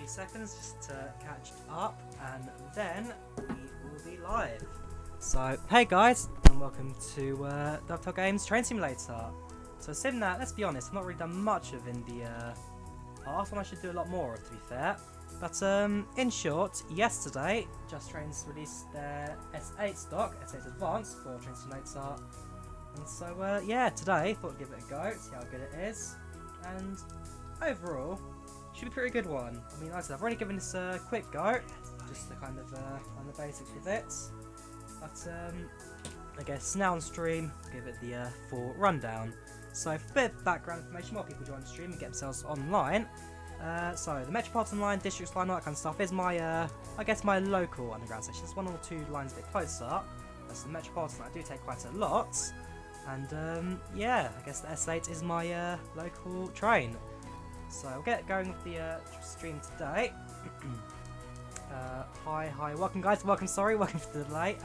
few seconds just to catch up, and then we will be live. So, hey guys, and welcome to Dovetail Games Train Simulator. So, SimNat, let's be honest, I've not really done much of in the past, and I should do a lot more, to be fair. But in short, yesterday, Just Trains released their S8 stock, S8 Advanced for Train Simulator. And so, yeah, today, I thought I'd give it a go, see how good it is. And overall, should be a pretty good one. I mean, like I said, I've already given this a quick go, just to kind of on the basics of it. But I guess now on stream, I'll give it the full rundown. So for a bit of background information, while people join the stream and get themselves online. So the Metropolitan Line, District Line, all that kind of stuff is my, I guess my local underground station. It's one or two lines a bit closer. That's the Metropolitan Line. I do take quite a lot. And yeah, I guess the S8 is my local train. So we'll get going with the stream today. Hi, welcome guys, welcome for the delay.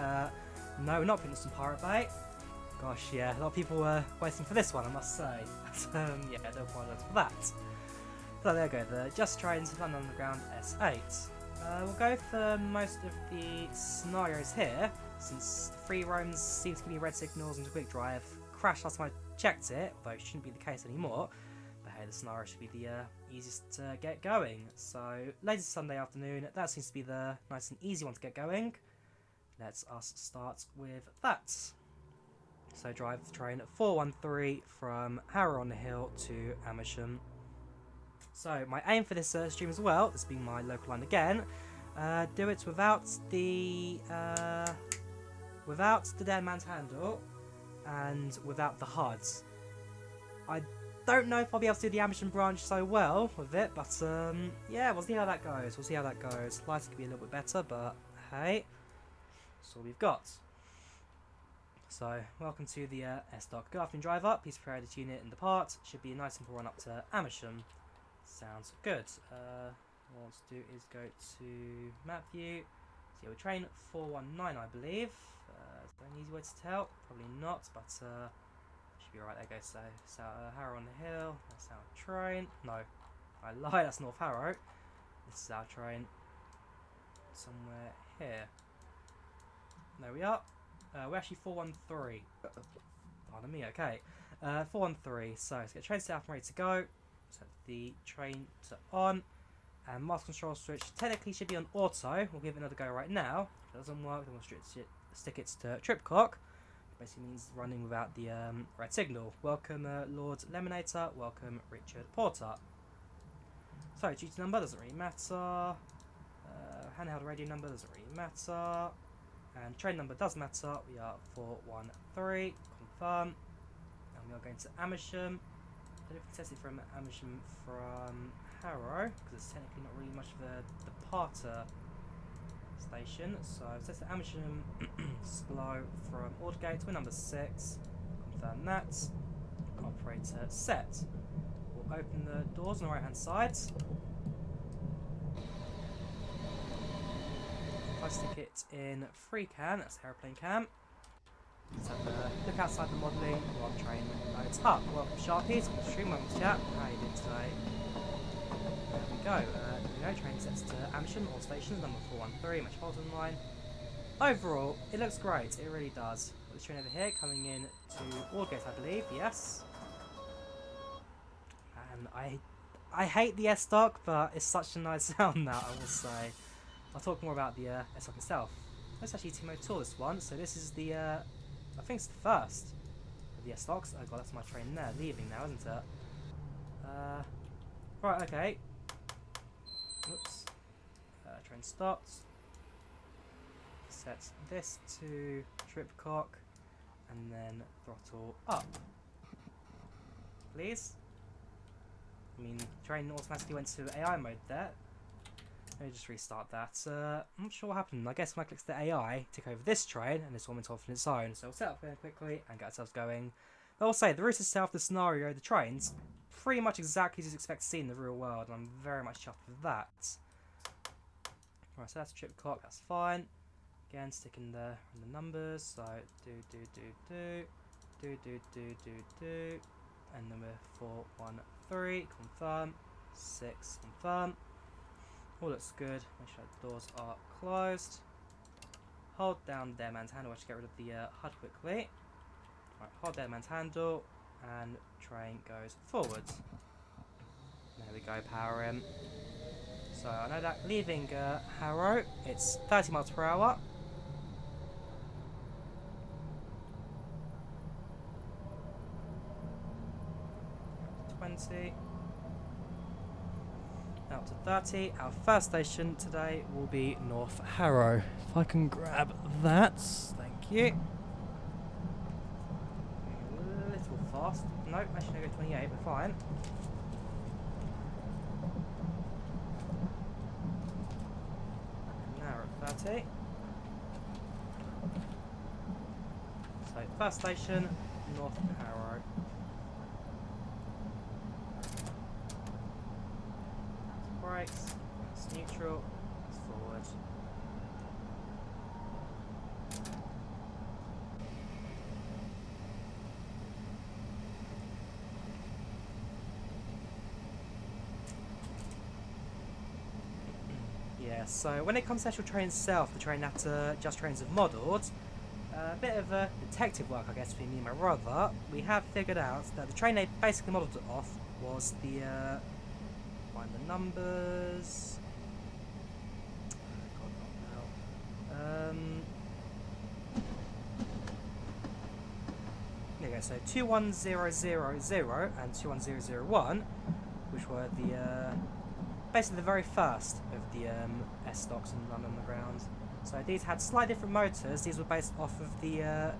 No, we're not putting some Pirate Bay. Gosh, yeah, a lot of people were waiting for this one, I must say. But, yeah, I do apologise for that. So there we go, the Just Trains London Underground S8. We'll go for most of the scenarios here, since free roams seem to give me red signals and quick drive crashed last time I checked it, although it shouldn't be the case anymore. But hey, the scenario should be the easiest to get going. So, later Sunday afternoon, that seems to be the nice and easy one to get going. Let's us start with that. So, drive the train 413 from Harrow-on-the-Hill to Amersham. So, my aim for this stream as well, this being my local line again, do it without the dead man's handle and without the HUDs. I don't know if I'll be able to do the Amersham branch so well with it, but yeah, we'll see how that goes. Lights could be a little bit better, but hey, that's all we've got. So, welcome to the S-Dock. Good afternoon, driver. Please prepare this unit in the part. Should be a nice simple run up to Amersham. Sounds good. What I want to do is go to map view. See, we're train 419, I believe. Is there an easy way to tell? Probably not, but should be right. There goes. So Harrow-on-the-Hill. That's our train. No, I lied. That's North Harrow. This is our train. Somewhere here. There we are. We're actually 413. Pardon me. Okay. 413. So let's get train set up and ready to go. Set the train to on. And master control switch technically should be on auto. We'll give it another go right now. If it doesn't work, then we'll stick it to trip clock. Basically means running without the red signal. Welcome Lord Lemonator, welcome Richard Porter. So duty number doesn't really matter. Handheld radio number doesn't really matter. And train number does matter. We are 413, confirm. And we are going to Amersham. I don't know if we can test it from Amersham from Harrow, because it's technically not really much of a departure station. So I've tested Amersham Splo from Aldgate, we're number 6. Confirm that. Operator set. We'll open the doors on the right hand side. If I stick it in free cam, that's aeroplane cam. Let's have a look outside the modelling while the train loads up. Welcome Sharpies, welcome to stream, welcome to chat. How are you doing today? There we go. Train sets to Amersham, all stations, number 413, Metropolitan Line. Overall, it looks great, it really does. Got the train over here coming in to Aldgate, I believe, yes. And I hate the S-Dock, but it's such a nice sound now, I will say. I'll talk more about the S-Dock itself. Let's actually Team Tour this one, so this is the, I think it's the first of the S-Docks. Oh god, that's my train there, leaving now, isn't it? Right, okay. Oops. Train stops. Set this to trip clock and then throttle up. Please. I mean, train automatically went to AI mode there. Let me just restart that. I'm not sure what happened. I guess when I clicked the AI, took over this train and this one went off on its own. So we'll set up very quickly and get ourselves going. But I'll say, the route itself, the scenario, the trains, pretty much exactly as you'd expect to see in the real world, and I'm very much chuffed with that. Right, so that's trip clock, that's fine. Again, sticking the numbers, so do, and number 413, confirm, 6, confirm. All looks good. Make sure the doors are closed. Hold down dead man's handle to get rid of the HUD quickly. Right, hold dead man's handle and train goes forwards. There we go, power in. So I know that leaving Harrow, it's 30 miles per hour. 20. Out to 30. Our first station today will be North Harrow. If I can grab that, thank you. A little fast. Nope, actually I go 28, but fine. Now we're at 30. So first station, North Harrow. Brakes, it's neutral, it's forward. Yeah, so when it comes to the actual train itself, the train that Just Trains have modelled, a bit of detective work I guess between me and my brother, we have figured out that the train they basically modelled it off was the find the numbers. There you go. So 21000 and 21001, which were the basically the very first of the S stocks in London Underground. So these had slightly different motors. These were based off of the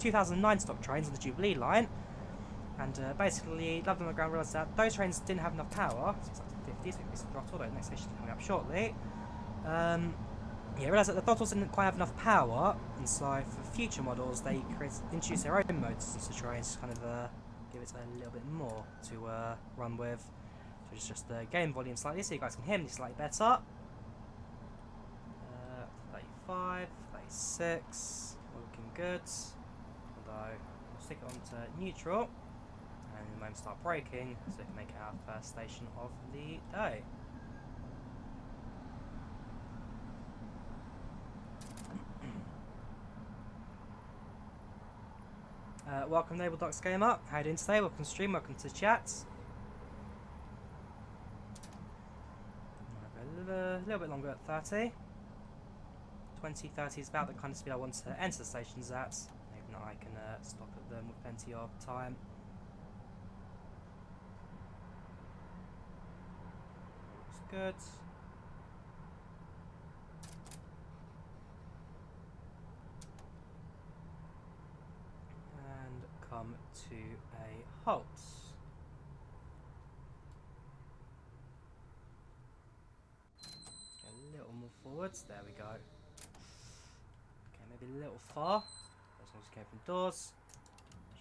2009 stock trains on the Jubilee line. And basically, London Underground realised that those trains didn't have enough power, so it's up to 50, so we increased the throttle, the next station is coming up shortly. Yeah, realised that the throttles didn't quite have enough power, and so for future models, they introduced their own motors into the trains to kind of give it a little bit more to run with. So it's just gain volume slightly, so you guys can hear me slightly better. 35, 36, all looking good. Although, we'll stick it onto neutral. And in a moment start braking, so we can make it our first station of the day. Welcome Naval Docks Gamer, how you doing today? Welcome to stream, welcome to chat. A little bit longer at 30. 20, 30 is about the kind of speed I want to enter the stations at. Maybe not I can stop at them with plenty of time. Good. And come to a halt. A little more forwards, there we go. Okay, maybe a little far. As long as you can open doors,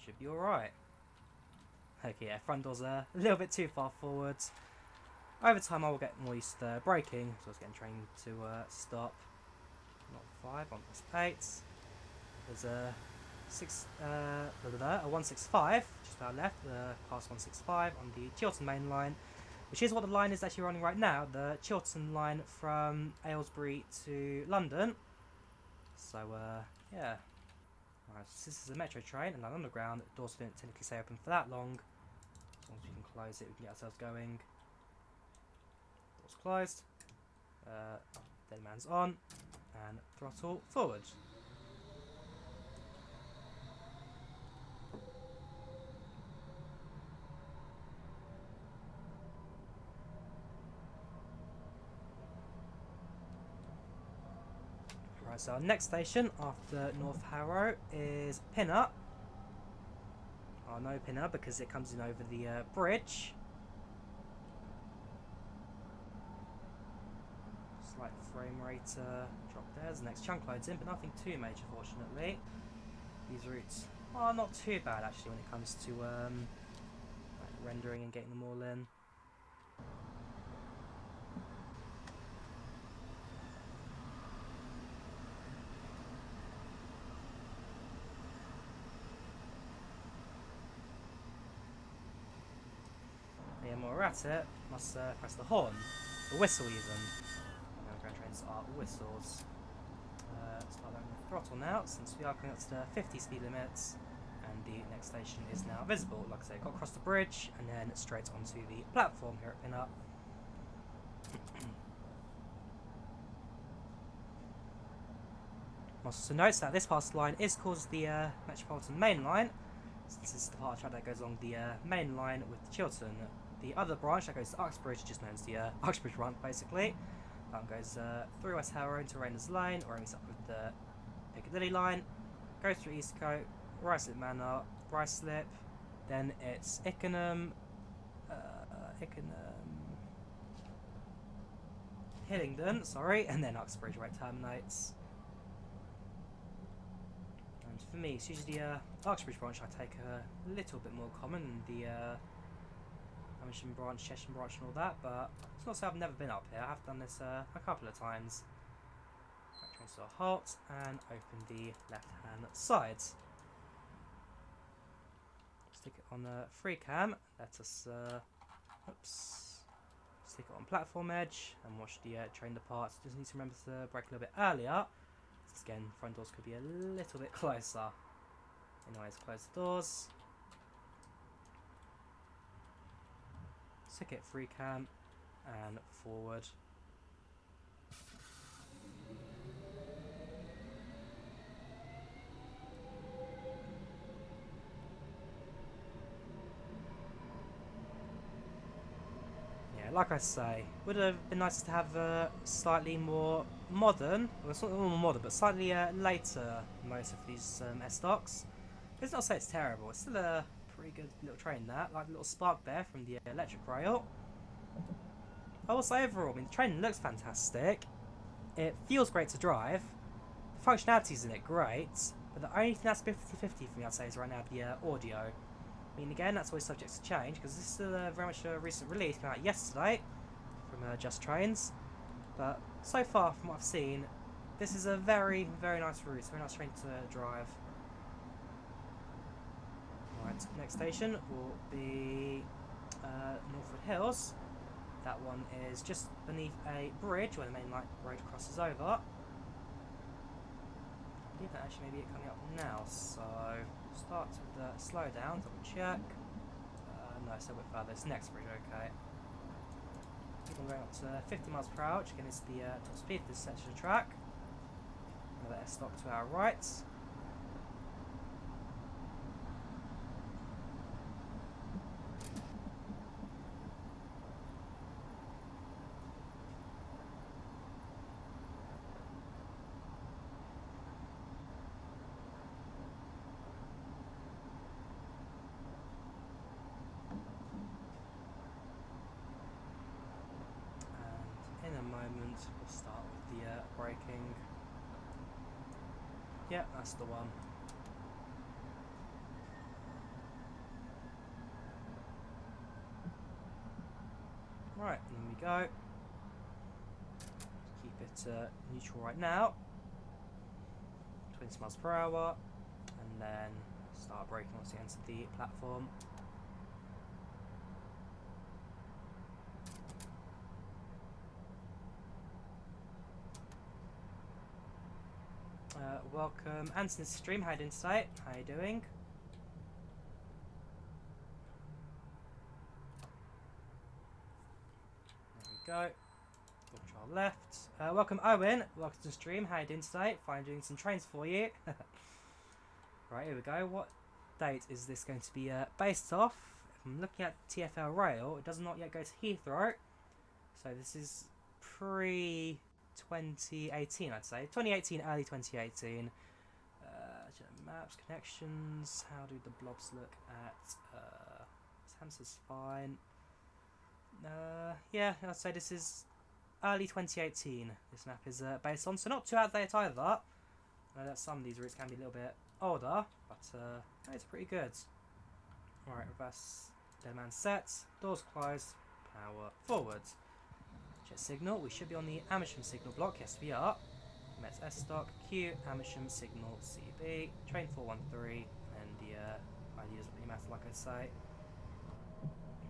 should be alright. Okay, yeah, front doors are a little bit too far forwards. Over time I will get more used to braking, so I was getting trained to stop. Not 5, 1+8. There's a 165 just to our left, class 165 on the Chiltern main line, which is what the line is actually running right now, the Chiltern line from Aylesbury to London. So yeah. Alright, so this is a metro train and an underground. The doors don't technically stay open for that long. As long as we can close it, we can get ourselves going. Doors closed. Dead man's on. And throttle forward. Right, so our next station after North Harrow is Pinner. Oh, no Pinner because it comes in over the bridge. Slight frame rate drop there as the next chunk loads in, but nothing too major fortunately. These routes are not too bad actually when it comes to like rendering and getting them all in. Yeah, more at it, must press the horn. The whistle even. Underground trains are whistles. Start lowering the throttle now, since we are coming up to the 50 speed limits, and the next station is now visible. Like I say, got across the bridge and then straight onto the platform here at Pin-Up. Must also note that this part of the line is called the Metropolitan Main Line, since this is the part of the track that goes along the main line with Chiltern. The other branch that goes to Uxbridge, just known as the Uxbridge branch basically. That one goes through West Harrow into Rainers Lane, or meets up with the Piccadilly Line, goes through Eastcote, Ruislip Manor, Ruislip, then it's Hillingdon, sorry, and then Uxbridge where it terminates. And for me, it's usually the Uxbridge branch I take a little bit more common than the Amersham branch, Chesham branch and all that, but it's not so I've never been up here. I have done this a couple of times. Right, train to a halt and open the left hand side. Stick it on the free cam, let us stick it on platform edge and watch the train depart. Just need to remember to brake a little bit earlier. Because again, front doors could be a little bit closer. Anyways, close the doors. Stick it free cam and forward. Yeah, like I say, would have been nice to have a slightly more modern, well, it's not more modern, but slightly later most of these S-Stocks. It's not to say it's terrible, it's still a pretty good little train that, like a little spark there from the electric rail. I will say overall, I mean the train looks fantastic, it feels great to drive, the functionality's in it great, but the only thing that's 50-50 for me I'd say is right now the audio. I mean again that's always subject to change because this is still very much a recent release, came out yesterday from Just Trains, but so far from what I've seen this is a very nice route, very nice train to drive. Right, next station will be Northwood Hills. That one is just beneath a bridge where the main light road crosses over. I believe that actually may be it coming up now, so start with the slow down, double check. No, it's a bit further, it's next bridge, okay. Keep on going up to 50 miles per hour, which again is the top speed of this section of track. Another S-Stock to our right. We'll start with the braking. Yep, that's the one. Right, in we go. Keep it neutral right now. 20 miles per hour. And then start braking once you enter the platform. Welcome, Anthony's stream. How you doing today? How you doing? There we go. Control left. Welcome, Owen. Welcome to the stream. How you doing today? Fine, doing some trains for you. Right, here we go. What date is this going to be based off? If I'm looking at TfL Rail, it does not yet go to Heathrow. So this is pre 2018, I'd say. 2018, early 2018. Maps, connections. How do the blobs look at? Samsung's fine. Yeah, I'd say this is early 2018. This map is based on, so not too out of date either. I know that some of these routes can be a little bit older, but it's pretty good. Alright, reverse dead man set. Doors closed. Power forward. Jet signal, we should be on the Amersham signal block, yes we are. Met S-Stock, Q, Amersham signal, CB, train 413, and the ID doesn't really matter like I say.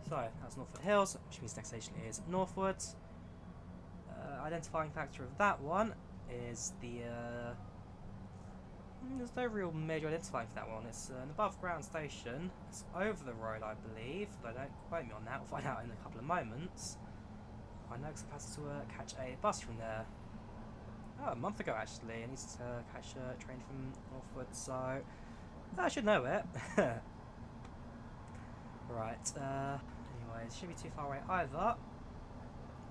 So, that's Northwood Hills, which means next station is Northwood. identifying factor of that one is the there's no real major identifying for that one. It's an above ground station. It's over the road, I believe, but don't quote me on that. We'll find out in a couple of moments. I know because I've had to catch a bus from there. Oh, a month ago actually. I need to catch a train from Northwood, so I should know it. Right, anyways, shouldn't be too far away either.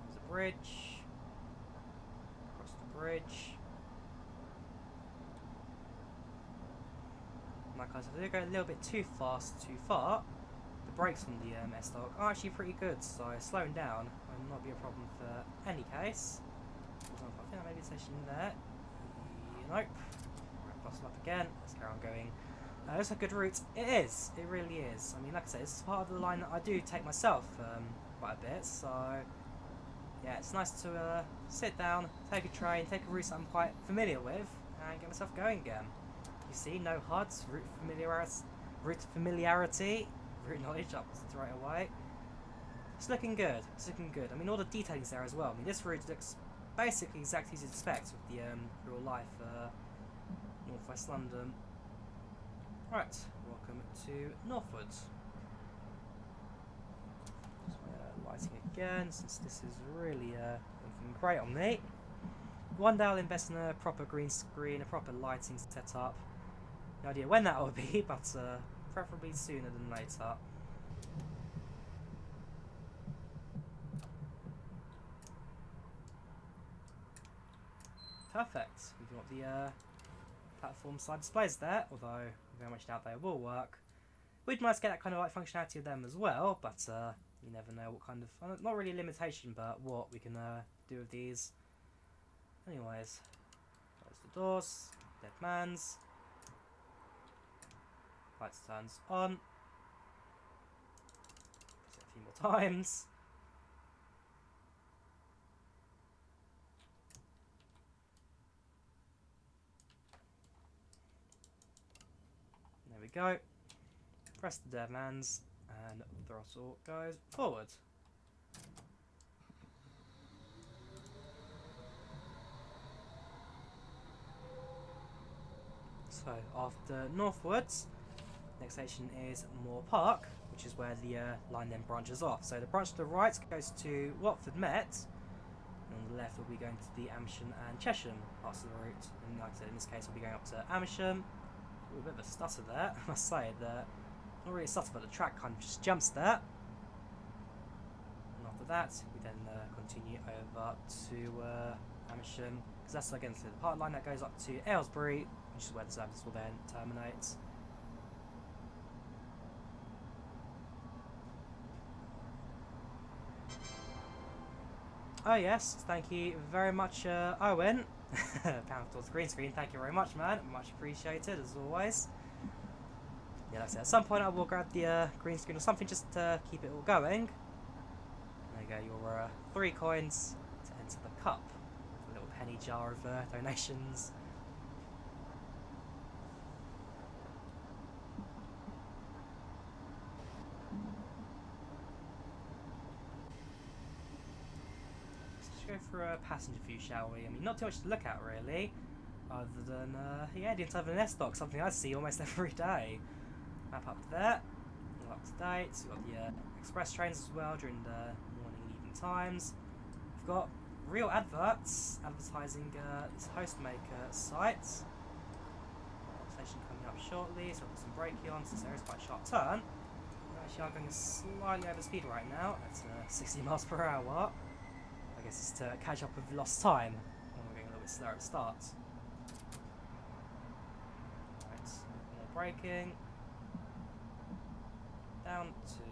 There's a bridge. Across the bridge. Like I said, if I do go a little bit too fast, too far, the brakes on the S-Dog are actually pretty good, so slowing down will not be a problem for any case. I think that may be a station there. Nope. Right, bustle up again. Let's carry on going. It's a good route. It is. It really is. I mean, like I said, it's part of the line that I do take myself quite a bit, so yeah, it's nice to sit down, take a train, take a route that I'm quite familiar with, and get myself going again. You see, no HUDs, route familiarity, route knowledge up right away. It's looking good. It's looking good. I mean, all the detailing's there as well. I mean, this route looks basically exactly as you'd expect with the real life northwest London. Right, welcome to Northwood. Just lighting again, since this is really looking great on me. One day I'll invest in a proper green screen, a proper lighting setup. No idea when that will be, but preferably sooner than later. Perfect. We've got the platform side displays there, although I very much doubt they will work. We'd nice to get that kind of like functionality of them as well, but you never know what kind of, not really a limitation, but what we can do with these. Anyways, close the doors, dead man's. Lights turns on. Press it a few more times. There we go. Press the dead man's and the throttle goes forward. So after Northwards, next station is Moor Park, which is where the line then branches off. So the branch to the right goes to Watford Met, and on the left we'll be going to the Amersham and Chesham parts of the route. And like I said, in this case we'll be going up to Amersham. Ooh, a bit of a stutter there, I must say. Not really a stutter, but the track kind of just jumps there. And after that, we then continue over to Amersham, because that's again the part line that goes up to Aylesbury, which is where the service will then terminate. Oh yes, thank you very much, Owen. Pound towards the green screen, thank you very much, man. Much appreciated, as always. Yeah, like I said, at some point I will grab the green screen or something just to keep it all going. There you go, your 3 coins to enter the cup. A little penny jar of donations. Go for a passenger view, shall we? I mean, not too much to look at really, other than yeah, the entire S-Dock, something I see almost every day. Map up there, all up to date. We've got the express trains as well during the morning and evening times. We've got real adverts advertising this Hostmaker site. Station coming up shortly, so I've got some braking on since there is quite a sharp turn. We actually are going slightly over speed right now at 60 miles per hour. I guess it's to catch up with lost time when we're getting a little bit slower at the start. Right, more braking. Down to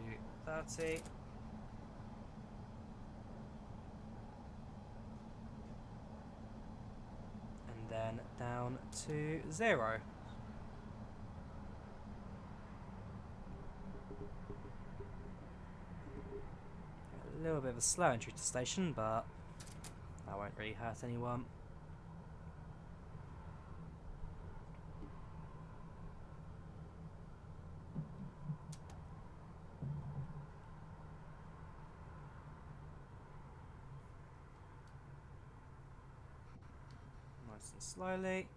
30. And then down to 0. A little bit of a slow entry to the station, but that won't really hurt anyone. Nice and slowly.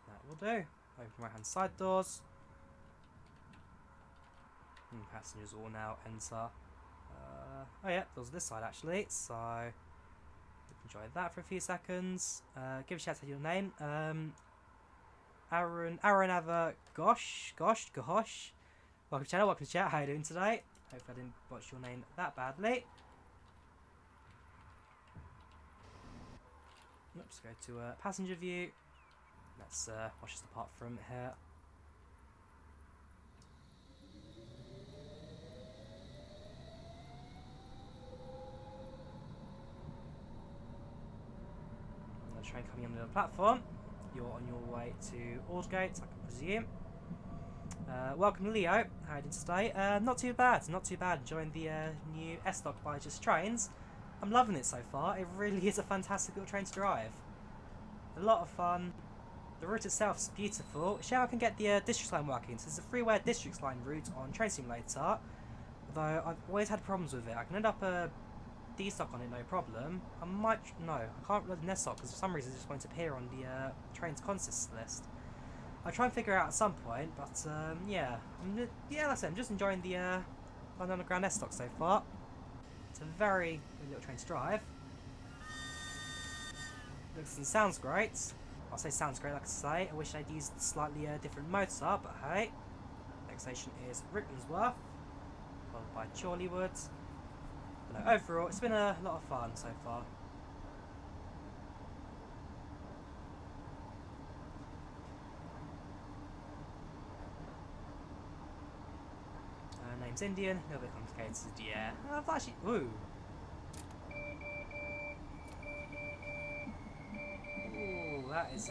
That will do. Open right hand side doors. And passengers will now enter. Oh yeah, doors this side actually, so enjoy that for a few seconds. Give a shout out to your name. Aaron Ava Gosh. Welcome to channel, welcome to chat. How are you doing today? Hope I didn't botch your name that badly. Let's go to passenger view. Let's watch this apart from here. The train coming onto the platform. You're on your way to Aldgate, I can presume. Welcome Leo, how are you doing today? Not too bad, enjoying the new S-Dock by Just Trains. I'm loving it so far, it really is a fantastic little train to drive. A lot of fun, the route itself is beautiful. Shall I can get the Districts Line working, so there's a freeware Districts Line route on Train Simulator, although I've always had problems with it. I can end up D-Stock on it, no problem. I can't load the S-Dock because for some reason it just won't appear on the train's consists list. I'll try and figure it out at some point, but yeah, like I said, I'm just enjoying the London Underground S-Dock so far. It's a very good little train to drive. Looks and sounds great. I'll say sounds great, like I say. I wish I'd used a slightly different motor, but hey. Next station is Rickmansworth, followed by Chorleywood. But no, overall, it's been a lot of fun so far. Name's Indian, a little bit complicated, yeah. I've actually. Ooh. Ooh, that is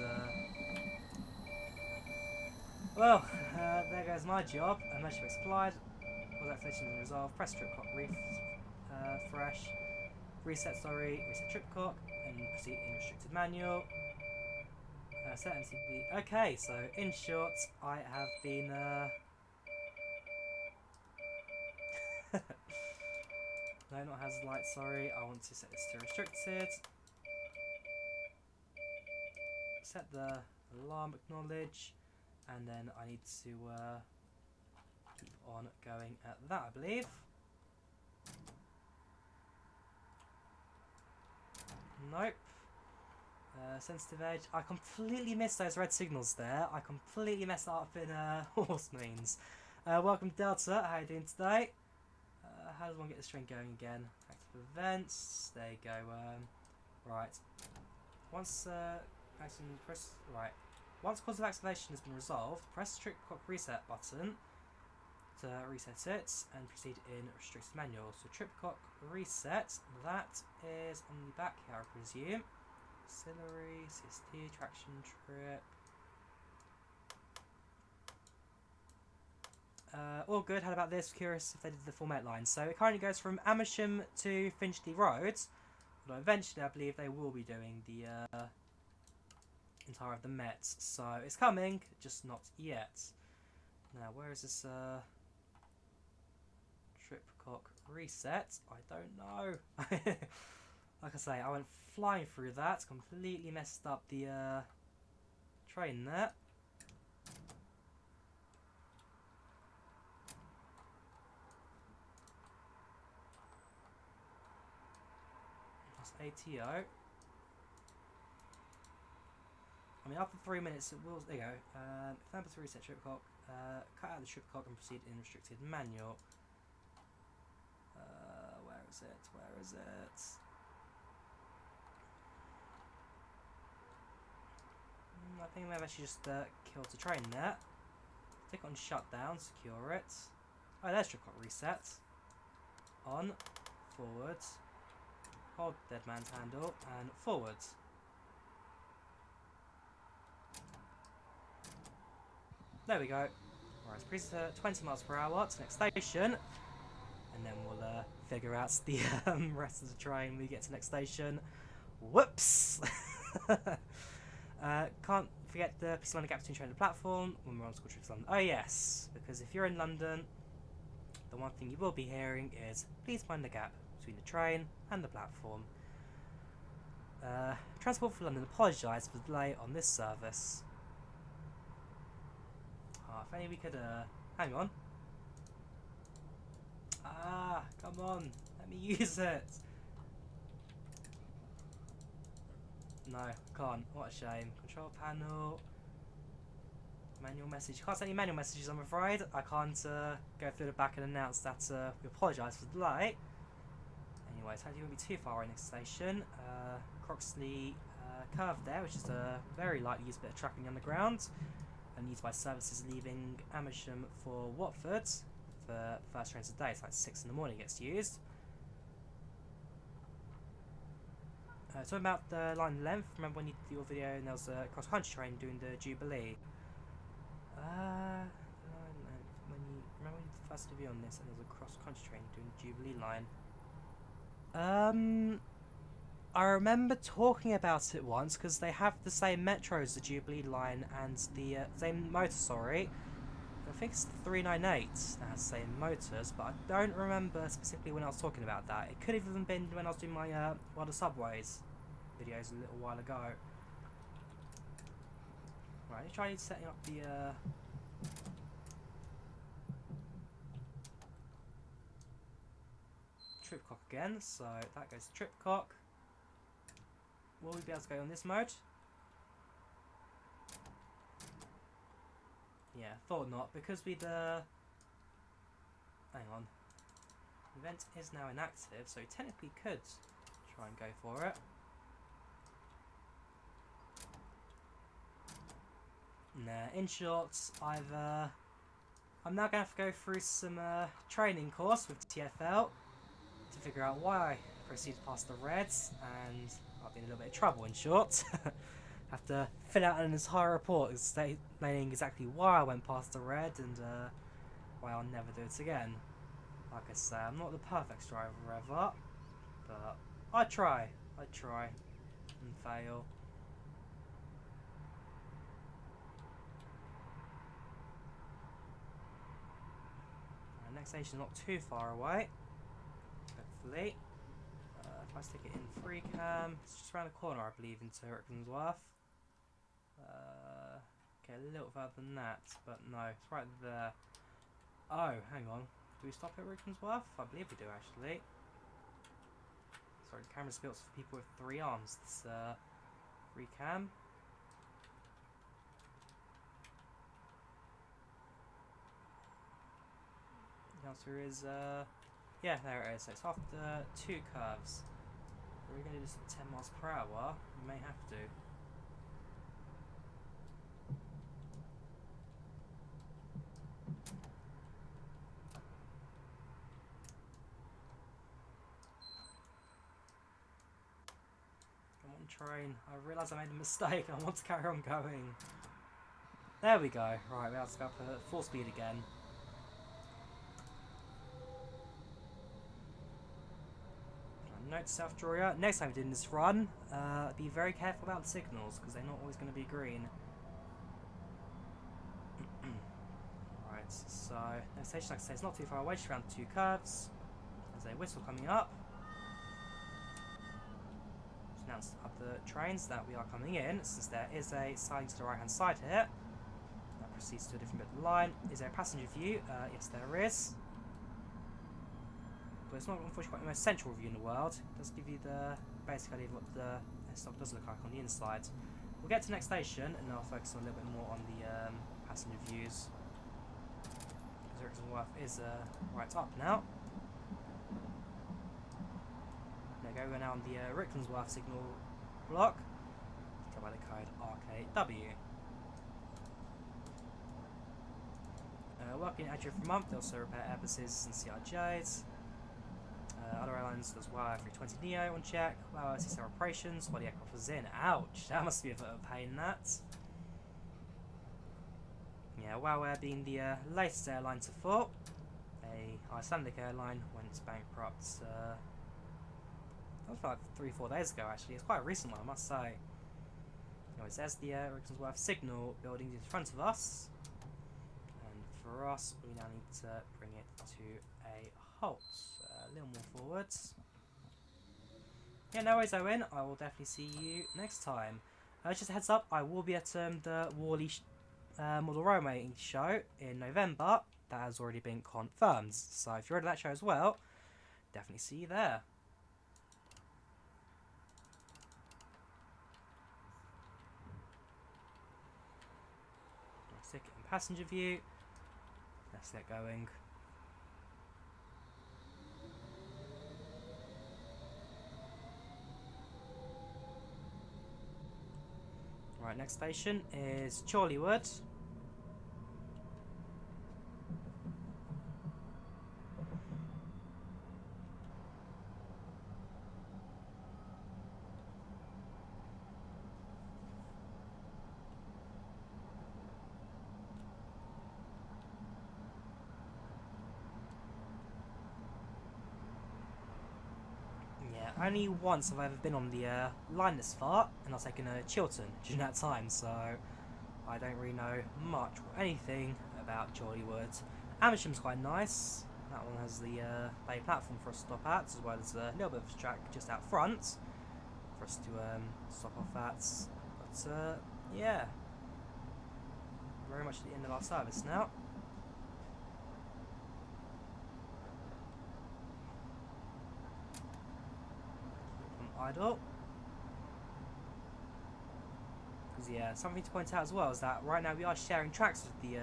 well, there goes my job. A measure applied. All that station is resolved. Press trip clock fresh. Reset trip clock, and proceed in restricted manual. Set MCB. Okay, so in short, I have been no, not hazard light, sorry. I want to set this to restricted. Set the alarm acknowledge, and then I need to keep on going at that, I believe. Nope. Sensitive edge. I completely missed those red signals there. I completely messed up in horse means. Welcome Delta, how are you doing today? How does one get this train going again? Active events. There you go. Right. Once Once cause of activation has been resolved, press the trip clock reset button to reset it and proceed in restricted manual. So trip clock reset. That is on the back here, I presume. Auxiliary, CST, traction trip. All good. How about this? Curious if they did the full Met line. So it currently goes from Amersham to Finchley Road. Although eventually I believe they will be doing the entire of the Met. So it's coming, just not yet. Now where is this trip clock reset? I don't know. Like I say, I went flying through that. Completely messed up the train there. ATO. I mean, after 3 minutes, it will. There you go. If to reset trip clock, cut out the trip clock and proceed in restricted manual. Where is it? Where is it? I think maybe I should just killed the train there. Click on shutdown, secure it. Oh, there's trip clock reset. On, forward. Hold dead man's handle and forwards. There we go. Alright, it's 20 miles per hour to the next station, and then we'll figure out the rest of the train when we get to the next station. Whoops! Can't forget the piece of gap between train and platform when we're on school trips to London. Oh yes, because if you're in London, the one thing you will be hearing is please mind the gap between the train and the platform. Transport for London apologise for the delay on this service. If only we could, hang on. Come on, let me use it. No, can't. What a shame. Control panel. Manual message. Can't send any manual messages, I'm afraid. I can't go through the back and announce that we apologise for the delay. Anyways, hopefully we won't be too far away next station. Croxley Curve there, which is a very lightly used bit of track on the underground, and used by services leaving Amersham for Watford. For first trains of the day, it's like 6 in the morning it gets used. Talking about the line length, remember when you did your video and there was a cross-country train doing the Jubilee? Line length, remember when you did the first review on this and there was a cross-country train doing the Jubilee line? I remember talking about it once because they have the same metro as the Jubilee line and the same motor, sorry. I think it's the 398 that has the same motors, but I don't remember specifically when I was talking about that. It could have even been when I was doing my one of the subways videos a little while ago. Right, let's try setting up the tripcock again. So that goes to tripcock. Will we be able to go on this mode? Yeah, thought not, because we'd hang on. The event is now inactive, so we technically could try and go for it. Nah, in short, I'm now going to have to go through some training course with TFL to figure out why I proceeded past the reds, and I'll be in a little bit of trouble in short. Have to fill out an entire report explaining exactly why I went past the red and why I'll never do it again. Like I say, I'm not the perfect driver ever, but I try and fail. Next station not too far away, hopefully. If I stick it in free cam, it's just around the corner I believe into Rickmansworth. Okay, a little further than that, but no, it's right there. Oh, hang on. Do we stop at Rickmansworth? I believe we do actually. Sorry, the camera's built for people with 3 arms. It's free cam. The answer is yeah, there it is. So it's after 2 curves. We're going to do this at 10 miles per hour. We may have to. Train. I realise I made a mistake. I want to carry on going. There we go. Right, we have to go up at full speed again. Note to self, Drawyah. Next time we do this run, be very careful about the signals because they're not always going to be green. Right, so next station, like I say, it's not too far away. Just around 2 curves. There's a whistle coming up. Announce other trains that we are coming in, since there is a siding to the right hand side here that proceeds to a different bit of the line. Is there a passenger view? Yes there is, but it's not unfortunately quite the most central view in the world. It does give you the basic idea of what the stock does look like on the inside. We'll get to the next station and I'll focus on a little bit more on the passenger views, because Rickmansworth is right up now. We're now on the Rickmansworth signal block. Go by the code RKW. Working at for a month, they also repair Airbuses and CRJs. Other airlines does WOW 320 Neo on check. WOW assist their operations while the aircraft was in. Ouch, that must be a bit of a pain, that. Yeah, WOW Air being the latest airline to fall. A Icelandic airline went bankrupt. That was like 3-4 days ago actually. It's quite a recent one, I must say. Anyways, there's the Rickmansworth signal building in front of us. And for us, we now need to bring it to a halt. A little more forwards. Yeah, no worries, Owen. I will definitely see you next time. Just a heads up, I will be at the Worley Model Railway show in November. That has already been confirmed. So if you're at that show as well, definitely see you there. Ticket and passenger view. Let's get going. Right, next station is Chorleywood. Yeah, only once have I ever been on the line this far, and I've taken a Chiltern during that time, so I don't really know much or anything about Chorleywood. Amersham's quite nice. That one has the bay platform for us to stop at, as well as a little bit of a track just out front for us to stop off at. But yeah, very much at the end of our service now. Idle. Because yeah, something to point out as well is that right now we are sharing tracks with the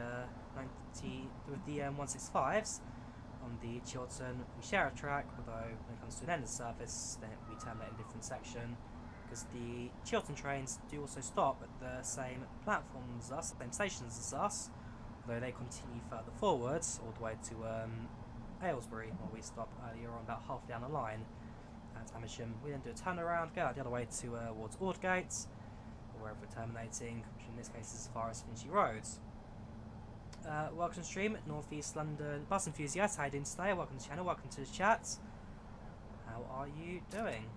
165s on the Chiltern. We share a track, although when it comes to an end of service, then we terminate in a different section. Because the Chiltern trains do also stop at the same platforms as us, same stations as us, although they continue further forwards all the way to Aylesbury, where we stop earlier on, about half down the line. At Amersham, we then do a turnaround, go out the other way towards Aldgate, or wherever we're terminating, which in this case is as far as Finchley Road. Welcome to stream, North East London bus enthusiasts. How are you doing today? Welcome to the channel, welcome to the chat. How are you doing?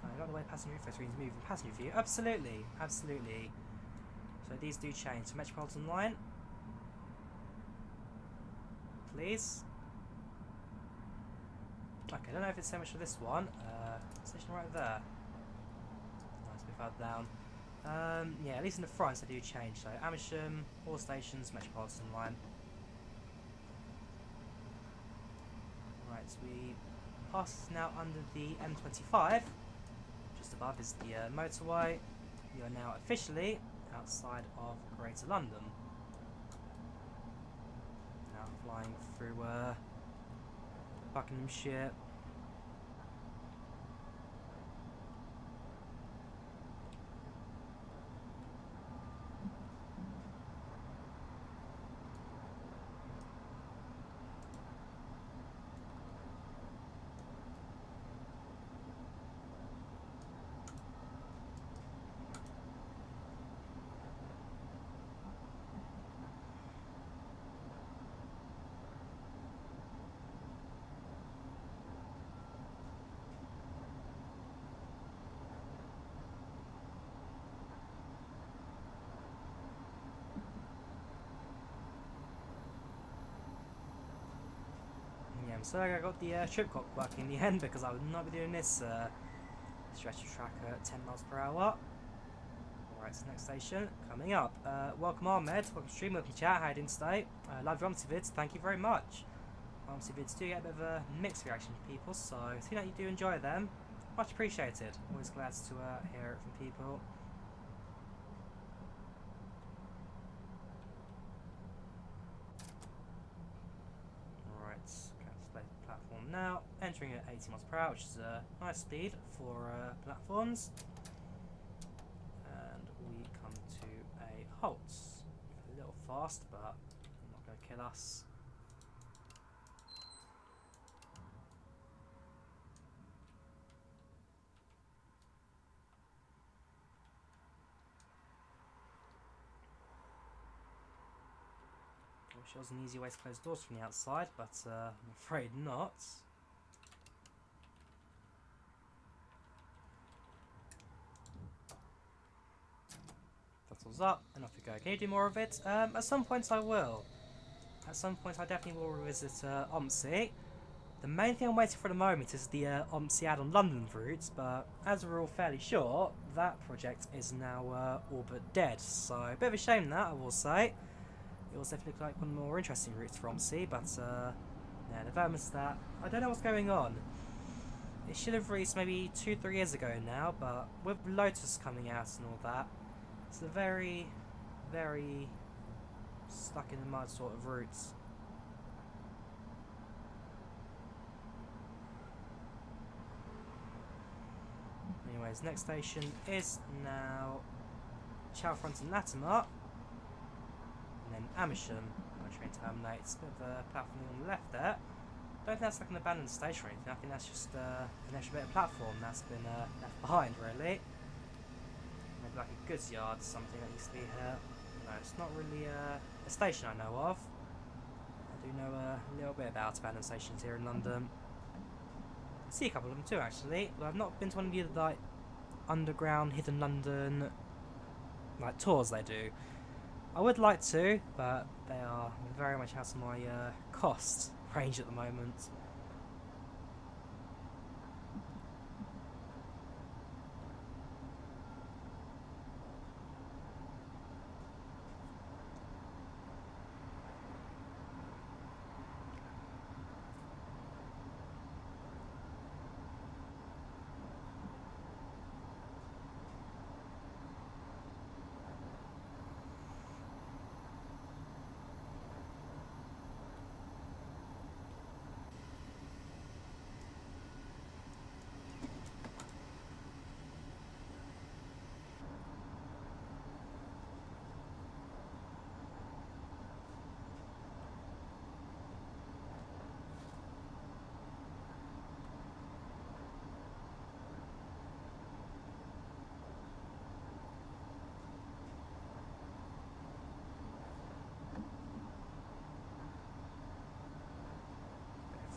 I got the way passenger view, screen's moving passenger view. Absolutely, absolutely. So these do change. So Metropolitan Line, please. Okay, I don't know if it's so much for this one. Station right there. Nice, a bit further down. Yeah, at least in the fronts they do change. So Amersham, all stations, Metropolitan Line. Right, so we pass now under the M25. Just above is the motorway. We are now officially outside of Greater London. Now flying through Buckinghamshire. So I got the trip clock working in the end because I would not be doing this stretch of track at 10 miles per hour. Alright, so next station coming up. Welcome Ahmed, welcome to stream, welcome to chat, how are you doing today? Live Rumsey vids, thank you very much. Rumsey vids do get a bit of a mixed reaction from people, so seeing that you do enjoy them, much appreciated. Always glad to hear it from people. Now entering at 80 miles per hour, which is a nice speed for platforms, and we come to a halt. A little fast, but not going to kill us. I wish there was an easy way to close doors from the outside, but I'm afraid not. Throttles up, and off we go. Can you do more of it? At some points I will. At some point I definitely will revisit OMSI. The main thing I'm waiting for at the moment is the Add-on London route, but as we're all fairly sure, that project is now all but dead. So, a bit of a shame that, I will say. It was definitely like one of the more interesting routes for OMSI, but yeah, developments that I don't know what's going on. It should have released maybe 2-3 years ago now, but with Lotus coming out and all that, it's a very, very stuck in the mud sort of routes. Anyways, next station is now Chalfont Latimer, and then Amersham. My train terminates. Bit of a platform on the left there. Don't think that's like an abandoned station or anything. I think that's just an extra bit of platform that's been left behind, really. Maybe like a goods yard, something that used to be here. No, it's not really a station I know of. I do know a little bit about abandoned stations here in London. I see a couple of them too, actually. But I've not been to one of the like underground hidden London like tours they do. I would like to, but they are very much out of my cost range at the moment.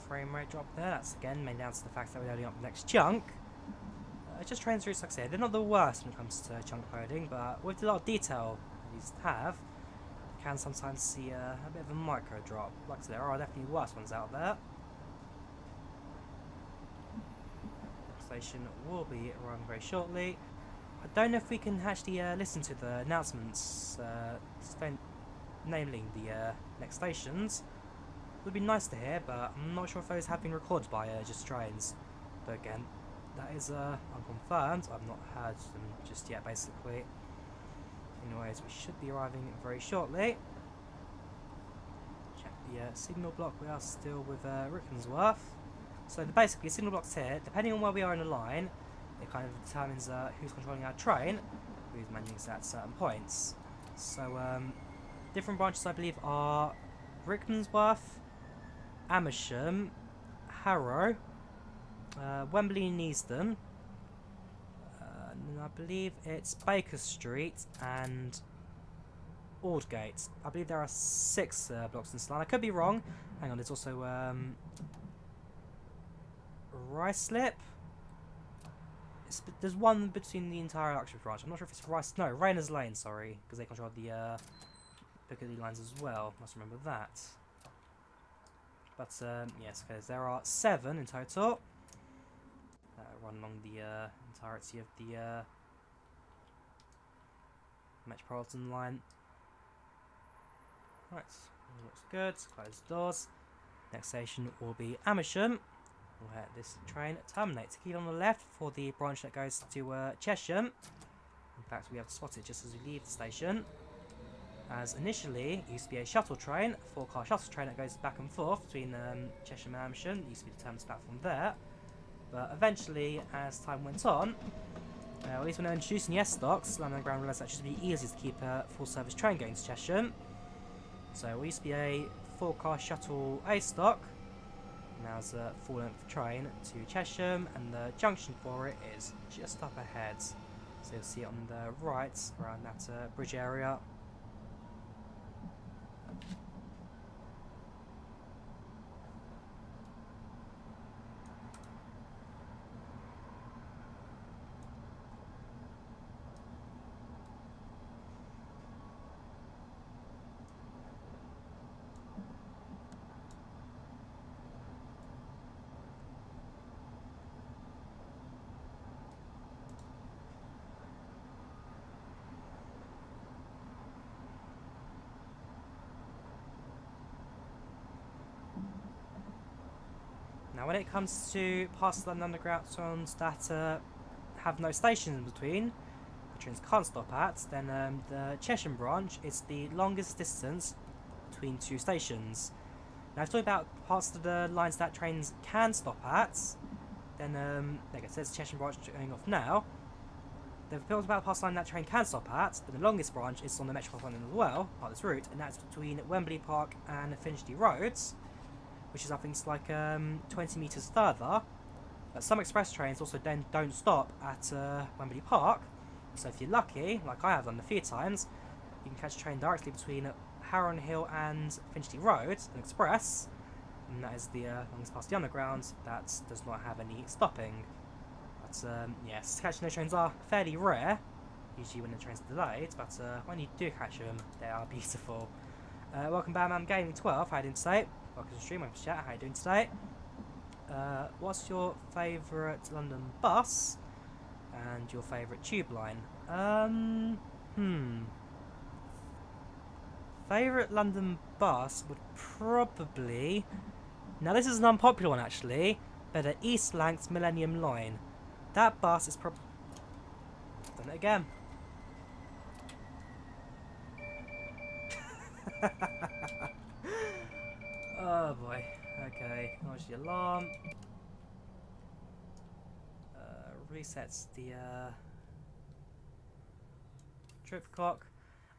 Frame rate drop there. That's again mainly down to the fact that we're loading up the next chunk. Just trains routes, like I said, they're not the worst when it comes to chunk loading, but with a lot of detail these have, you can sometimes see a bit of a micro drop. Like I said, there are definitely worse ones out there. The station will be arriving very shortly. I don't know if we can actually listen to the announcements naming the next stations. It would be nice to hear, but I'm not sure if those have been recorded by just trains. But again, that is unconfirmed. I've not heard them just yet, basically. Anyways, we should be arriving very shortly. Check the signal block. We are still with Rickmansworth. So basically, the signal blocks here, depending on where we are in the line, it kind of determines who's controlling our train, who's managing it at certain points. So different branches, I believe, are Rickmansworth, Amersham, Harrow, Wembley and Easton, and I believe it's Baker Street and Aldgate. I believe there are 6 blocks in this line. I could be wrong. Hang on, there's also Ruislip. There's one between the entire Uxbridge branch. I'm not sure if it's Rayners Lane, sorry, because they control the Piccadilly lines as well. Must remember that. But yes, because there are 7 in total that run along the entirety of the Metropolitan Line. Right, looks good. Close the doors. Next station will be Amersham, where this train terminates. Keep on the left for the branch that goes to Chesham. In fact, we have to spot it just as we leave the station. As initially, it used to be a shuttle train, a 4-car shuttle train that goes back and forth between Chesham and Amersham. It used to be the terminus platform there. But eventually, as time went on, at least when they were introducing the S-stocks, London Underground realised that it should be easier to keep a full-service train going to Chesham. So it used to be a 4-car shuttle A-stock. Now it's a full-length train to Chesham, and the junction for it is just up ahead. So you'll see it on the right, around that bridge area. Now when it comes to parts of London Underground that have no stations in between, the trains can't stop at, then the Chesham branch is the longest distance between two stations. Now if talking about parts of the lines that trains can stop at, then like I said, it's Chesham branch going off now. The parts about parts of the line that train can stop at, but the longest branch is on the Metropolitan Line as well, part of this route, and that's between Wembley Park and Finchley Road, which is I think it's like 20 metres further. But some express trains also then don't stop at Wembley Park, so if you're lucky, like I have done a few times, you can catch a train directly between Harrow-on-the-Hill and Finchley Road, an express, and that is the longest part of the underground that does not have any stopping. But yes, catching those trains are fairly rare, usually when the trains are delayed, but when you do catch them, they are beautiful. Welcome back, I'm Gaming 12, how are you doing today? Welcome to the stream, welcome to chat, how are you doing today? What's your favourite London bus and your favourite tube line? Favourite London bus would probably... Now this is an unpopular one actually, but the East Lancs Millennium Line. That bus is probably... Done it again. Oh boy. Okay, noise the alarm. Resets the trip clock.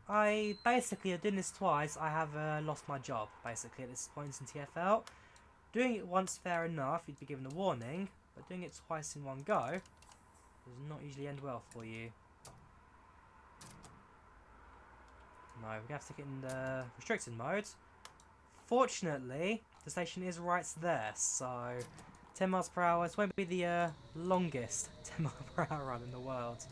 I basically, doing this twice, I have lost my job, basically, at this point in TFL. Doing it once, fair enough, you'd be given a warning, but doing it twice in one go does not usually end well for you. No, we're going to have to get in the restricted mode. Fortunately, the station is right there, so 10 miles per hour, this won't be the longest 10 mile per hour run in the world.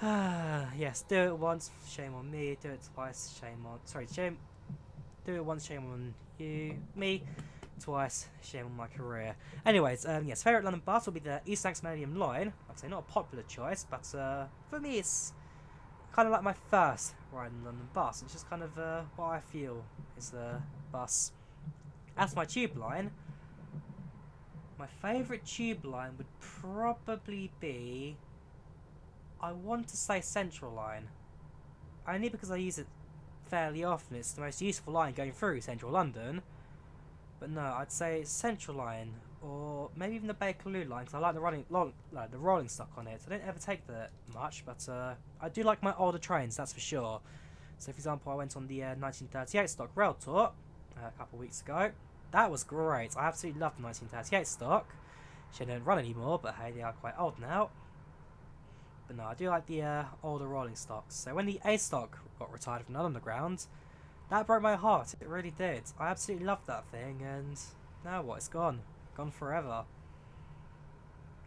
Yes, do it once, shame on me, do it twice, shame on... Sorry, shame... Do it once, shame on you, me, twice, shame on my career. Anyways, yes, favourite London bus will be the East Lancs Millennium Line. Like I say, not a popular choice, but for me it's kind of like my first ride in London bus. It's just kind of what I feel is the bus. As my tube line, my favourite tube line would probably be... I want to say Central Line. Only because I use it fairly often. It's the most useful line going through Central London. But no, I'd say Central Line, or maybe even the Piccadilly Line, because I like the rolling stock on it. I don't ever take that much, but I do like my older trains, that's for sure. So, for example, I went on the 1938 stock rail tour a couple of weeks ago. That was great. I absolutely love the 1938 stock. She don't run anymore, but hey, they are quite old now. But no, I do like the older rolling stocks. So when the A stock got retired from the Underground, that broke my heart. It really did. I absolutely loved that thing, and now what? It's gone. Gone forever.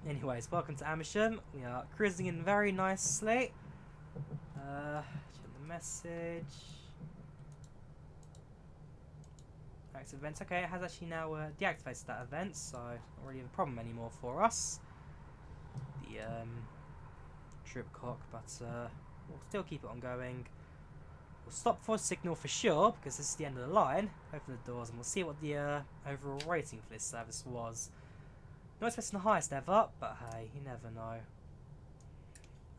Anyways, welcome to Amersham. We are cruising in very nicely. Check the message. Active events. Okay, it has actually now deactivated that event, so not really a problem anymore for us. The trip clock, but we'll still keep it on going. We'll stop for a signal for sure, because this is the end of the line. Open the doors and we'll see what the overall rating for this service was. Not expecting the highest ever, but hey, you never know.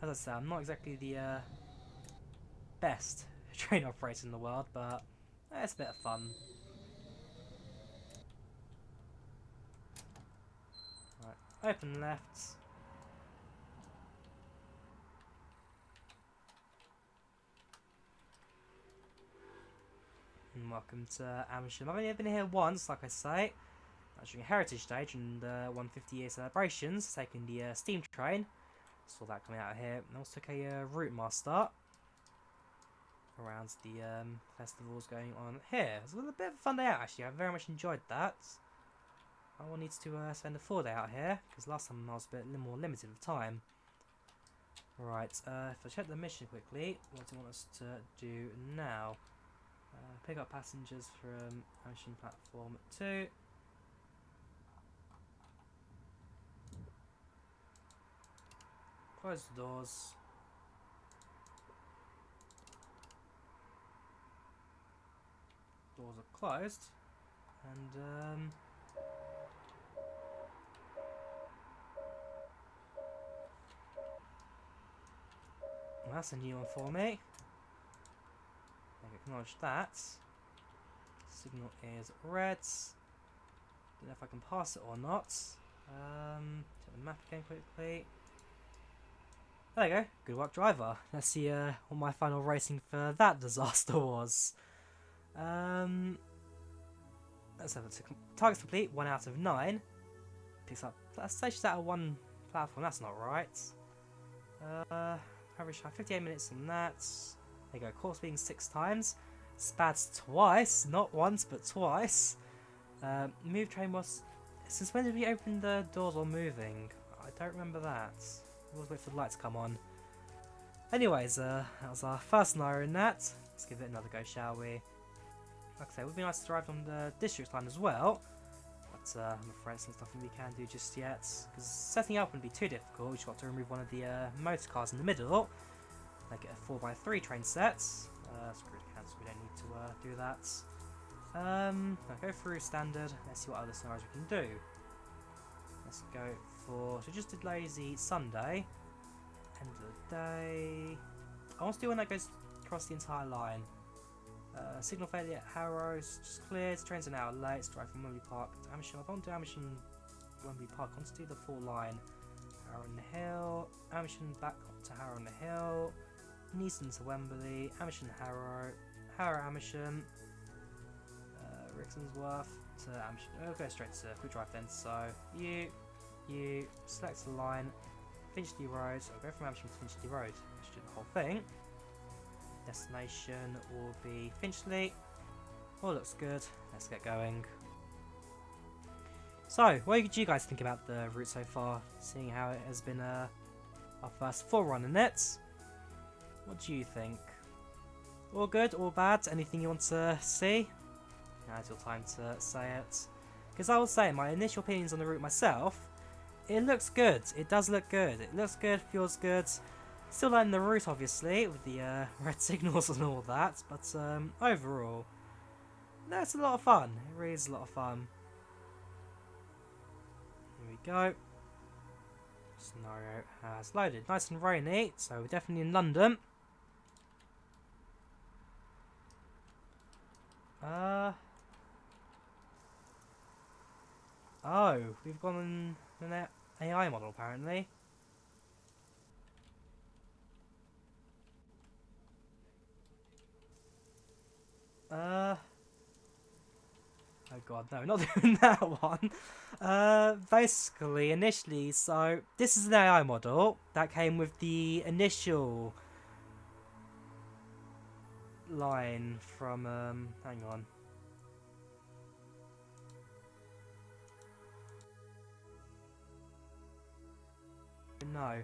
As I say, I'm not exactly the best train operator in the world, but it's a bit of fun. Right, open left. And welcome to Amersham. I've only been here once, like I say. During Heritage Day, during the 150-year celebrations, taking the steam train. Saw that coming out of here. And also took a route master around the festivals going on here. It was a bit of a fun day out, actually. I very much enjoyed that. I will need to spend a full day out here, because last time I was a bit more limited with time. Right, if I check the mission quickly, what do you want us to do now? Pick up passengers from Amersham Platform 2. Close the doors. Doors are closed. And Well, that's a new one for me. Acknowledge that. Signal is red. Don't know if I can pass it or not. Check the map again quickly. There you go. Good work, driver. Let's see what my final rating for that disaster was. Let's have a look. Targets complete, 1 out of 9. Picks up. That station's out of 1 platform. That's not right. Average time 58 minutes on that. There you go. Course being 6 times. Spads twice, not once but twice. Move train was. Since when did we open the doors while moving? I don't remember that. Always wait for the light to come on. Anyways, that was our first scenario in that. Let's give it another go, shall we? Like I say, it would be nice to drive on the district line as well. But I'm afraid it's not something we can do just yet. Because setting up wouldn't be too difficult. We just got to remove one of the motor cars in the middle. Make it a 4x3 train set. Screw the cancel, we don't need to do that. I'll go through standard. Let's see what other scenarios we can do. Let's go for. So just a lazy Sunday. End of the day. I want to do one that goes across the entire line. Signal failure at Harrow's just cleared. Trains an hour late. Let's drive from Wembley Park to Amersham. I don't want to do Amersham, Wembley Park. I want to do the full line. Harrow-on-the-Hill. Amersham back to Harrow-on-the-Hill. Neaston to Wembley. Amersham Harrow. Harrow Amersham. Rickmansworth to Amersham. We'll go straight to quick drive then. So you select the line. Finchley Road. So I'll go from Amersham to Finchley Road. Let's do the whole thing. Destination will be Finchley. All looks good. Let's get going. So, what did you guys think about the route so far? Seeing how it has been our first full run in it. What do you think? All good? All bad? Anything you want to see? Now's your time to say it. Because I will say, my initial opinions on the route myself, it looks good. It does look good. It looks good, feels good. Still learning the route, obviously, with the red signals and all that. But overall, no, it's a lot of fun. It really is a lot of fun. Here we go. Scenario has loaded. Nice and rainy, so we're definitely in London. Oh, we've gone an AI model apparently. Oh god, no, not doing that one. Basically, initially, so this is an AI model that came with the initial line from, hang on. No.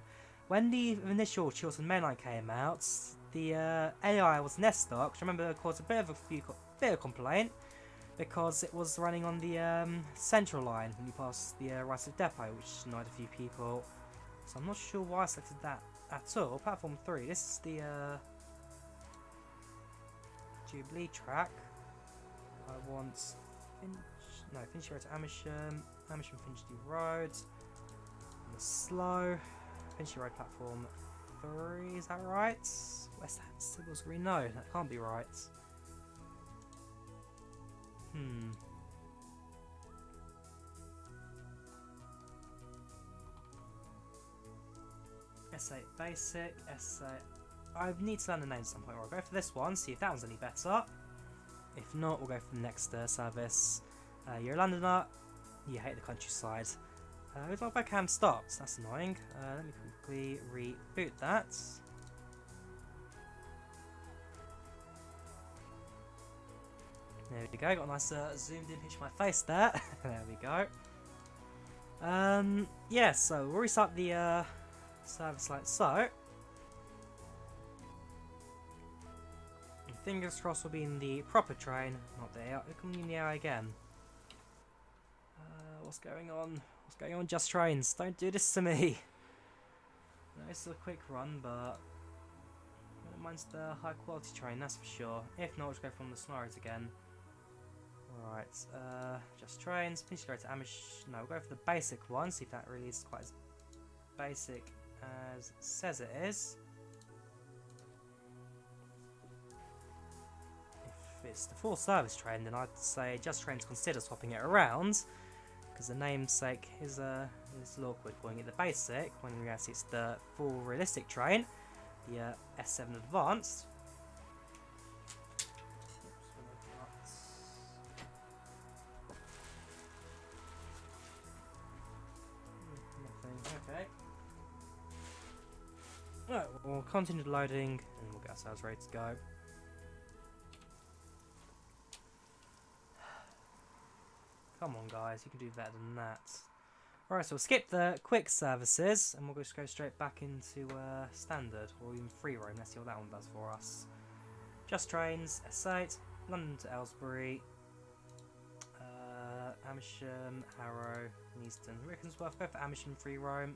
When the initial Chiltern Main Line came out, the AI was nest stock, which I remember caused a bit of complaint because it was running on the central line when you passed the Rice Depot, which annoyed a few people. So I'm not sure why I selected that at all. Platform 3, this is the Jubilee track. I want Finchley Road to Amersham, Amersham Finchley Road. The slow Finchley Road platform 3, is that right? West Ham Signals Green, no, that can't be right. S8 basic, S8. I need to learn the name at some point. I'll go for this one, see if that one's any better. If not, we'll go for the next service. You're a Londoner, you hate the countryside. It's not backhand stops, that's annoying. Let me quickly reboot that. There we go, got a nice zoomed in picture of my face there. There we go. Yeah, so we'll restart the service like so. And fingers crossed we'll be in the proper train, not the AI. We're coming in the AI again. What's going on? What's going on, Just Trains? Don't do this to me! No, this is a quick run, but I don't mind the high quality train, that's for sure. If not, we'll just go from the scenarios again. Alright, Just Trains, Finchley Road to Amersham. No, we'll go for the basic one, see if that really is quite as basic as it says it is. it's the full service train, then I'd say Just Train's consider swapping it around, because the namesake is a little awkward calling it the basic, when in reality it's the full realistic train, the S7 Advanced. Okay. Right, we'll continue loading and we'll get ourselves ready to go. Come on guys, you can do better than that. Alright, so we'll skip the quick services and we'll just go straight back into standard or even free roam. Let's see what that one does for us. Just Trains, S8, London to Aylesbury, Amersham, Harrow, Easton, Rickmansworth. Go for Amersham free roam.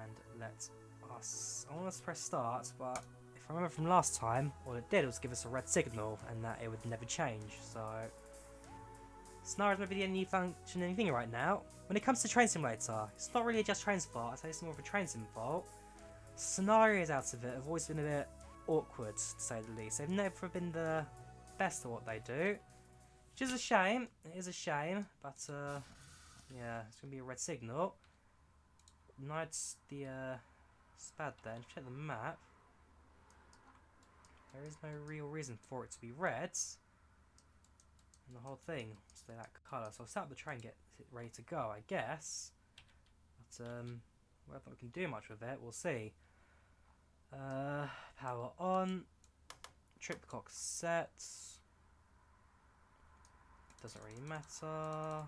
And let us... I want us to press start, but if I remember from last time, all it did was give us a red signal and that it would never change. So scenarios may be the only functioning thing right now. When it comes to Train Simulator, it's not really just Train's fault. I'd say it's more of a Train Sim fault. Scenarios out of it have always been a bit awkward, to say the least. They've never been the best at what they do, which is a shame. It is a shame, but yeah, it's going to be a red signal. Ignites the SPAD then. Check the map. There is no real reason for it to be red. And the whole thing will stay that colour. So I'll start the train, get it ready to go, I guess. But whether we can do much with it, we'll see. Power on. Trip clock set. Doesn't really matter.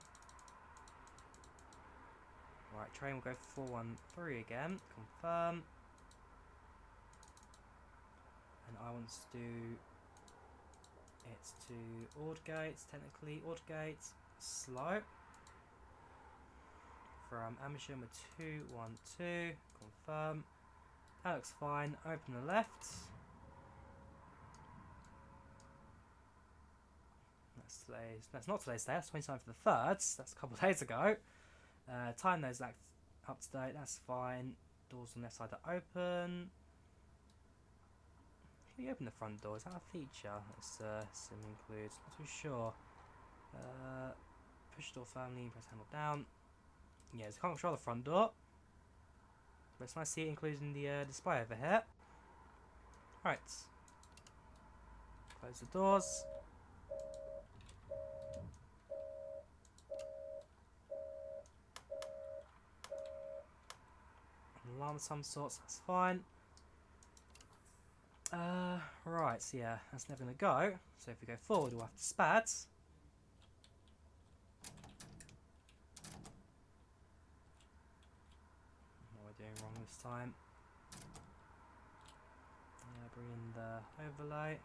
Right, train will go 413 again. Confirm. And I want to do it to Aldgate, technically Aldgate, slow. From Amersham with 212. Confirm. That looks fine. Open the left. That's not today's day, that's 29th for the 3rd. That's a couple of days ago. Time those up to date, that's fine. Doors on the left side are open. Can you open the front door? Is that a feature? Let's sim includes. Not too sure. Push door firmly, press handle down. Yeah, so can't control the front door. But it's nice to see it included in the display over here. Right. Close the doors. Alarm of some sorts, that's fine. Right, so yeah, that's never going to go. So if we go forward, we'll have to SPAD. What am I doing wrong this time? Bring in the overlay.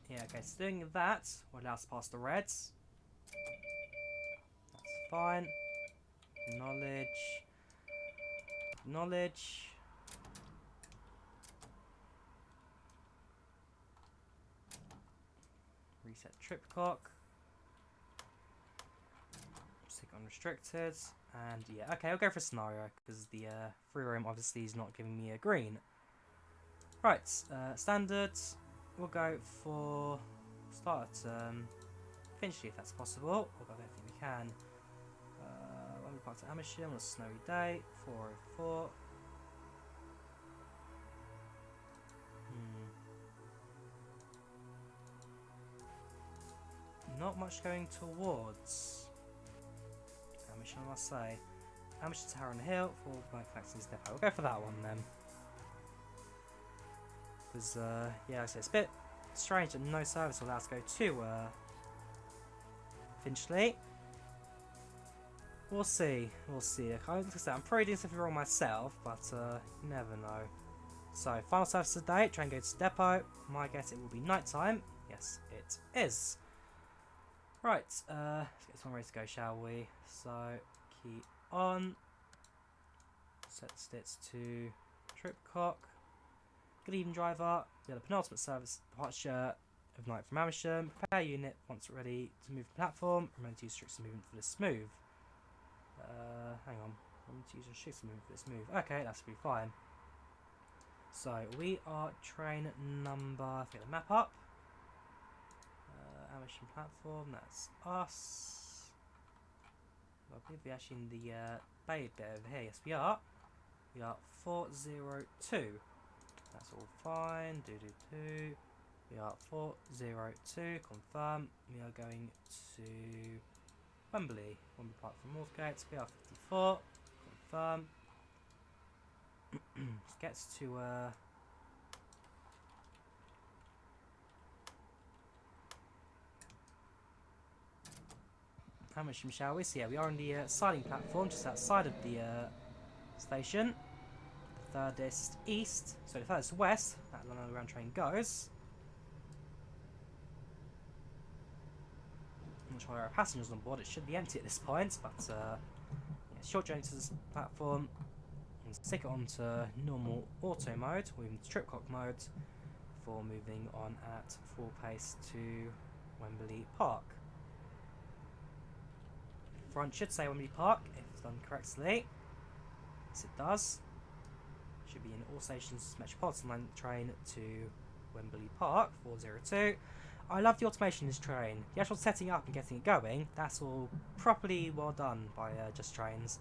Yeah, okay, so doing that will allow us to pass the reds. That's fine. Acknowledge. Acknowledge. Reset trip clock. Stick unrestricted. And yeah, okay, I'll go for a scenario because the free roam obviously is not giving me a green. Right, standard. We'll go for start at Finchley if that's possible. We'll go everything we can. Wembley Park to Amersham on a snowy day. 404. Not much going towards Amersham, I must say. Amersham to Harrow-on-the-Hill for Manufacturing Depot. We'll go for that one then. Because, yeah, so it's a bit strange that no service will allow us to go to Finchley. We'll see. We'll see. I'm probably doing something wrong myself, but you never know. So, final service today. Train goes to depot. My guess it will be night time. Yes, it is. Right, let's get this one ready to go, shall we? So, key on. Sets it to Tripcock. Good evening, driver. We have the penultimate service departure of night from Amersham. Prepare unit once ready to move the platform. Remember to use restricted movement for this smooth. Hang on. Remember to use restricted movement for this move. Okay, that's be fine. So we are train number. Get the map up. Amersham platform. That's us. I believe we're actually in the bay bit over here. Yes, we are. We are 402. That's all fine. We are 402. Confirm. We are going to Wembley. Wembley Park from Northgate. We are 54. Confirm. Gets to Amersham, shall we? So yeah, we are on the siding platform just outside of the station. The furthest east, so the furthest west that London Underground train goes. I'm not sure there are passengers on board. It should be empty at this point, but yeah, short journey to this platform. And stick it onto normal auto mode, or even Tripcock mode, before moving on at full pace to Wembley Park. Front should say Wembley Park if done correctly. Yes, it does. Should be in all stations Metropolitan Line train to Wembley Park 402. I love the automation in this train. The actual setting up and getting it going, that's all properly well done by Just Trains.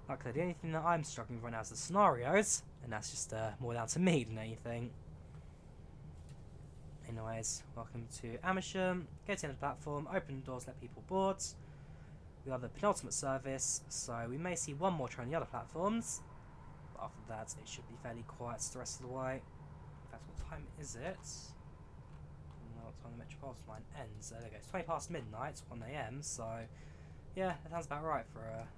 Like I said, the only thing that I'm struggling with right now is the scenarios, and that's just more down to me than anything. Anyways, welcome to Amersham. Get in the platform, open the doors, let people board. We have the penultimate service, so we may see one more train on the other platforms. But after that, it should be fairly quiet the rest of the way. In fact, what time is it? I don't know what time the Metropolitan Line ends. There we go. It's 20 past midnight, 1 AM, so yeah, that sounds about right for a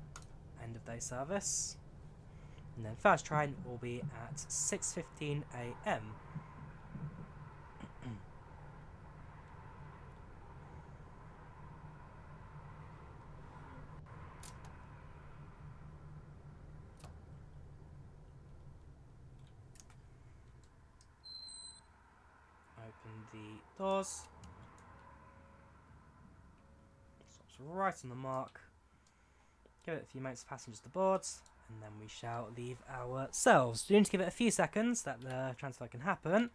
end of day service. And then first train will be at 6:15 AM. Open the doors. Stops right on the mark. Give it a few moments for passengers to board, and then we shall leave ourselves. We need to give it a few seconds that the transfer can happen.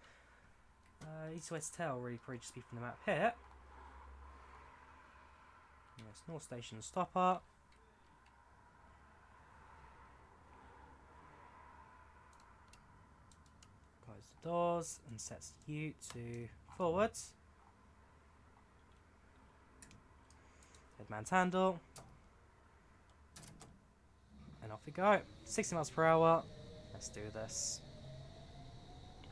Easy way to tell, really, probably just be from the map here. Yes, North Station stopper. Close the doors and sets you to forwards. Headman's handle. And off we go. 60 miles per hour. Let's do this.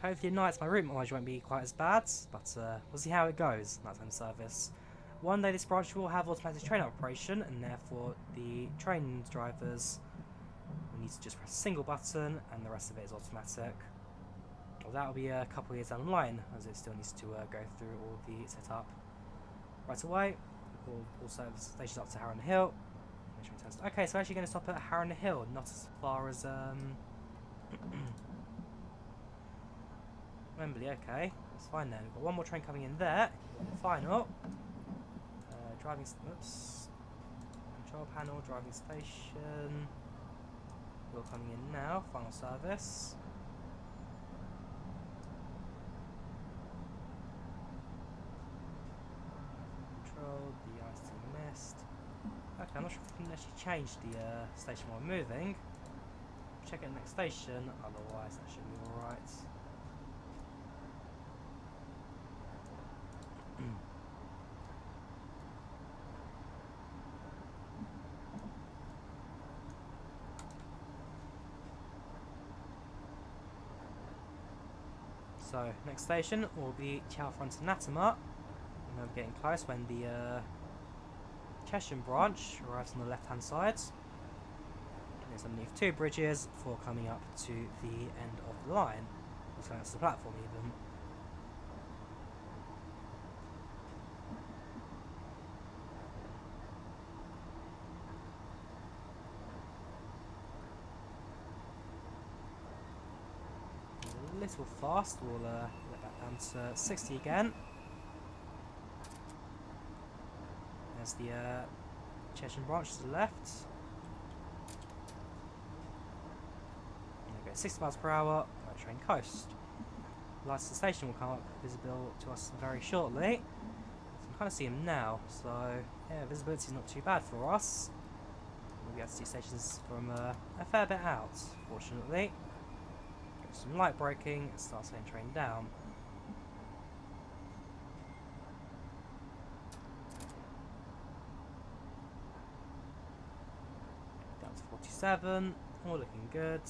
Hopefully at night my route mileage won't be quite as bad, but we'll see how it goes. Nighttime service. One day this branch will have automatic train operation, and therefore the train drivers will need to just press a single button, and the rest of it is automatic. Well, that will be a couple of years down the line, as it still needs to go through all the setup right away. All service stations up to Harrow-on-the-Hill. Okay, so we're actually going to stop at Harrow-on-the-Hill, not as far as Wembley. Okay, that's fine then. We've got one more train coming in there. Final. Driving. Oops. Control panel. Driving station. You're coming in now. Final service. Control. De-icing mist. Okay, I'm not sure if we can actually change the station while we're moving. Check at the next station, otherwise that should be alright. So, next station will be Chalfont Latimer. And we're getting close when the Chesham branch arrives on the left hand side. There's underneath two bridges before coming up to the end of the line. It's going to the platform even. little fast. We'll get back down to 60 again. There's the Chesham branch to the left. There we go, 60 miles per hour. Right, train coast. Lights at the station will come up visible to us very shortly. So I can kind of see them now. So yeah, visibility is not too bad for us. We'll be able to see stations from a fair bit out, fortunately. Some light braking, it starts getting train down. Down to 47, all looking good.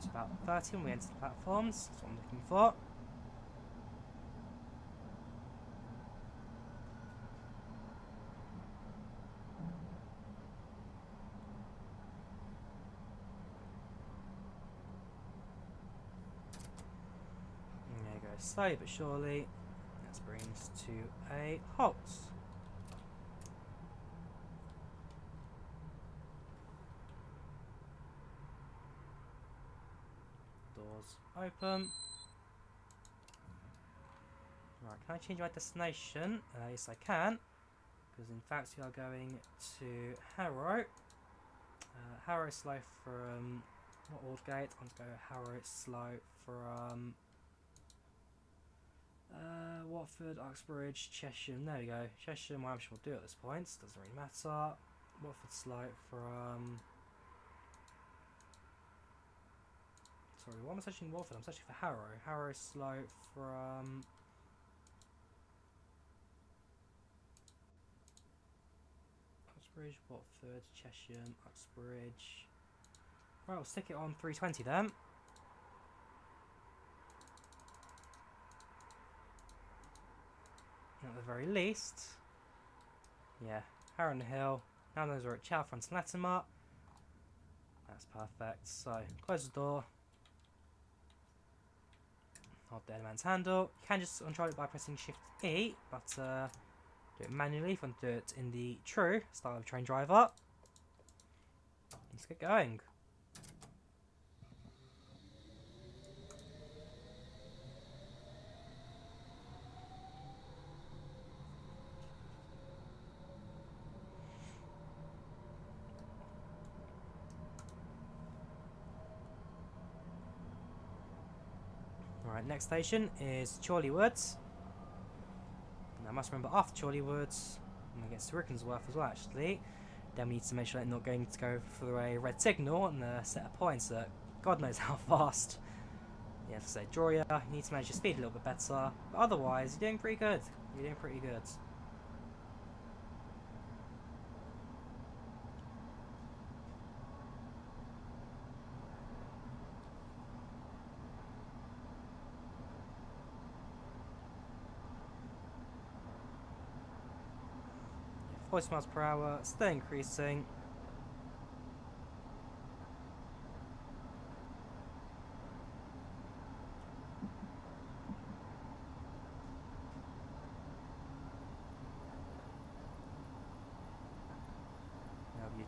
To about 30 when we enter the platforms. That's what I'm looking for. And there you go, slowly but surely. That brings to a halt. Open. Right, can I change my destination? Yes, I can. Because in fact we are going to Harrow. Harrow slow from Aldgate. I'm going to go Harrow slow from Watford, Uxbridge, Chesham. There we go. Chesham, Amersham will do at this point. Doesn't really matter. Watford slow from. Sorry, what am I searching Watford? I'm searching for Harrow. Harrow slow from. Uxbridge, Watford, Chesham, Uxbridge. Right, we'll stick it on 320 then. At the very least. Yeah, Harrow-on-the-Hill. Now those are at Chalfont Latimer. That's perfect. So, close the door. Hold the man's handle. You can just control it by pressing Shift E, but do it manually if you want to do it in the true style of train driver. Let's get going. Right, next station is Chorleywood. And I must remember after Chorleywood, and it gets to Rickmansworth as well actually, then we need to make sure they're not going to go for a red signal and a set of points at God knows how fast. Yeah, to say Drawyah, you need to manage your speed a little bit better, but otherwise you're doing pretty good. You're doing pretty good. Yeah, 40 miles per hour, still increasing.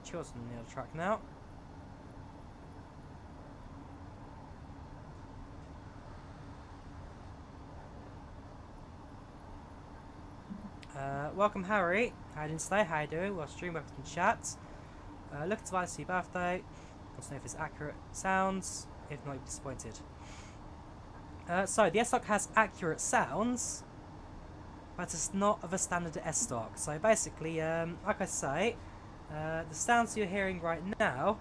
Chiltern near the track now. Welcome Harry. How are you doing today? How are you doing? Well, stream welcome to chat. Look at device for your birthday. Want to know if it's accurate sounds. If not, you'll be disappointed. So the S-Stock has accurate sounds, but it's not of a standard S-Stock. So basically, like I say, the sounds you're hearing right now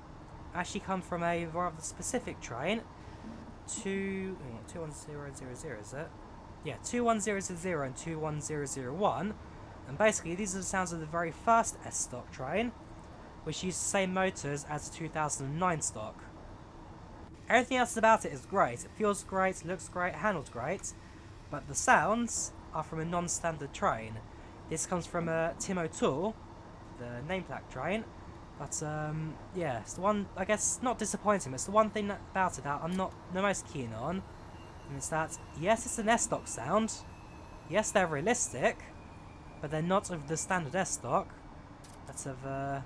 actually come from a rather specific train. 21000, is it? Yeah, 21000 and 21001. And basically, these are the sounds of the very first S-Stock train, which used the same motors as the 2009 stock. Everything else about it is great. It feels great, looks great, handles great, but the sounds are from a non-standard train. This comes from Tim O'Toole, the name plaque train, But yeah, it's the one, I guess, not disappointing, but it's the one thing about it that I'm not the most keen on. And it's that, yes, it's an S-Stock sound. Yes, they're realistic, but they're not of the standard S-Stock. That's of, I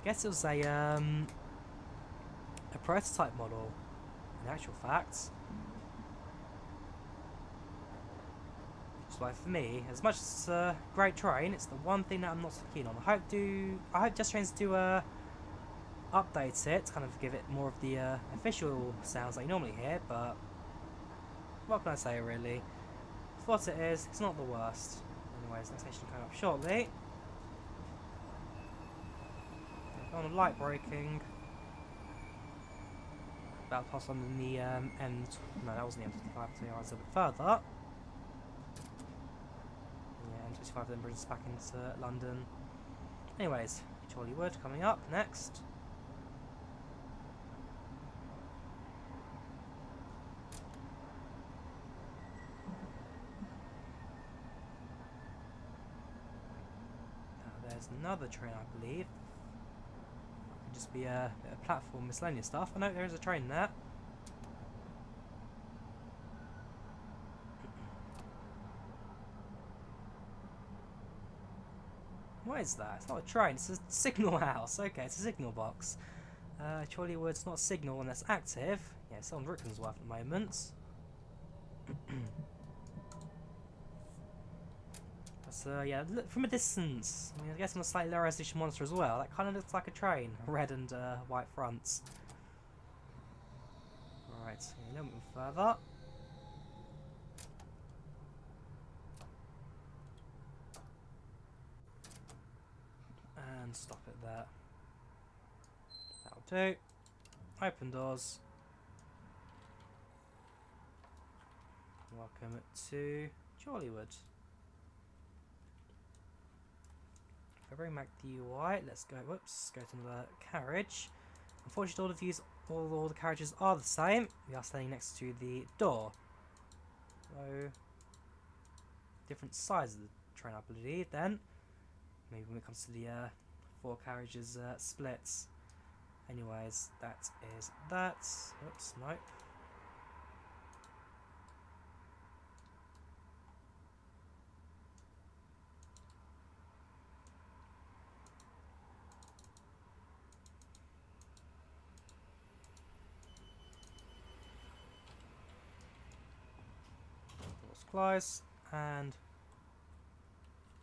guess it was a prototype model, in actual fact. So for me, as much as it's a great train, it's the one thing that I'm not so keen on. I hope Just Trains do update it, kind of give it more of the official sounds that you normally hear, but what can I say really? For what it is, it's not the worst. Anyways, next station coming up shortly. On a light braking. About to pass on the end. No, that wasn't the M25, so I was a bit further. Yeah, M25 then brings us back into London. Anyways, Chorleywood coming up next. Now there's another train, I believe. Could just be a bit of platform miscellaneous stuff. I know there is a train there. What is that? It's not a train, it's a signal house. Okay, it's a signal box. Chorleywood's not a signal one that's active. Yeah, it's on Rickmansworth at the moment. But yeah, look from a distance. I mean, I guess on a slightly lower resolution monitor as well. That kind of looks like a train. Red and white fronts. Right, a little bit further. And stop it there. That'll do. Open doors. Welcome to Chorleywood. If I bring back the UI, let's go. Whoops, go to the carriage. Unfortunately, all the views, all the carriages are the same. We are standing next to the door. So, different size of the train, I believe. Then, maybe when it comes to the 4 carriages splits. Anyways, that is that. Oops, nope. Doors close, and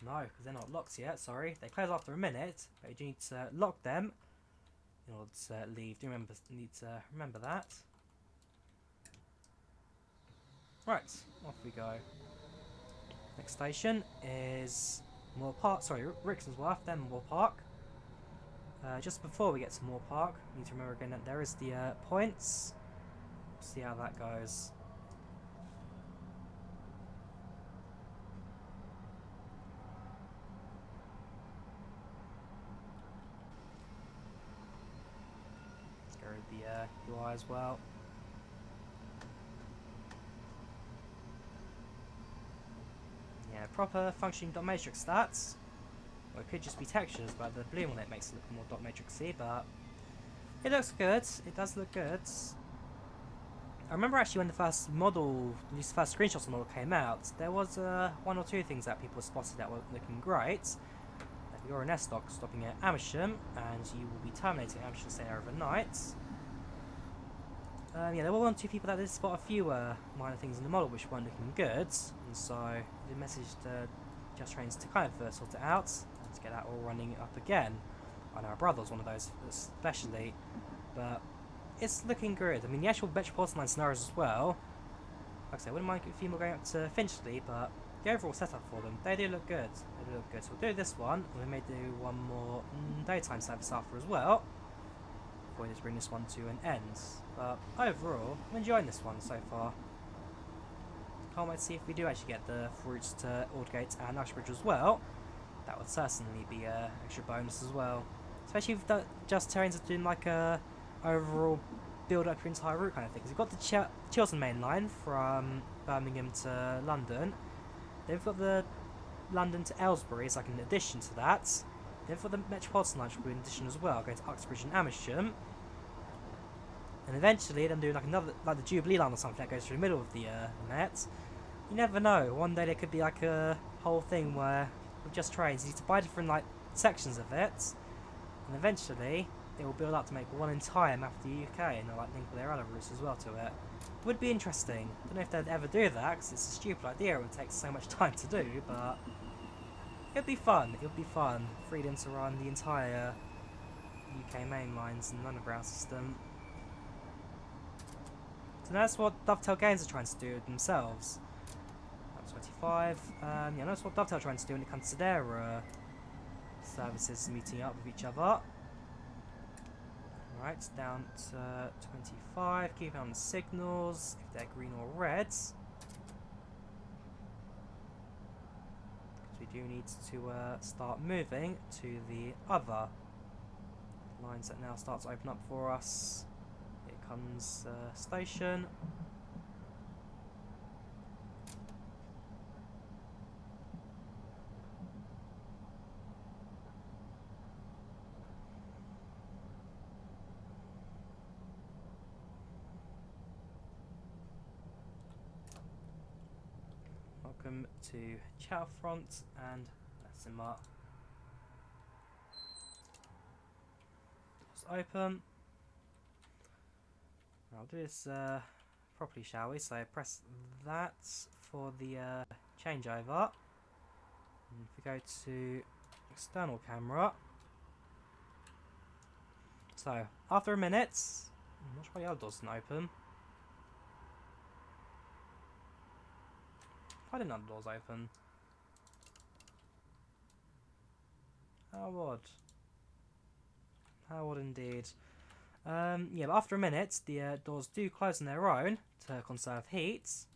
no, because they're not locked yet, sorry. They close after a minute, but you do need to lock them in order to leave. Do need to remember that. Right, off we go. Next station is Moor Park, sorry, Rickmansworth, then Moor Park. Just before we get to Moor Park, we need to remember again that there is the points. See how that goes. The UI as well. Yeah, proper functioning dot matrix stats. Or it could just be textures, but the blue one it makes it look more dot matrixy, but it looks good. It does look good. I remember actually when the first model, these first screenshots of the model came out, there was 1 or 2 things that people spotted that were looking great. If you're an S-Stock stopping at Amersham, and you will be terminating at Amersham staying there overnight. Yeah, there were 1 or 2 people that did spot a few minor things in the model which weren't looking good, and so they messaged Just Trains to kind of sort it out and to get that all running up again. I know my brother was one of those especially, but it's looking good. I mean, the actual Metropolitan Line scenarios as well, like I say, I wouldn't mind a few more going up to Finchley, but the overall setup for them, they do look good. They do look good. So we'll do this one, and we may do 1 more daytime service after as well, before we just bring this one to an end. But overall, I'm enjoying this one so far. Can't wait to see if we do actually get the routes to Aldgate and Uxbridge as well. That would certainly be an extra bonus as well. Especially if Just Trains are doing like a overall build up your entire route kind of thing. Because you've got the Chiltern main line from Birmingham to London. Then we've got the London to Aylesbury, it's like an addition to that. Then for the Metropolitan Line, which will be in addition as well, going to Uxbridge and Amersham. And eventually, then do like another, like the Jubilee Line or something that goes through the middle of the Met. You never know. One day there could be like a whole thing where with just trains, you need to buy different like sections of it, and eventually it will build up to make one entire map of the UK, and they'll like link their other routes as well to it. It would be interesting. I don't know if they'd ever do that, because it's a stupid idea. It would take so much time to do, but it'd be fun. It would be fun. Freedom to run the entire UK main lines and underground system. So that's what Dovetail Games are trying to do themselves. That's 25. Yeah, that's what Dovetail are trying to do when it comes to their services meeting up with each other. Right, down to 25. Keep an eye on the signals, if they're green or red. Because we do need to start moving to the other lines that now start to open up for us. Here comes station. Welcome to Chalfont and Latimer. Doors open. I'll do this properly, shall we? So press that for the changeover. And if we go to external camera. So after a minute, I'm not sure why the other doors didn't open. Why didn't the doors open? How odd. How odd indeed. Yeah, but after a minute, the doors do close on their own to conserve heat.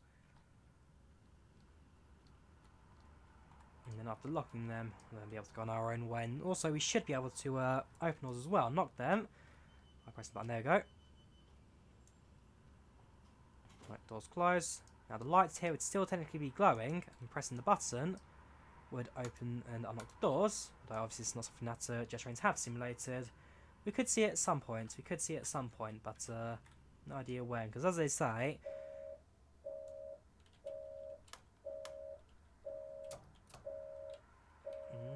And then after locking them, we'll then be able to go on our own way. And also, we should be able to open doors as well, knock them. I press the button, there we go. Right, doors close. Now the lights here would still technically be glowing, and pressing the button would open and unlock the doors. Although obviously it's not something that jet trains have simulated. We could see it at some point. We could see it at some point, but no idea when. Because as they say,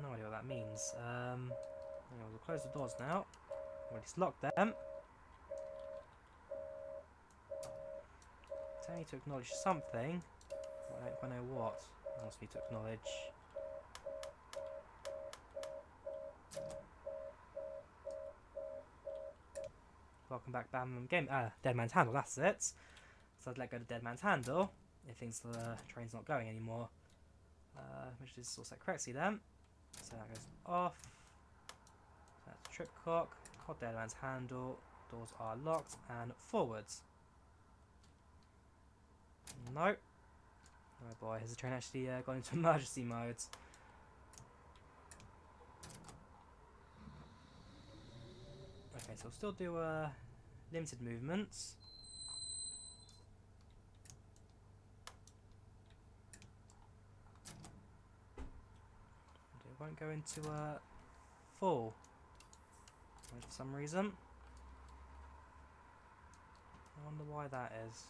no idea what that means. We'll close the doors now. We'll just lock them. Tell me to acknowledge something. I don't quite know what. It wants me to acknowledge. Welcome back, Bam Game. Dead Man's Handle, that's it. So I'd let go of Dead Man's Handle if things the train's not going anymore. Which is all set correctly then. So that goes off. So that's trip clock. Hold Dead Man's Handle. Doors are locked and forwards. No. Oh boy, has the train actually gone into emergency mode? Okay, so we'll still do limited movements. It won't go into full mode for some reason. I wonder why that is.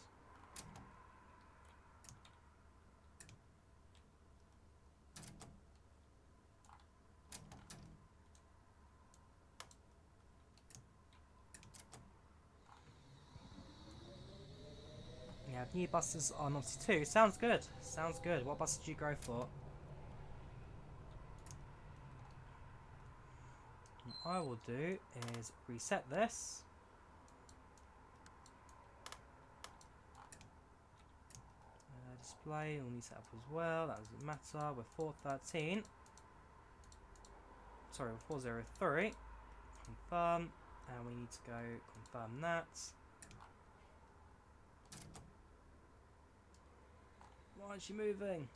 Yeah, new buses on obviously 2. Sounds good. Sounds good. What bus did you go for? What I will do is reset this. Display will need set up as well. That doesn't matter. We're 413. Sorry, we're 403. Confirm. And we need to go confirm that. Why is she moving?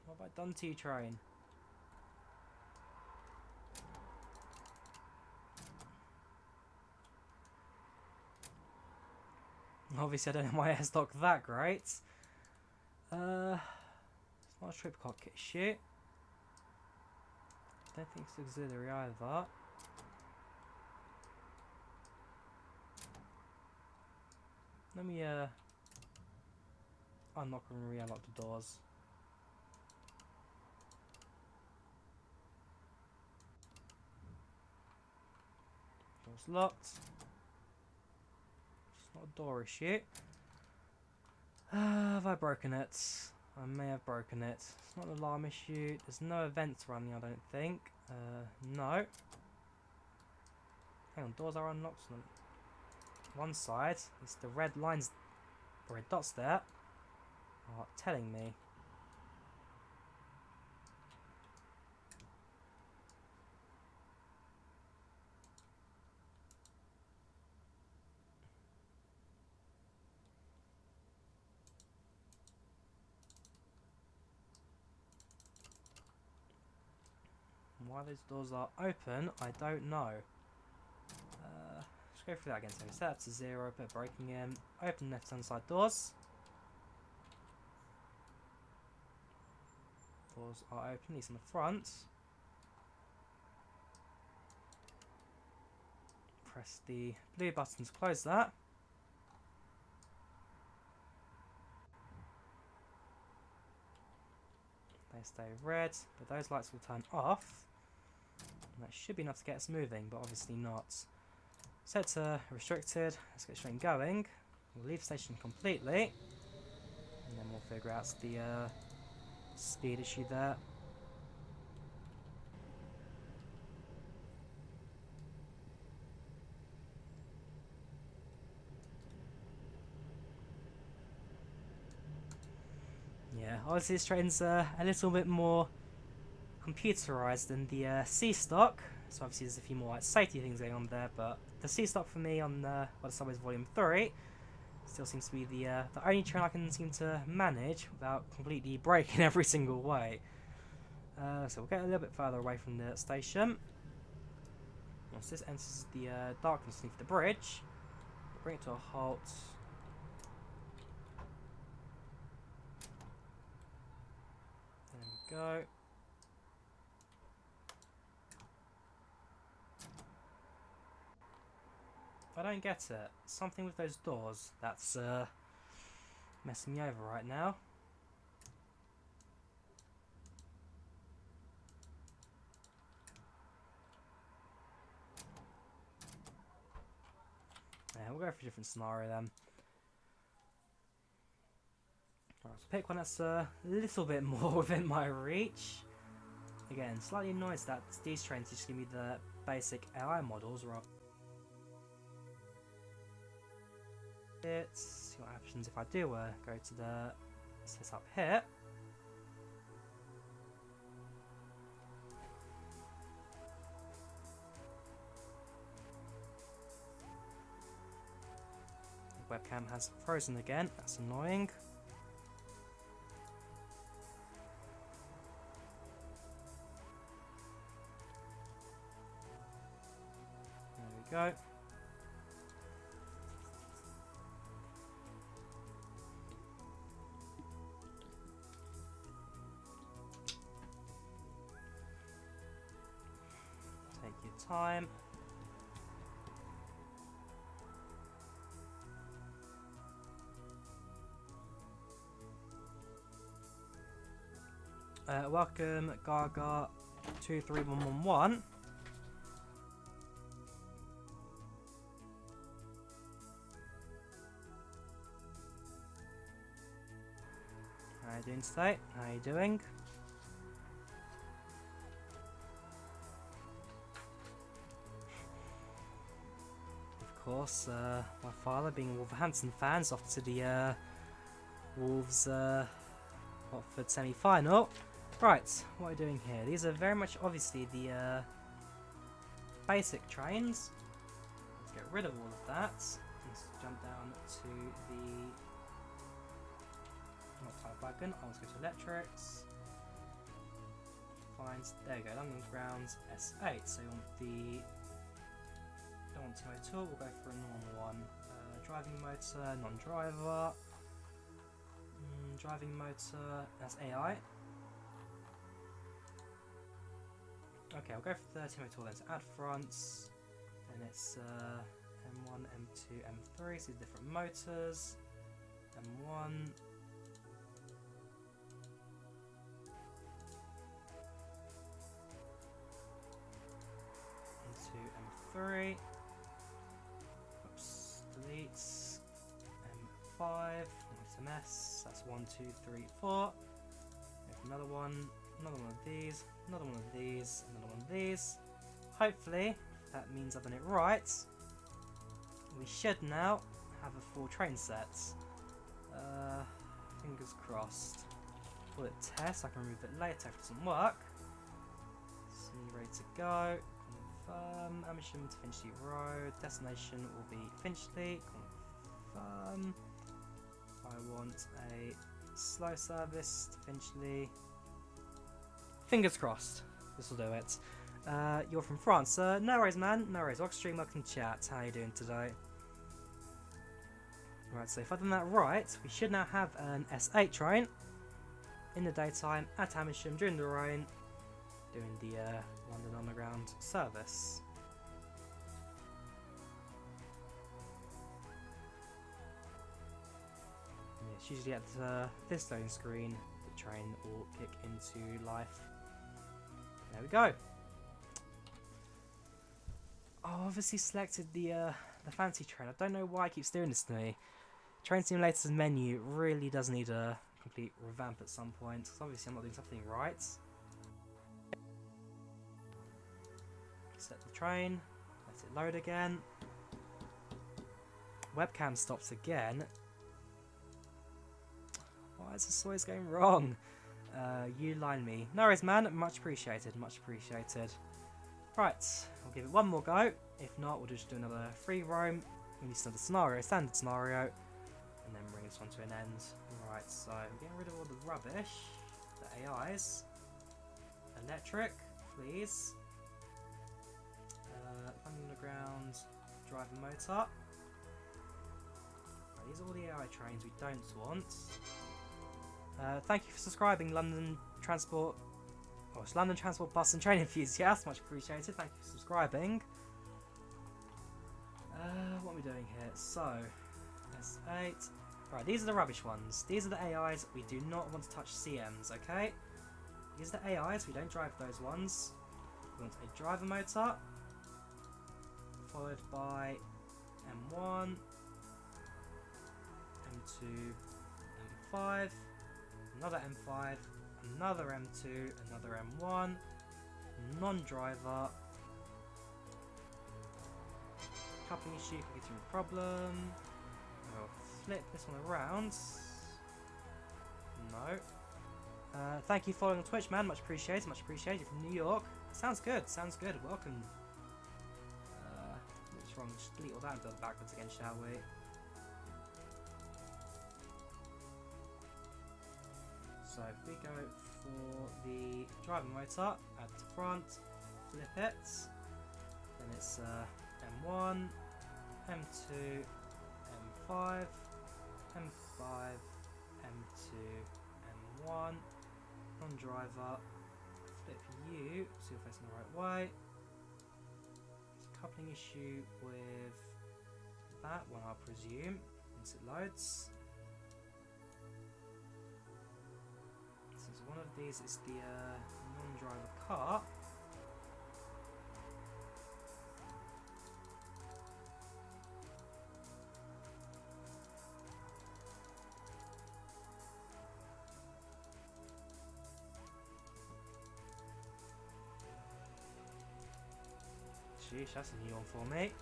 What have I done to you, train? Obviously, I don't know why I stock that great. It's not a trip clock issue. Don't think it's auxiliary either. Let me unlock and re-unlock the doors. Door's locked. It's not a door issue. Have I broken it? I may have broken it. It's not an alarm issue. There's no events running, I don't think. No. Hang on, doors are unlocked on one side. It's the red lines, or red dots there, are telling me. Why those doors are open, I don't know. Let's go through that again. So set up to 0, put breaking in, open left hand side doors. Doors are open, at least on the front. Press the blue button to close that. They stay red, but those lights will turn off. And that should be enough to get us moving, but obviously not. Set to restricted. Let's get straight going. We'll leave station completely, and then we'll figure out the speed issue there. Yeah, obviously this train's a little bit more computerized than the C stock, so obviously there's a few more like safety things going on there, but the C stock for me on the Subways Volume 3 still seems to be the only train I can seem to manage without completely breaking every single way. So we'll get a little bit further away from the station. Once this enters the darkness beneath the bridge, we'll bring it to a halt. There we go. I don't get it. Something with those doors that's messing me over right now. Yeah, we'll go for a different scenario then. Right, so pick one that's a little bit more within my reach. Again, slightly annoyed that these trains just give me the basic AI models rather. Let's see what happens if I do go to the setup here. The webcam has frozen again, that's annoying. There we go. Take your time. Welcome, Gaga 23111. How are you doing today? How are you doing? Of course, my father being a Wolverhampton fan is off to the Wolves Watford semi-final. Right, what are we doing here? These are very much obviously the basic trains. Let's get rid of all of that. Let's jump down to the not type wagon. I'll go to electrics. Find there you go, London Grounds S8. So you want the don't want 202, we'll go for a normal one. Driving motor, non-driver. Driving motor, that's AI. Okay, I'll go for 30 motor then. So add fronts. Then it's M1, M2, M3. So different motors. M1. M2, M3. Oops, deletes. M5. It's a mess. That's 1, 2, 3, 4. Another one of these, another one of these, another one of these. Hopefully, that means I've done it right. We should now have a full train set. Fingers crossed. Call it test, I can remove it later if it doesn't work. So, ready to go. Confirm. Amersham to Finchley Road. Destination will be Finchley. Confirm. I want a slow service to Finchley. Fingers crossed. This will do it. You're from France. No worries, man. No worries. Welcome stream, welcome chat. How are you doing today? Right, so if I've done that right, we should now have an S8 train in the daytime at Amersham during the rain, doing the London Underground service. Yeah, it's usually at this loading screen the train will kick into life. There we go. Oh, obviously selected the fancy train. I don't know why it keeps doing this to me. Train Simulator's menu really does need a complete revamp at some point, because obviously I'm not doing something right. Set the train, let it load again. Webcam stops again. Why is this always going wrong? You line me. No worries, man. Much appreciated, much appreciated. Right, we'll give it one more go. If not, we'll just do another free roam. We need another scenario, standard scenario, and then bring this one to an end. Right, so we're getting rid of all the rubbish, the AIs. Electric, please. Underground, driver motor. Right, these are all the AI trains we don't want. Thank you for subscribing, London Transport. Oh, it's London Transport Bus and Train Enthusiast. Much appreciated. Thank you for subscribing. What are we doing here? So, S8. Right, these are the rubbish ones. These are the AIs. We do not want to touch CMs, okay? These are the AIs. We don't drive those ones. We want a driver motor, followed by M1, M2, M5, another M5, another M2, another M1, non-driver, coupling issue, computer problem. I'll flip this one around. No. Thank you for following on Twitch, man. Much appreciated, much appreciated. From New York. Sounds good, sounds good. Welcome. What's wrong? Just delete all that and build it backwards again, shall we? So if we go for the driver motor, add to front, flip it, then it's M1, M2, M5, M5, M2, M1, non-driver, flip you, so you're facing the right way. There's a coupling issue with that one, I presume, once it loads. So one of these is the non-driver car. Sheesh, that's a new one for me.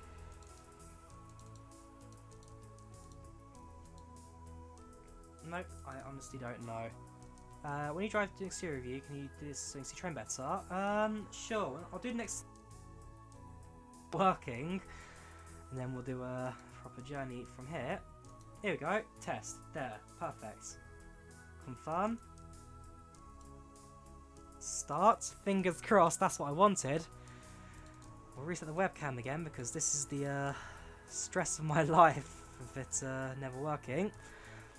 Nope, I honestly don't know. When you drive to the exterior view, can you do this so you can see train better? Sure, I'll do the next working, and then we'll do a proper journey from here. Here we go, test, there, perfect. Confirm. Start, fingers crossed, that's what I wanted. We'll reset the webcam again because this is the stress of my life of it never working.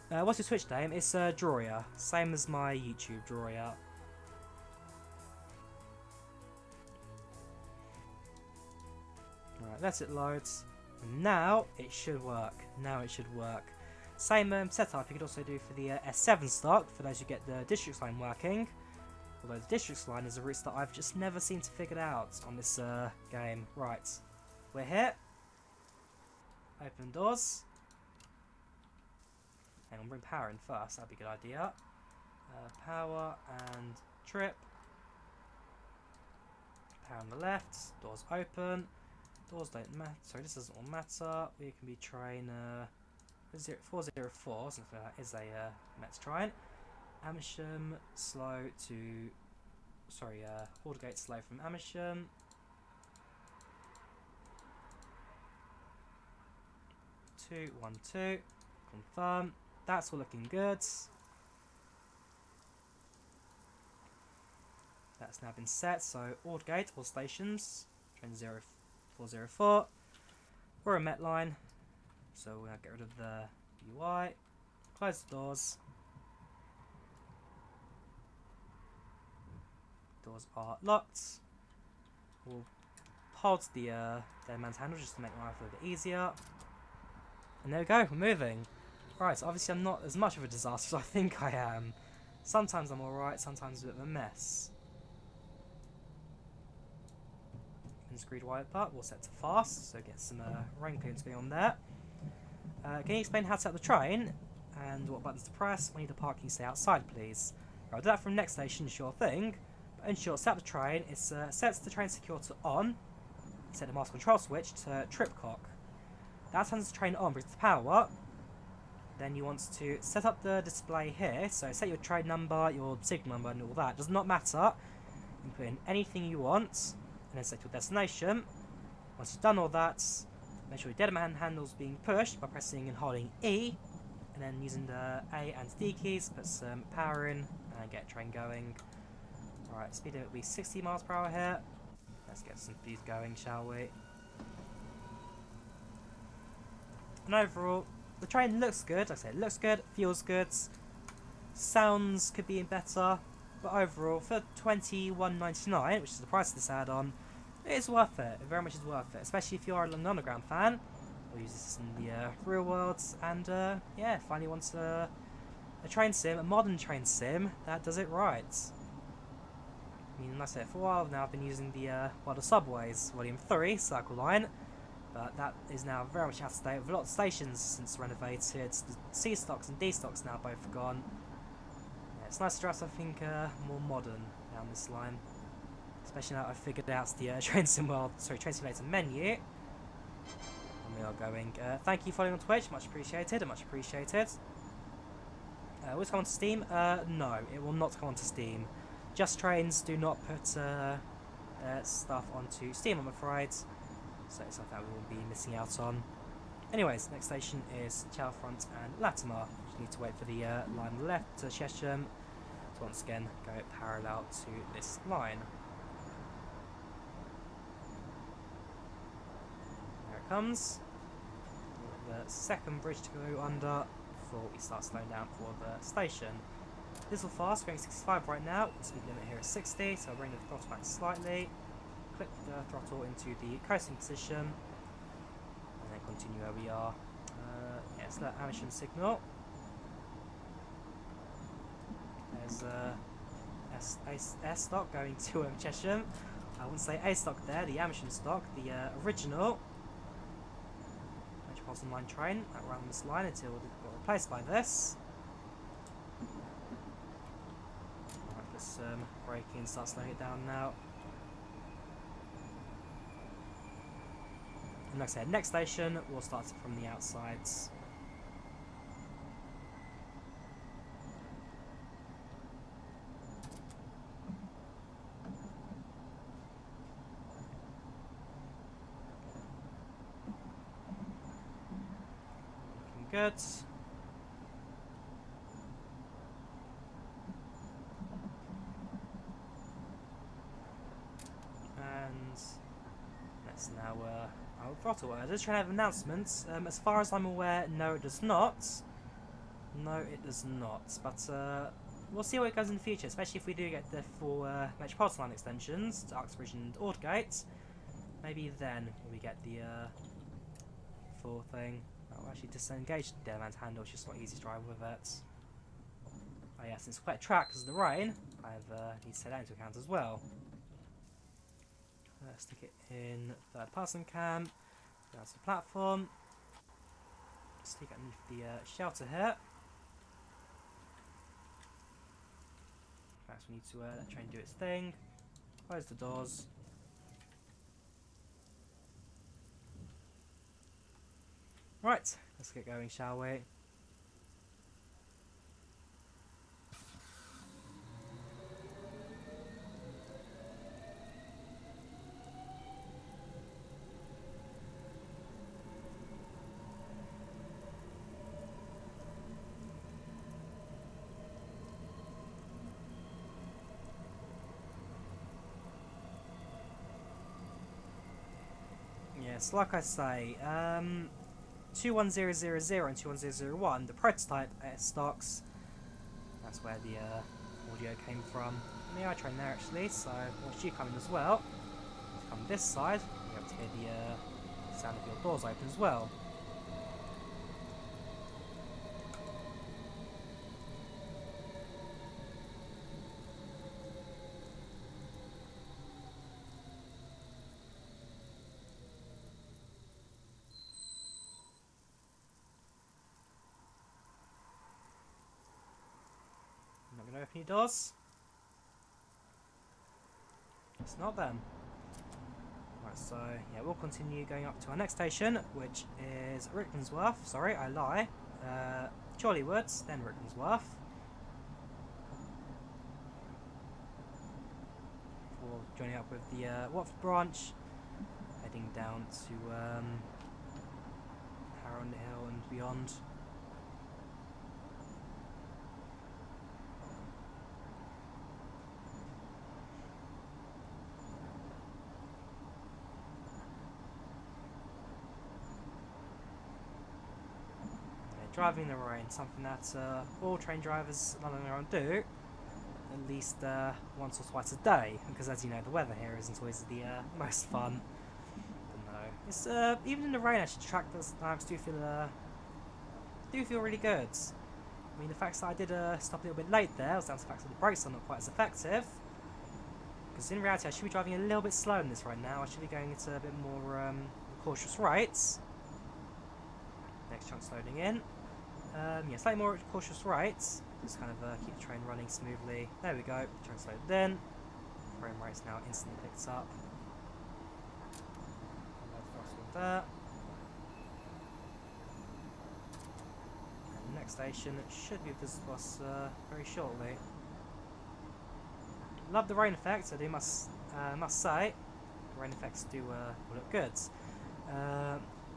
What's your Twitch name? It's Drawyah, same as my YouTube, Drawyah. Right, let it load. And now it should work. Now it should work. Same setup you could also do for the S7 stock, for those who get the district line working. Although the district line is a route that I've just never seemed to figure out on this game. Right, we're here. Open doors. Hang on, bring power in first, that'd be a good idea. Power and trip. Power on the left, doors open. Doors don't matter, sorry, this doesn't all matter. We can be train 404, something like that is a Met's train. Amersham slow to, sorry, Aldergate slow from Amersham. Two, 1, 2, confirm. That's all looking good. That's now been set, so Aldgate, all stations, train 0404. We're a Met line, so we're going to get rid of the UI, close the doors. Doors are locked. We'll hold the dead man's handle just to make life a little bit easier. And there we go, we're moving. Right, so obviously I'm not as much of a disaster as I think I am. Sometimes I'm alright, sometimes a bit of a mess. Unscrewed wiper, we'll set to fast, so get some rain clearance going on there. Can you explain how to set the train and what buttons to press when you depart? Can you stay outside, please? Right, I'll do that from next station, sure thing. But in short, set up the train, it sets the train secure to on, set the master control switch to trip cock. That turns the train on, brings the power up. Then you want to set up the display here, so set your train number, your signal number and all that, does not matter. You can put in anything you want, and then set your destination. Once you've done all that, make sure your dead man handle's being pushed by pressing and holding E, and then using the A and D keys, put some power in, and get train going. Alright, speed limit will be 60 miles per hour here. Let's get some speed going, shall we? And overall, the train looks good. Like I said, it looks good, feels good. Sounds could be better, but overall, for £21.99, which is the price of this add-on, it is worth it. It very much is worth it, especially if you are a London Underground fan. We'll use this in the real world, and yeah, finally want a train sim, a modern train sim that does it right. I mean, like I said, for a while now I've been using the Subways Volume 3 Circle Line, but that is now very much out of date with a lot of stations since renovated. The C stocks and D stocks now both gone. Yeah, it's nice to dress, I think, more modern down this line, especially now I've figured out the train simulator menu. And we are going. Thank you for following on Twitch, much appreciated, much appreciated. Will it come onto Steam? No, it will not come onto Steam. Just Trains do not put stuff onto Steam, I'm afraid. So it's something that we will be missing out on. Anyways, next station is Chalfont and Latimer. Just need to wait for the line on the left to Chesham to once again go parallel to this line. There it comes. The second bridge to go under before we start slowing down for the station. A little fast, going 65 right now. The speed limit here is 60, so I'll bring the throttle back slightly. Click the throttle into the coasting position, and then continue where we are. Yes, that Amersham signal. There's S stock going to Chesham. I wouldn't say A stock there, the Amersham stock, the original Metropolitan Line train that ran this line until it got replaced by this. Alright, let's brake in, start slowing it down now. And like I said, next station, we'll start it from the outsides. Looking good. And let's now our throttle. Does train have announcements? As far as I'm aware, no it does not. No it does not. But we'll see what it goes in the future, especially if we do get the full Metropolitan Line extensions to Uxbridge and Aldgate. Maybe then when we get the full thing. I'll actually disengage the dead man's handle, it's just not easy to drive with it. Oh yeah, since it's wet track because of the rain, I need to take that into account as well. Stick it in third person cam, down to the platform, stick it underneath the shelter here. First we need to let the train do its thing, close the doors. Right, let's get going, shall we? Yes, like I say, 21000 and 21001, the prototype stocks, that's where the audio came from. And the train there actually, so once you come in as well, come this side, you'll be able to hear the sound of your doors open as well. Not going to open your doors? It's not them. Right, so yeah, we'll continue going up to our next station, which is Rickmansworth. Sorry, I lie. Chorleywood, then Rickmansworth. Before joining up with the Watford branch, heading down to Harrow-on-the-Hill and beyond. Driving in the rain, something that all train drivers London around do at least once or twice a day, because as you know the weather here isn't always the most fun. But no, it's even in the rain actually track times do feel really good. I mean the fact that I did stop a little bit late there was down to the fact that the brakes are not quite as effective, because in reality I should be driving a little bit slower than this right now. I should be going into a bit more cautious rights. Next chunk's loading in. Yeah, slightly more cautious rights. Just kind of keep the train running smoothly. There we go. Chunk's loaded in. Frame rate's now instantly picked up. There. And the next station should be visible to us very shortly. Love the rain effects. I do must say, the rain effects do look good.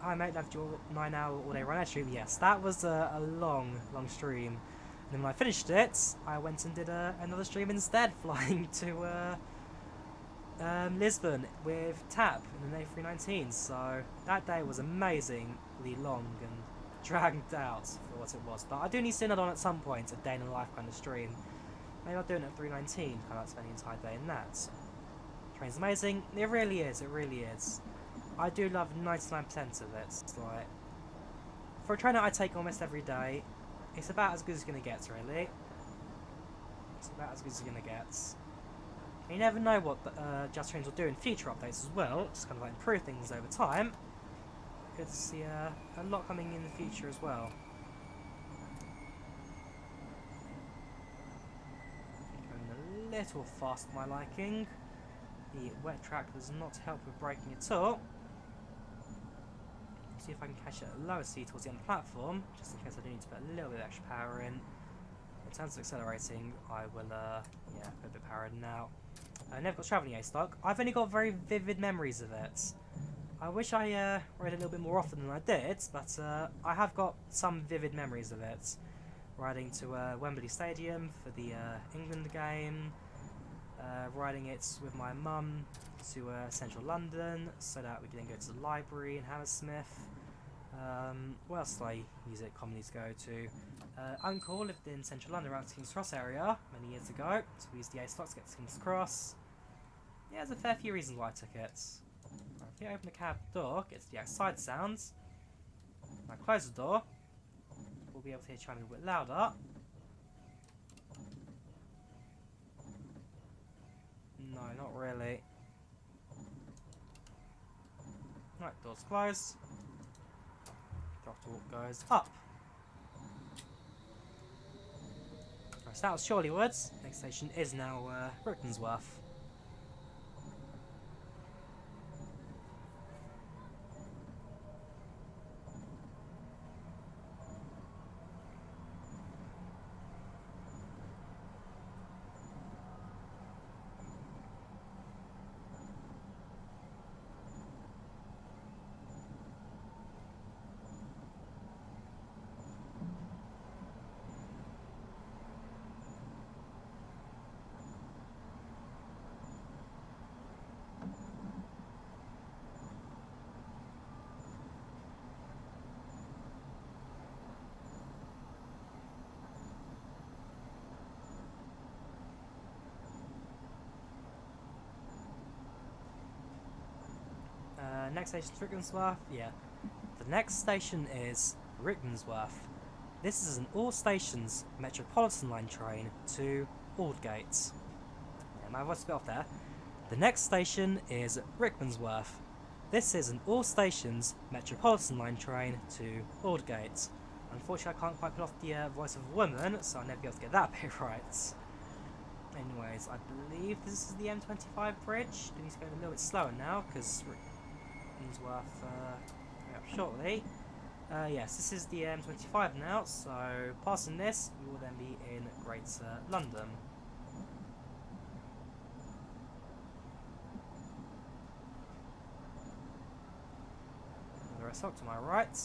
Hi mate, loved your 9-hour all-day run stream. Yes, that was a long stream. And then when I finished it, I went and did another stream instead, flying to Lisbon with TAP in an A319. So that day was amazingly long and dragged out for what it was. But I do need to do another one at some point, a day in the life kind of stream. Maybe I'll do it at 319, kind of spend the entire day in that. Train's amazing. It really is. It really is. I do love 99% of it. It's like, for a train that I take almost every day, it's about as good as it's going to get, really. It's about as good as it's going to get. And you never know what Just Trains will do in future updates as well, just kind of like improve things over time. Good to see a lot coming in the future as well. Going a little fast for my liking. The wet track does not help with braking at all. See if I can catch it at a lower speed towards the end of the platform, just in case I do need to put a little bit of extra power in. In terms of accelerating, I will, yeah, put a bit of power in now. I never got travelling A stock. I've only got very vivid memories of it. I wish I rode it a little bit more often than I did, but I have got some vivid memories of it. Riding to Wembley Stadium for the England game, riding it with my mum to central London so that we can then go to the library in Hammersmith. Where else did I use it commonly to go to? Uncle lived in central London around the King's Cross area many years ago, so we used the A stock to get to King's Cross. Yeah, there's a fair few reasons why I took it. I Okay, open the cab door, gets the outside sounds. Now close the door. We'll be able to hear chiming a bit louder. No, not really. Right, door's closed. Drop walk goes up. Right, so that was Chorleywood. Next station is now Rickmansworth. Next station is Rickmansworth. Yeah. The next station is Rickmansworth. This is an all stations Metropolitan Line train to Aldgate. Yeah, my voice is a bit off there. The next station is Rickmansworth. This is an all stations Metropolitan Line train to Aldgate. Unfortunately, I can't quite put off the voice of a woman, so I'll never be able to get that bit right. Anyways, I believe this is the M25 bridge. Do need to go a little bit slower now, because Rickmansworth coming up shortly. Yes, this is the M25 now, so passing this, we will then be in Greater London. Another rest stop to my right.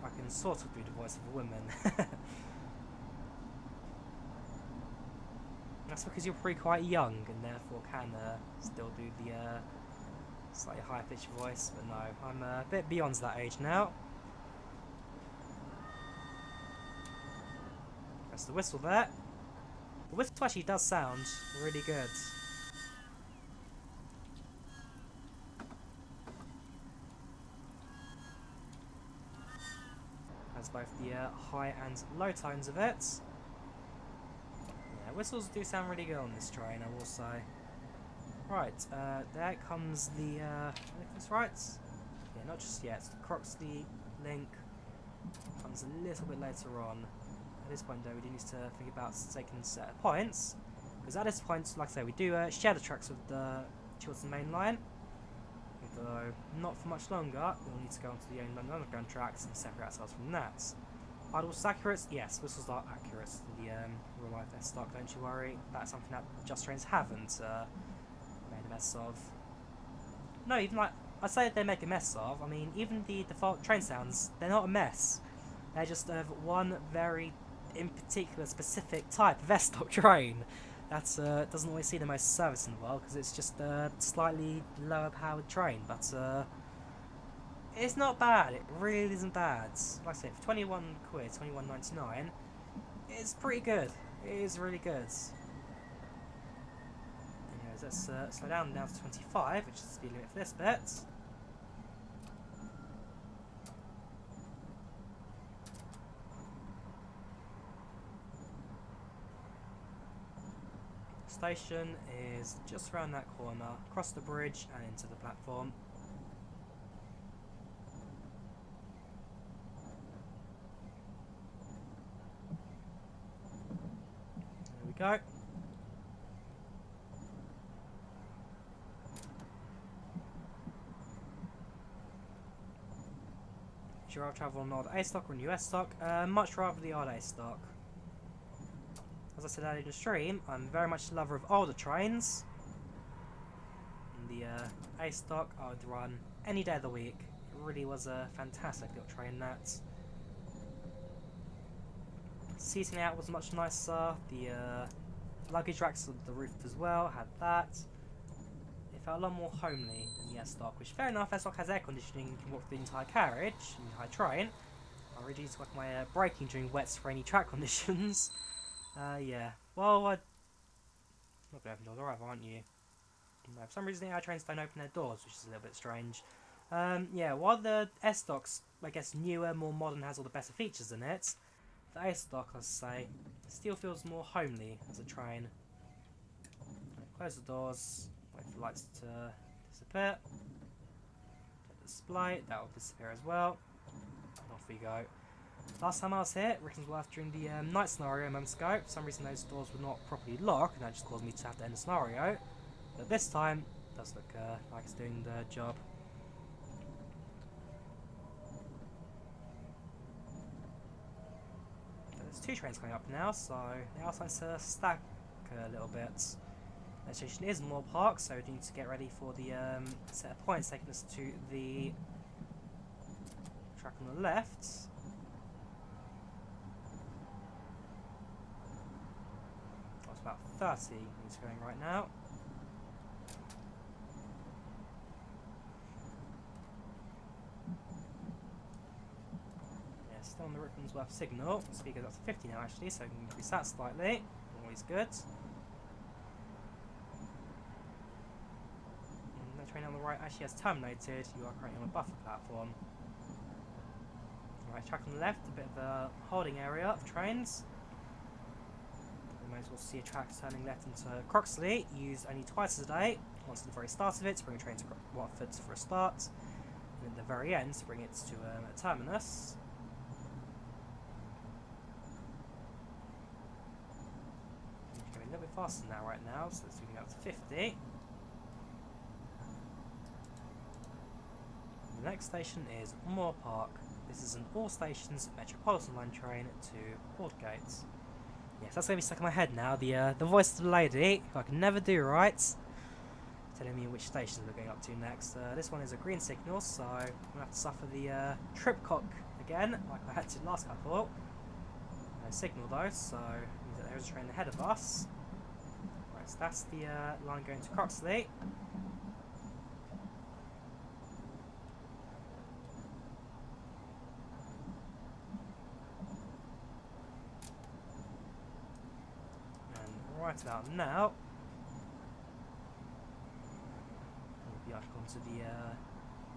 I can sort of do the voice of a woman. That's because you're probably quite young and therefore can still do the slightly higher pitched voice, but no, I'm a bit beyond that age now. That's the whistle there. The whistle actually does sound really good. Has both the high and low tones of it. Yeah, whistles do sound really good on this train, I will say. Right, there comes the, this right? Yeah, not just yet. The Croxley link comes a little bit later on. At this point, though, we do need to think about taking set of points, because at this point, like I say, we do share the tracks with the Chiltern Main Line. Although, not for much longer, we'll need to go onto the London Underground tracks and separate ourselves from that. Are the whistles accurate? Yes, whistles are accurate. The real life S-Stock, don't you worry. That's something that Just Trains haven't made a mess of. No, even like, I say they make a mess of, I mean, even the default train sounds, they're not a mess. They're just one very, in particular, specific type of S-Stock train. That doesn't always see the most service in the world, because it's just a slightly lower powered train, but it's not bad, it really isn't bad. Like I say, for 21 quid, 21.99, it's pretty good. It is really good. Anyways, let's slow down now to 25, which is the speed limit for this bit. Station is just around that corner, across the bridge and into the platform. There we go. Would you rather travel on odd A stock or new S stock? Much rather the odd A stock. As I said earlier in the stream, I'm very much a lover of older trains. And the A stock I would run any day of the week. It really was a fantastic little train, that. Seating out was much nicer. The luggage racks on the roof as well had that. It felt a lot more homely than the S stock, which fair enough, S stock has air conditioning, you can walk through the entire carriage, the entire train. I really need to work my braking during wet, rainy track conditions. Yeah. Well, not going to open the door, aren't you? No, for some reason the air trains don't open their doors, which is a little bit strange. Yeah, while the S-Doc's, I guess, newer, more modern, has all the better features in it, the A-Stock, let's say, still feels more homely as a train. Close the doors, wait for the lights to disappear. Display, that will disappear as well. And off we go. Last time I was here, Rickmansworth, during the night scenario moments ago, for some reason those doors were not properly locked, and that just caused me to have to end the scenario. But this time, it does look like it's doing the job. There's two trains coming up now, so they are starting to stack a little bit. The station is Moor Park, so we need to get ready for the set of points taking us to the track on the left. Oh, it's about 30 it's going right now. Yeah, still on the Rickmansworth signal. Speaker's up to 50 now actually, so we can increase that slightly. Always good. Train on the right actually has terminated. You are currently on a buffer platform. Right, track on the left, a bit of a holding area of trains. You might as well see a track turning left into Croxley, used only twice a day. Once at the very start of it to bring a train to Watford for a start, and at the very end to bring it to a terminus. It's going a little bit faster now right now, so it's moving up to 50. The next station is Moor Park. This is an all stations Metropolitan Line train to Aldgate. Yes, that's going to be stuck in my head now. The voice of the lady, who I can never do right, telling me which stations we're going up to next. This one is a green signal, so I'm going to have to suffer the tripcock again, like I had to last couple. No signal though, so it means that there is a train ahead of us. Right, so that's the line going to Croxley. Right about now, we'll be up onto the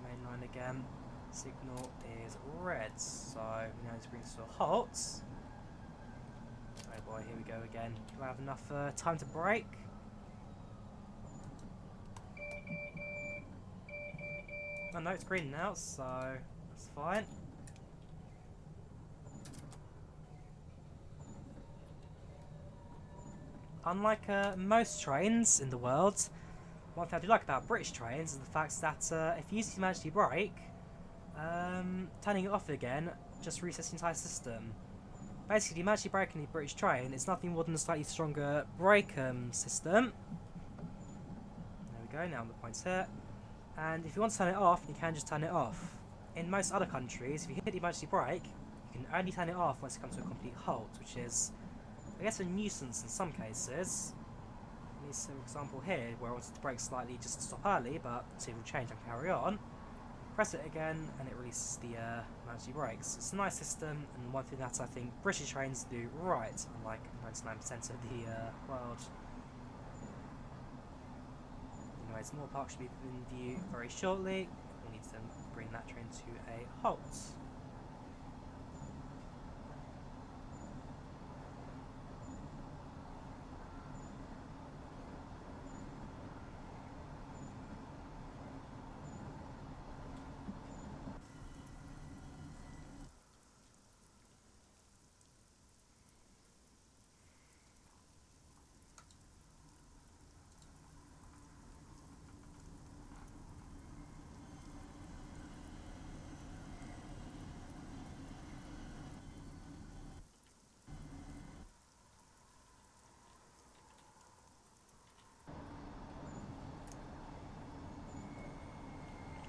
main line again. Signal is red, so we know this brings us to a halt. Oh boy, here we go again. Do I have enough time to brake? Oh no, it's green now, so that's fine. Unlike most trains in the world, one thing I do like about British trains is the fact that if you use the emergency brake, turning it off again just resets the entire system. Basically, the emergency brake in the British train is nothing more than a slightly stronger brake system. There we go, now on the points here. And if you want to turn it off, you can just turn it off. In most other countries, if you hit the emergency brake, you can only turn it off once it comes to a complete halt, which is, I guess, a nuisance in some cases. This example here, where I wanted to brake slightly just to stop early, but see will change and carry on. Press it again, and it releases the emergency brakes. It's a nice system, and one thing that I think British trains do right, unlike 99% of the world. Anyways, Moor Park should be in view very shortly. We need to bring that train to a halt.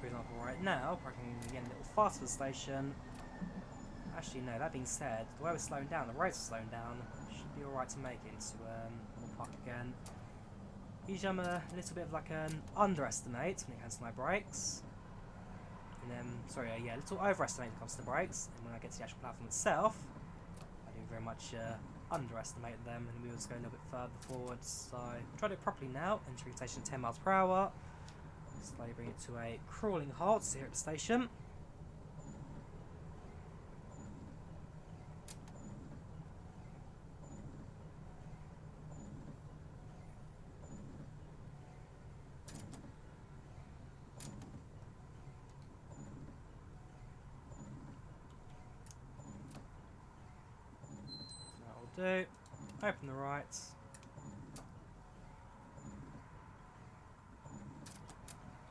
For example, right now, braking again a little faster to the station. Actually, no, that being said, the way we're slowing down, the roads are slowing down, should be alright to make it into Moor Park again. Usually I'm a little bit of like an underestimate when it comes to my brakes. And then, sorry, yeah, a little overestimate when it comes to the brakes. And when I get to the actual platform itself, I do very much underestimated them and we was going a little bit further forwards. So we'll try to do it properly now. Entering station at 10 miles per hour. Slowly bring it to a crawling halt here at the station. Do open the right,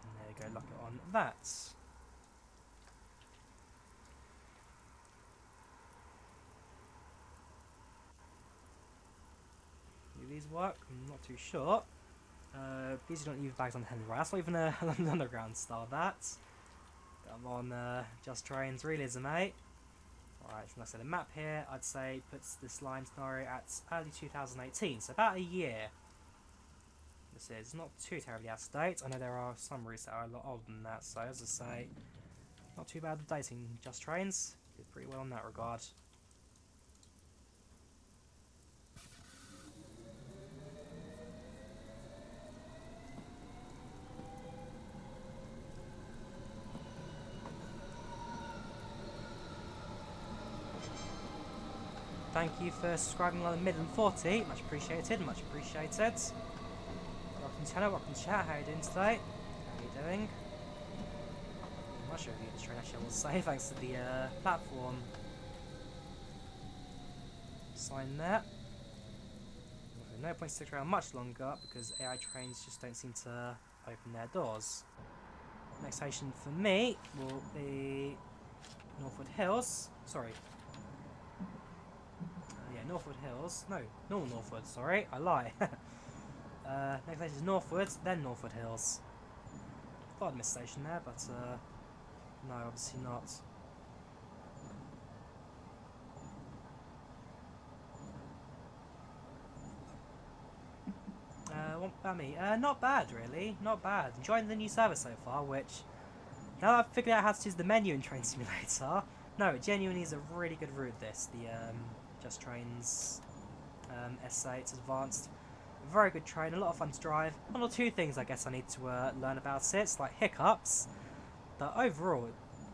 and there you go, lock it on that. Do these work? I'm not too sure. These don't use bags on the hand, right? That's not even an underground style. That I'm on Just Trains realism, mate. Alright, so like I said, the map here, I'd say, puts this line scenario at early 2018, so about a year. This is not too terribly out of date. I know there are some routes that are a lot older than that, so as I say, not too bad with dating Just Trains. Did pretty well in that regard. Thank you for subscribing on the Midland 40, much appreciated, much appreciated. Welcome to the channel, welcome to chat, how are you doing today? How are you doing? Much of you train actually I will say, thanks to the platform sign there. No point to stick around much longer because AI trains just don't seem to open their doors. Next station for me will be Northwood Hills, sorry. Northwood Hills. No, normal Northwood, sorry, I lie. Next station is Northwood, then Northwood Hills. Thought I'd missed a station there, but no, obviously not. What about me? Not bad, really. Not bad. Enjoying the new service so far, which, now that I've figured out how to use the menu in Train Simulator, no, it genuinely is a really good route, this. The, Just Trains S8, it's advanced. Very good train, a lot of fun to drive. One or two things I guess I need to learn about it, it's like hiccups. But overall,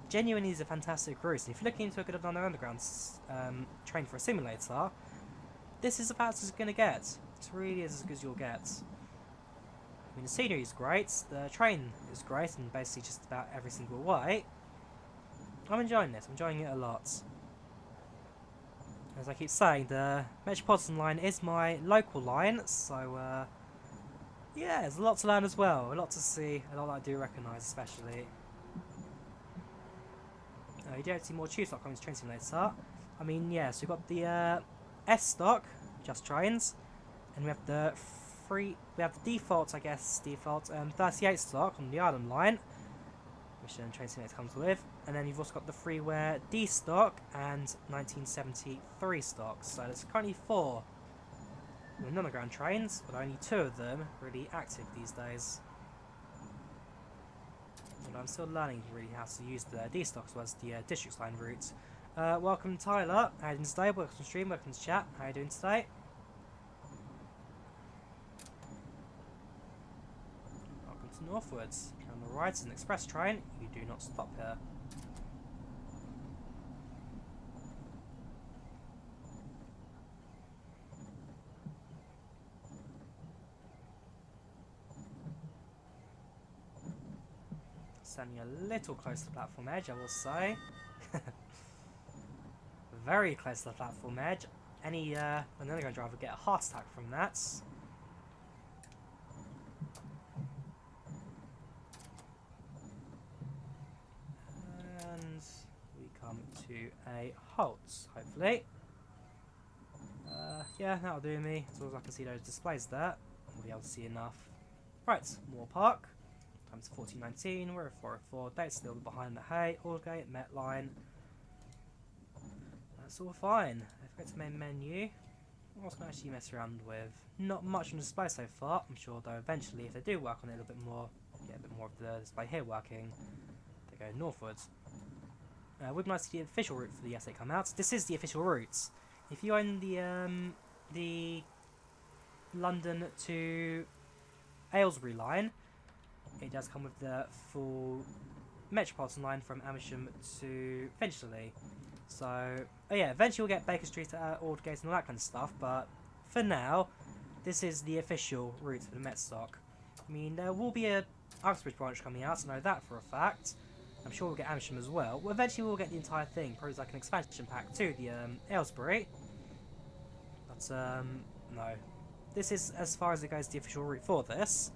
genuinely is a fantastic route. And if you're looking into a good underground train for a simulator, this is about as good as it's going to get. It really is as good as you'll get. I mean, the scenery is great, the train is great in basically just about every single way. I'm enjoying this, I'm enjoying it a lot. As I keep saying, the Metropolitan Line is my local line, so yeah, there's a lot to learn as well, a lot to see, a lot that I do recognise especially. You don't see more tube stock coming to Train Simulator. I mean, yeah, so we've got the S stock, Just Trains, and we have the default, I guess, 38 stock on the Island line, which Train Simulator comes with. And then you've also got the freeware D stock and 1973 stock. So there's currently 4 underground trains, but only 2 of them really active these days. And I'm still learning really how to use the D stock as well as the district line route. Welcome Tyler, how are you doing today? Welcome to stream, welcome to chat, how are you doing today? Welcome to Northwoods. On the right is an express train, you do not stop here. Standing a little close to the platform edge, I will say. Very close to the platform edge. Any underground driver would get a heart attack from that. And we come to a halt, hopefully. Yeah, that'll do me. As long as I can see those displays there, I'll be able to see enough. Right, Moor Park. Time's 14:19, we're at 4:04, date's still behind the hay, Aldgate, Met Line. That's all fine. If I go to main menu, what else can I actually mess around with? Not much on display so far. I'm sure though eventually if they do work on it a little bit more, get a bit more of the display here working, they go northwards. Would be nice to see the official route for the S8 come out. This is the official route. if you own the London to Aylesbury line, it does come with the full Metropolitan Line from Amersham to Finchley. So, oh yeah, eventually we'll get Baker Street, Aldgate and all that kind of stuff, but for now, this is the official route for the Met stock. I mean, there will be a Uxbridge branch coming out, I know that for a fact. I'm sure we'll get Amersham as well. Well, eventually we'll get the entire thing, probably like an expansion pack to the Aylesbury. But, no. This is as far as it goes, the official route for this.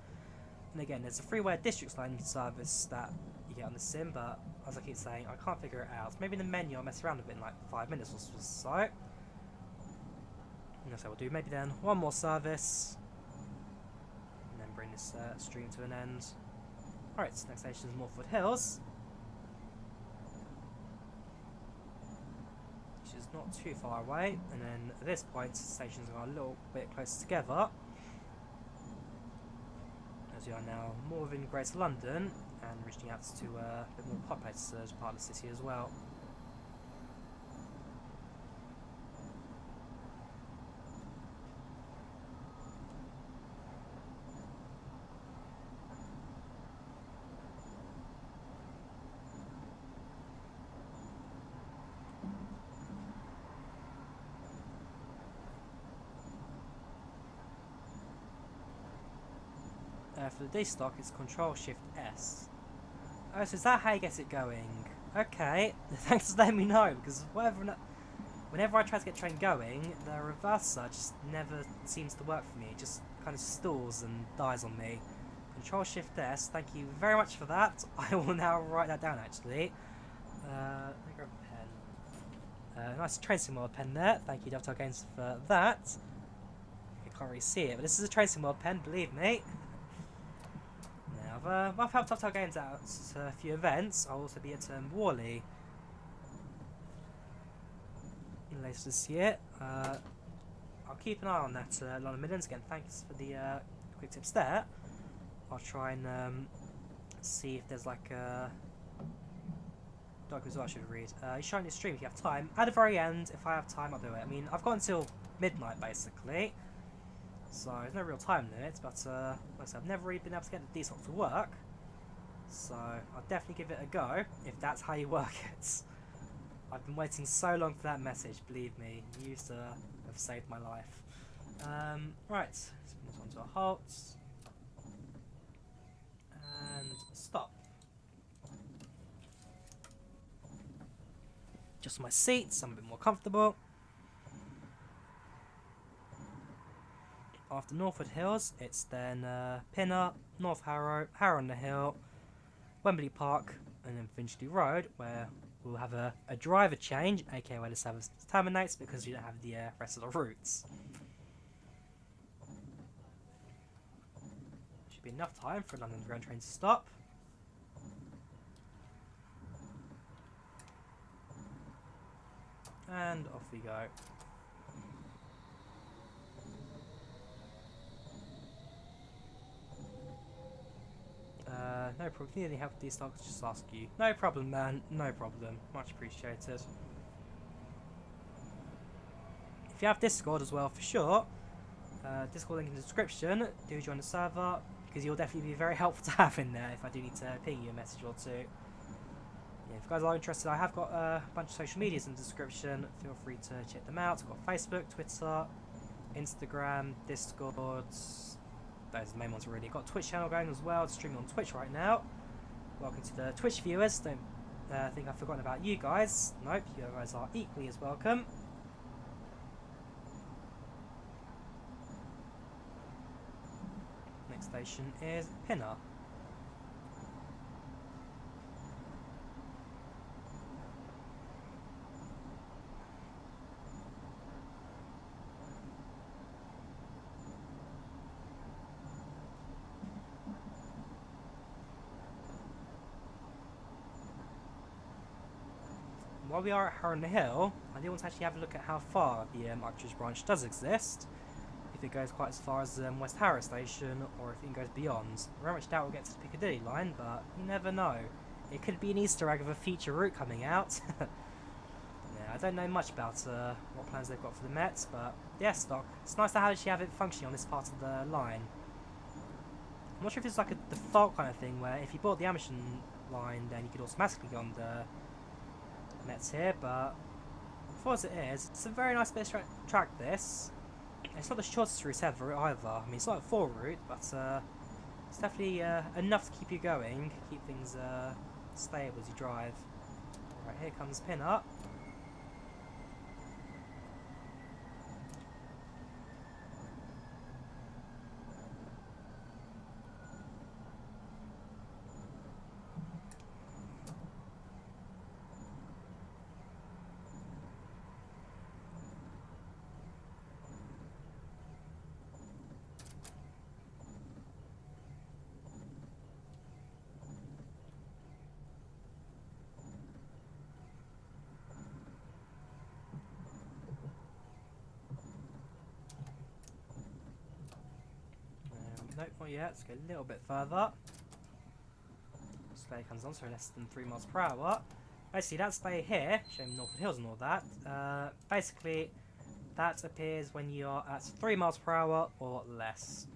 And again, there's a freeware districts line service that you get on the sim, but as I keep saying, I can't figure it out. Maybe in the menu I'll mess around a bit in like 5 minutes or so. And that's how we'll do. Maybe then one more service, and then bring this stream to an end. Alright, so next station is Northwood Hills, which is not too far away. And then at this point, stations are a little bit closer together, as we are now more within Greater London and reaching out to a bit more populated part of the city as well. For the D stock, it's Control-Shift-S. Oh, so is that how you get it going? Okay, thanks for letting me know, because whenever I try to get train going, the reverser just never seems to work for me. It just kind of stalls and dies on me. Control-Shift-S, thank you very much for that. I will now write that down, actually. Let me grab a pen. Nice train sim world pen there. Thank you, Dovetail Games, for that. You can't really see it, but this is a train sim world pen, believe me. I've helped Dovetail Games out at a few events. I'll also be at Worley later this year. I'll keep an eye on that London Midlands. Again, thanks for the quick tips there. I'll try and see if there's like a document I should read. You show on your stream if you have time. At the very end, if I have time, I'll do it. I mean, I've got until midnight basically. So there's no real time limit, but like I said, I've never really been able to get the D-Stock to work. So I'll definitely give it a go, if that's how you work it. I've been waiting so long for that message, believe me. You used to have saved my life. Right, let's move on to a halt. And stop. Just my seats, I'm a bit more comfortable. After Northwood Hills, it's then Pinner, North Harrow, Harrow-on-the-Hill, Wembley Park, and then Finchley Road, where we'll have a driver change, aka where the service terminates, because we don't have the rest of the routes. Should be enough time for a London Underground train to stop. And off we go. No problem. If you need any help with these stocks, just ask you. No problem, man. No problem. Much appreciated. If you have Discord as well, for sure, Discord link in the description. Do join the server, because you'll definitely be very helpful to have in there if I do need to ping you a message or two. Yeah, if you guys are interested, I have got a bunch of social medias in the description. Feel free to check them out. I've got Facebook, Twitter, Instagram, Discord. Those are the main ones already. Got a Twitch channel going as well, streaming on Twitch right now. Welcome to the Twitch viewers. Don't think I've forgotten about you guys. Nope, you guys are equally as welcome. Next station is Pinner. While we are at Harrow-on-the-Hill, I do want to actually have a look at how far the Uxbridge branch does exist. If it goes quite as far as West Harrow station, or if it goes beyond. I very much doubt we'll get to the Piccadilly line, but you never know. It could be an Easter egg of a future route coming out. Yeah, don't know much about what plans they've got for the Met, but the S-Dock, it's nice to actually have it functioning on this part of the line. I'm not sure if it's like a default kind of thing where if you bought the Amersham line then you could automatically go on the Mets here, but for as it is, it's a very nice bit of track this. It's not the shortest route ever either. I mean, it's not a full route, but it's definitely enough to keep you going, keep things stable as you drive. Right, here comes pin up. Nope, not yet. Let's go a little bit further. Display comes on, so less than 3 miles per hour. Basically, that display here, showing Northwood Hills and all that, basically, that appears when you're at 3 miles per hour or less.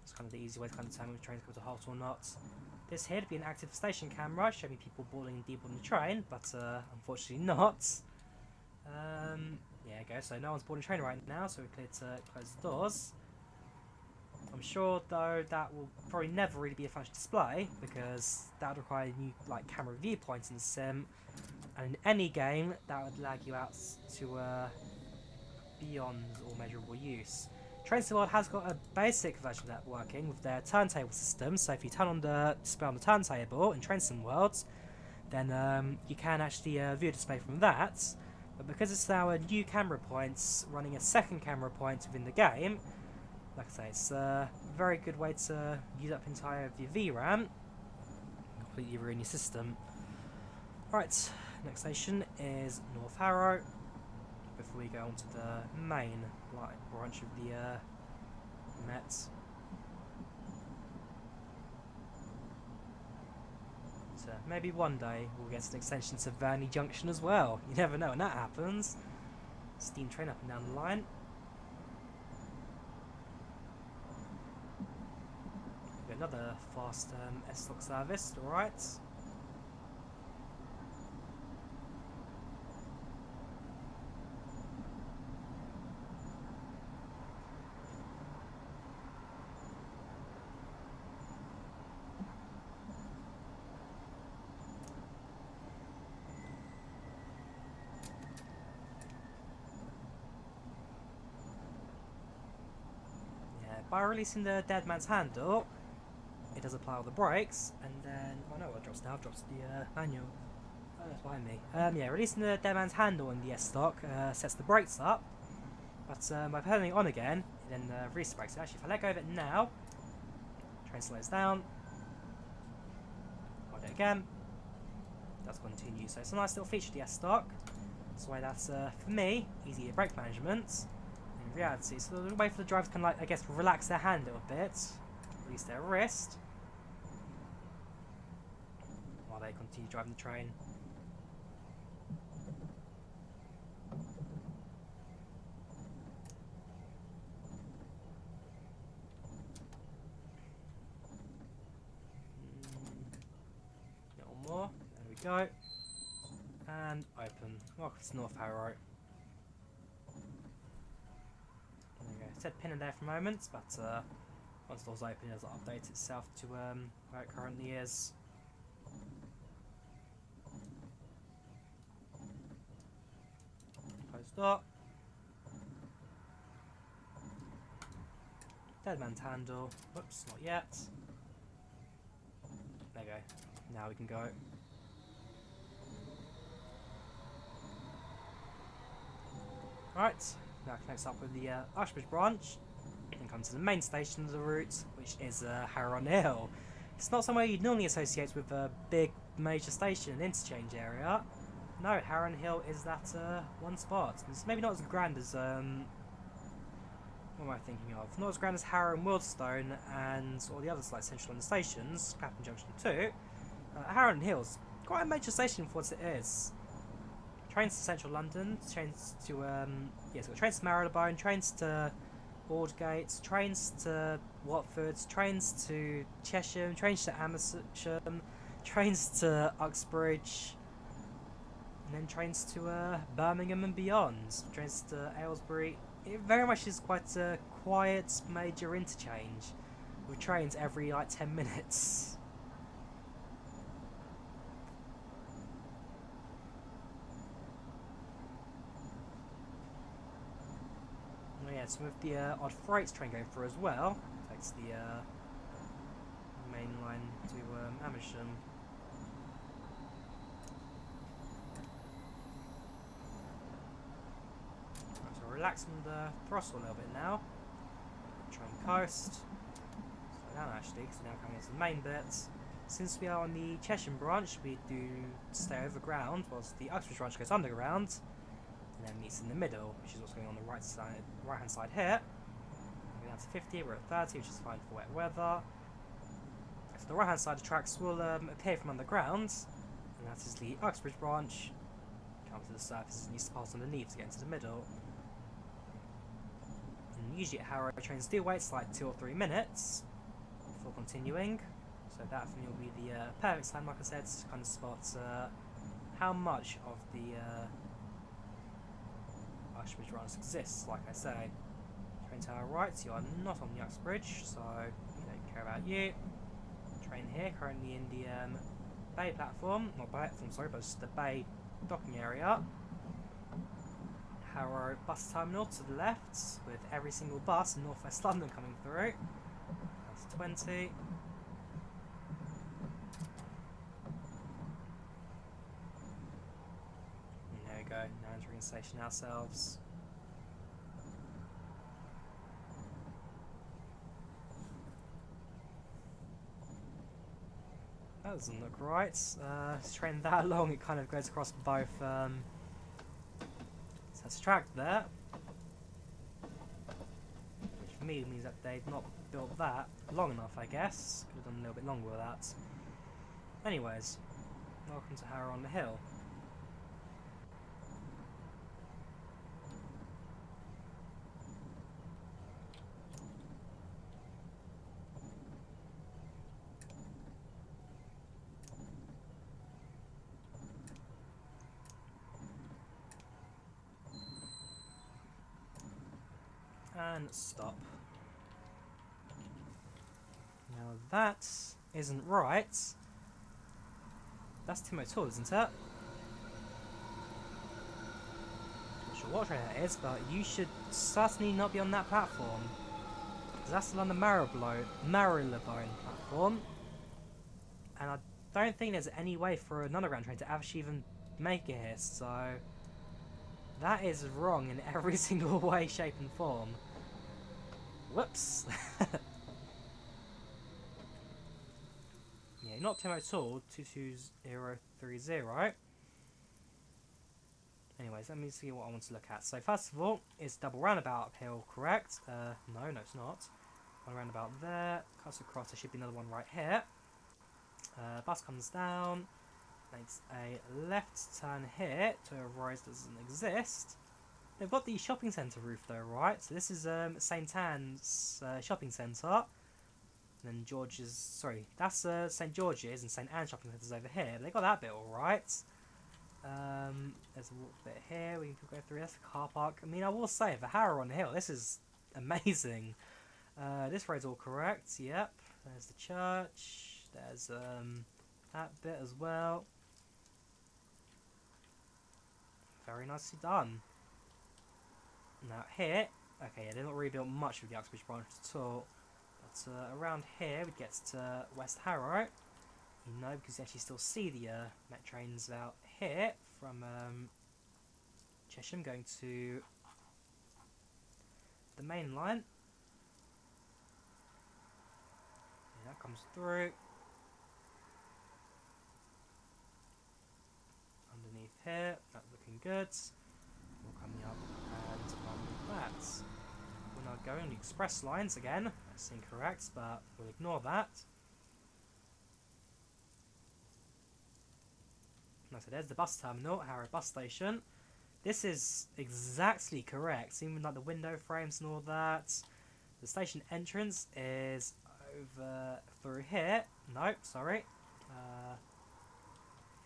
It's kind of the easy way to kind of determine if the train's going to halt or not. This here would be an active station camera, showing people boarding and deboarding the train, but unfortunately not. Yeah, there you go. So no one's boarding the train right now, so we're clear to close the doors. I'm sure though that will probably never really be a functional display because that would require new like camera viewpoints in the sim, and in any game that would lag you out to beyond all measurable use. Train Sim World has got a basic version of that working with their turntable system, so if you turn on the display on the turntable in Train Sim World, then you can actually view a display from that. But because it's our new camera points running a second camera point within the game, like I say, it's a very good way to use up entire of your VRAM, completely ruin your system. Right, next station is North Harrow, before we go on to the main branch of the Met. So maybe one day we'll get an extension to Verney Junction as well. You never know when that happens. Steam train up and down the line. Another fast S-Dock service, alright. Yeah, by releasing the dead man's handle, it does apply all the brakes, and then, oh no, it drops now, drops the manual. Oh, that's behind me. Yeah, releasing the dead man's handle in the S-Dock sets the brakes up, but by turning it on again, it then releases the brakes. So actually, if I let go of it now, train slows down, hold it again, that's continue. So it's a nice little feature of the S-Dock. That's why that's, for me, easy brake management. In reality, so the way for the drivers can, like, I guess, relax their hand a little bit, release their wrist, while they continue driving the train. Little more, there we go. And open. Welcome to North Harrow. There we go. It said pin in there for a moment, but once the door's open, it does update itself to where it currently is. Close door. Dead man's handle. Whoops, not yet. There we go. Now we can go. Right, now connects up with the Uxbridge branch. And come to the main station of the route, which is Harrow-on-the-Hill. It's not somewhere you'd normally associate with a big major station, an interchange area. No, Harrow-on-the-Hill is that one spot. It's maybe not as grand as what am I thinking of? Not as grand as Harrow and Wealdstone and all the others like Central London stations, Clapham Junction 2. Harrow-on-the-Hill is quite a major station for what it is. trains to Central London, trains to it's got trains to Marylebone, trains to Aldgate, trains to Watford, trains to Chesham, trains to Amersham, trains to Uxbridge, and then trains to Birmingham and beyond, trains to Aylesbury. It very much is quite a quiet major interchange with trains every like 10 minutes. Yeah, so with the odd freight train going through as well, takes the main line to Amersham. Right, so relax on the throttle a little bit now. Train coast. Slow down actually, because we're now coming into the main bit. Since we are on the Chesham branch, we do stay overground, whilst the Uxbridge branch goes underground. And then meets in the middle, which is what's going on the right hand side here. We're down to 50, we're at 30, which is fine for wet weather. So the right hand side of the tracks will appear from underground, and that is the Uxbridge branch. Comes to the surface and needs to pass underneath to get into the middle. And usually at Harrow, trains do wait like 2 or 3 minutes before continuing. So that for me will be the perfect time, like I said, to kind of spot how much of the Uxbridge runs exists. Like I say, train to our right, you are not on the Uxbridge, so we don't care about you. Train here, currently in the Bay platform, not platform, sorry, but just the Bay docking area. Harrow bus terminal to the left, with every single bus in North West London coming through. That's 20. Now entering the station ourselves. That doesn't look right. This train that long, it kind of goes across both sets of track there. Which for me means that they've not built that long enough, I guess. Could have done a little bit longer with that. Anyways, welcome to Harrow-on-the-Hill. And stop. Now that isn't right. That's Timo Tool, isn't it? Not sure what train that is, but you should certainly not be on that platform. Because that's the London Marylebone platform. And I don't think there's any way for an underground train to actually even make it here, so that is wrong in every single way, shape and form. Whoops. Yeah, not Timo at all. 22030. Anyways, let me see what I want to look at. So first of all, is double roundabout uphill correct? No, it's not. One roundabout there, cuts across, there should be another one right here. Bus comes down, makes a left turn here to a rise that doesn't exist. They've got the shopping centre roof though, right? So this is St Anne's shopping centre. And then George's, sorry, that's St George's and St Anne's shopping centre's over here. They got that bit alright. There's a walk bit here, we can go through this car park. I mean, I will say, for Harrow-on-the-Hill, this is amazing. This road's all correct, yep. There's the church, there's that bit as well. Very nicely done. Now here, okay, yeah, they've not really built much of the Uxbridge branch at all. But around here, we get to West Harrow. You know, because you actually still see the Met trains out here from Chesham going to the main line. Yeah, that comes through. Underneath here, that's looking good. We're coming up and on that. We're now going the express lines again. That's incorrect, but we'll ignore that. No, so there's the bus terminal, Harrow bus station. This is exactly correct, even like the window frames and all that. The station entrance is over through here. Nope, sorry.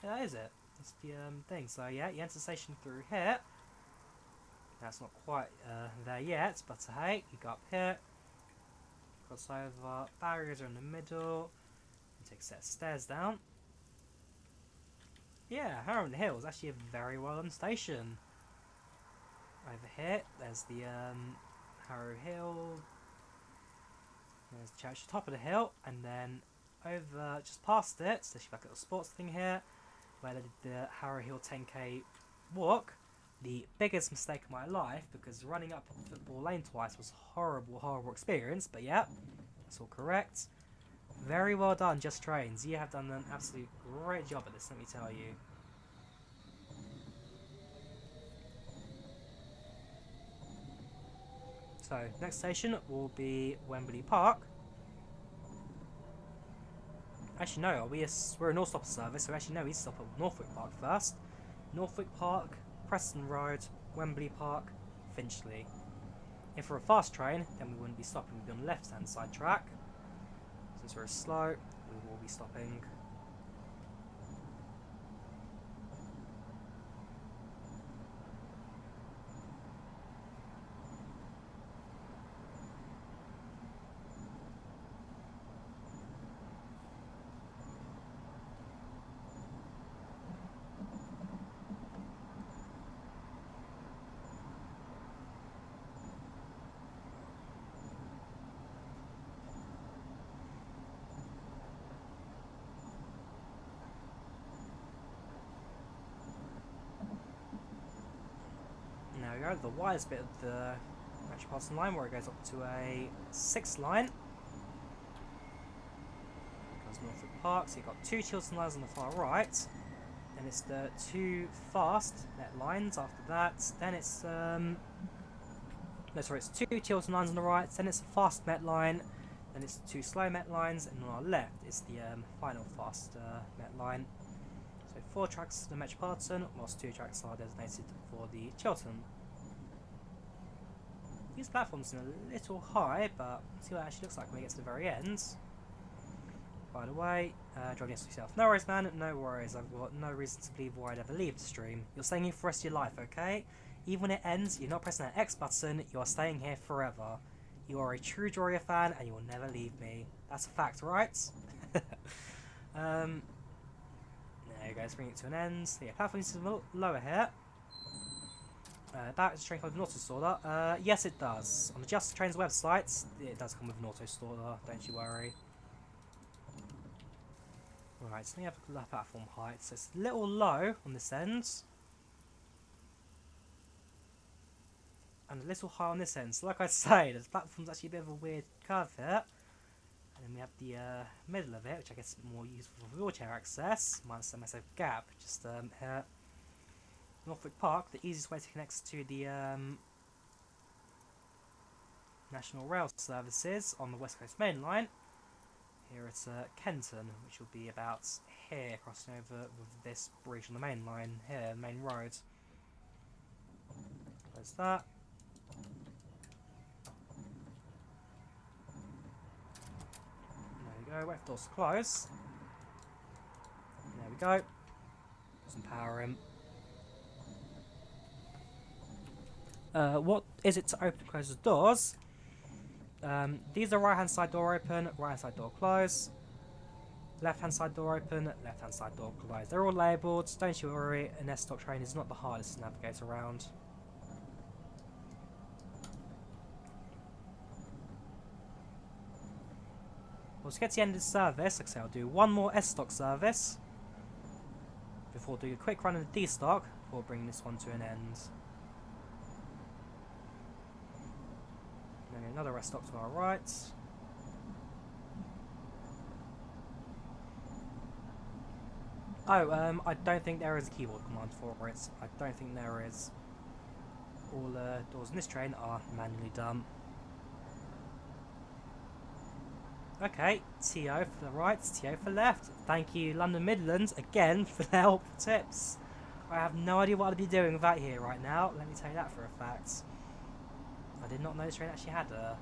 Yeah, that is it. That's the thing. So yeah, you enter the station through here. That's not quite there yet, but hey, you go up here. Cross over, barriers are in the middle. You take a set of stairs down. Yeah, Harrow-on-the-Hill is actually a very well done station. Over here, there's the Harrow Hill. There's the church at the top of the hill, and then over just past it, so she's back at the sports thing here, where they did the Harrow Hill 10k walk. The biggest mistake of my life, because running up Football Lane twice was horrible experience, but yeah, that's all correct. Very well done, Just Trains. You have done an absolute great job at this, let me tell you. So, next station will be Wembley Park. Actually, no, we're a North Stop service, so actually, no, we stop at Northwood Park first. Northwood Park, Preston Road, Wembley Park, Finchley. If we're a fast train, then we wouldn't be stopping, we'd be on the left-hand side track. Since we're slow, we will be stopping. Now we go to the widest bit of the Metropolitan Line, where it goes up to a 6th line. Goes Northwood Park, so you've got 2 Chiltern lines on the far right. Then it's the 2 fast Met lines after that. Then it's it's 2 Chiltern lines on the right. Then it's a fast Met line. Then it's 2 slow Met lines, and on our left is the final fast Met line. So 4 tracks to the Metropolitan, whilst 2 tracks are designated for the Chiltern. These platforms are a little high, but see what it actually looks like when we get to the very end. By the way, driving this yourself. No worries, man, no worries. I've got no reason to believe why I'd ever leave the stream. You're staying here for the rest of your life, okay? Even when it ends, you're not pressing that X button, you are staying here forever. You are a true Drawyah fan, and you will never leave me. That's a fact, right? There you go, let's bring it to an end. So yeah, platform is a little lower here. That is train comes with an auto-installer. Yes, it does. On the Just Trains website, it does come with an auto-installer, don't you worry. Right, so let me have a look at the platform height. So it's a little low on this end. And a little high on this end. So like I say, the platform's actually a bit of a weird curve here. And then we have the middle of it, which I guess is a bit more useful for wheelchair access. Minus a massive gap, just here. Northwood Park, the easiest way to connect to the National Rail services on the West Coast Main Line. Here it's Kenton, which will be about here, crossing over with this bridge on the main line here, main road. There's that. There we go, wait for doors to close. There we go. Some power in. What is it to open and close the doors? These are right hand side door open, right hand side door close. Left hand side door open, left hand side door close. They're all labelled, don't you worry, an S-Stock train is not the hardest to navigate around. Well, to get to the end of the service, like I say, I'll do one more S-Stock service before doing a quick run of the D-Stock before bringing this one to an end. Another rest stop to our right. Oh, I don't think there is a keyboard command for it. I don't think there is. All doors in this train are manually done. Okay, TO for the right, TO for left. Thank you, London Midlands, again, for their helpful tips. I have no idea what I'd be doing without here right now, let me tell you that for a fact. I did not know this train actually had a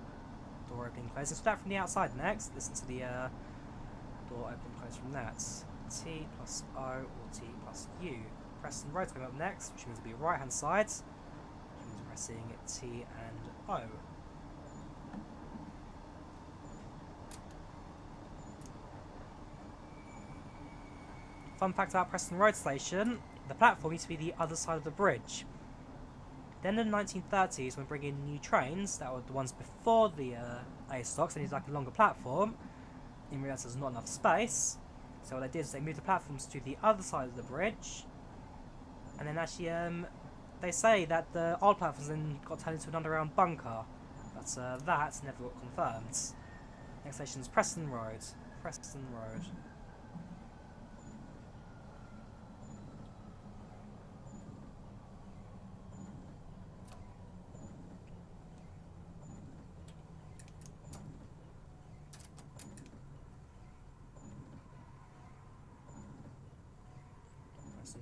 door opening and closing. So that from the outside next. Listen to the door open and close from that. T plus O or T plus U. Preston Road coming up next, which means it'll be right hand side. Which means pressing T and O. Fun fact about Preston Road Station, the platform used to be the other side of the bridge. Then in the 1930s, when bringing new trains, that were the ones before the A stocks, they needed like a longer platform. They realised there's not enough space, so what they did is they moved the platforms to the other side of the bridge. And then actually, they say that the old platforms then got turned into an underground bunker, but that never got confirmed. Next station is Preston Road. Preston Road.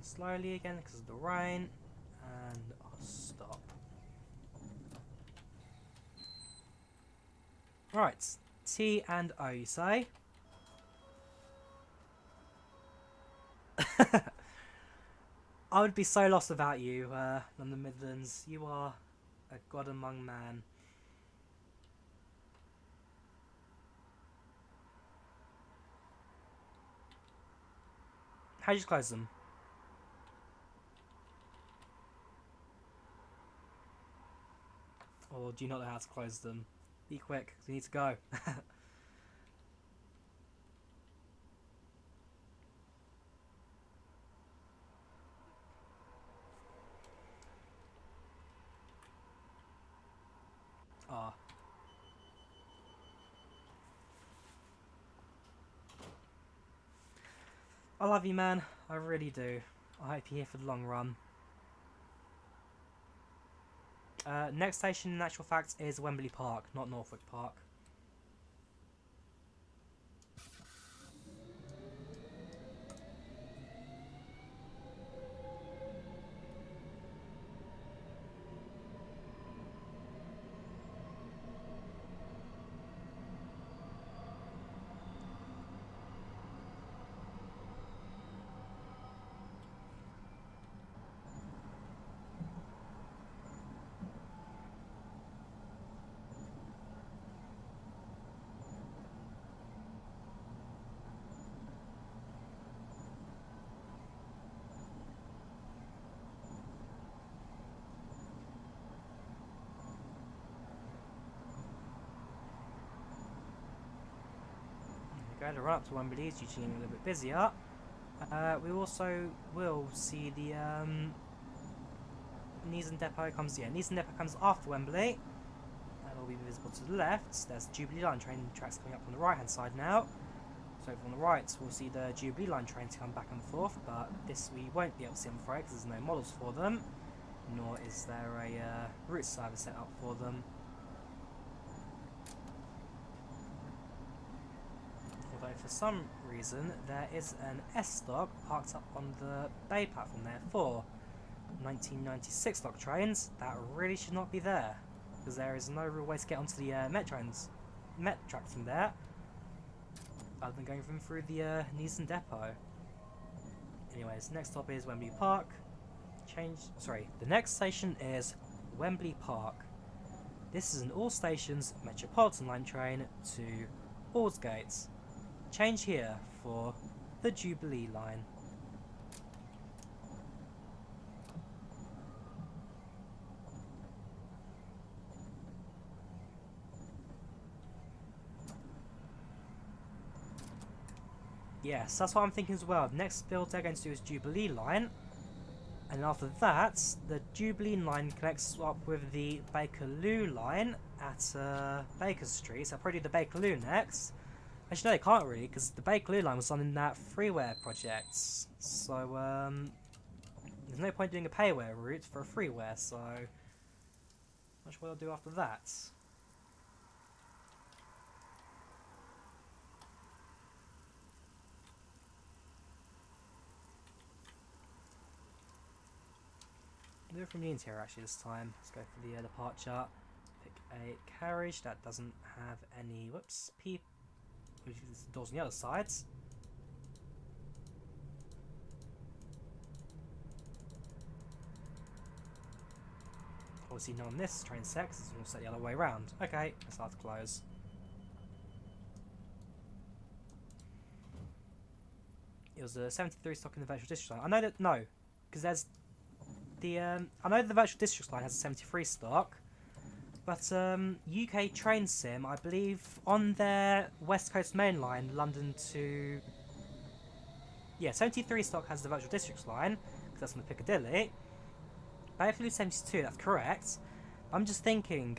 Slowly again because of the rain, and I'll stop. Right, T and O, you say? I would be so lost without you, London Midlands. You are a god among man. How do you close them? Or do you not know how to close them? Be quick, because we need to go. Ah. I love you, man. I really do. I hope you're here for the long run. Next station, in actual fact, is Wembley Park, not Northwood Park. The run up to Wembley is usually a little bit busier. We also will see the Neeson Depot comes. Yeah, Neeson Depot comes after Wembley. That will be visible to the left. There's the Jubilee Line train tracks coming up on the right hand side now. So on the right, we'll see the Jubilee Line trains come back and forth, but this we won't be able to see, I'm afraid, because there's no models for them, nor is there a route service set up for them. Although for some reason there is an S-Stock parked up on the bay platform there for 1996 stock trains. That really should not be there, because there is no real way to get onto the Met tracks from there, other than going through the Neeson Depot. Anyways, next stop is Wembley Park. The next station is Wembley Park. This is an all stations Metropolitan Line train to Aldgate. Change here for the Jubilee Line. Yes, that's what I'm thinking as well. The next build they're going to do is Jubilee Line, and after that, the Jubilee Line connects up with the Bakerloo Line at Baker Street. So I'll probably do the Bakerloo next. Actually, no, they can't really, because the Bakerloo Line was on in that freeware project. So there's no point doing a payware route for a freeware. So not sure what I'll do after that. do it from the interior actually this time. Let's go for the departure. Pick a carriage that doesn't have any, whoops, doors on the other sides. Obviously not on this train set, because it's all set the other way around. Okay, let's start to close. It was a 73 stock in the virtual district line. I know that, no, because there's the, I know the virtual district line has a 73 stock, but UK Train Sim, I believe, on their West Coast main line, London to, yeah, 73 stock has the virtual district line, because that's on the Piccadilly. Bakerloo 72, that's correct. I'm just thinking,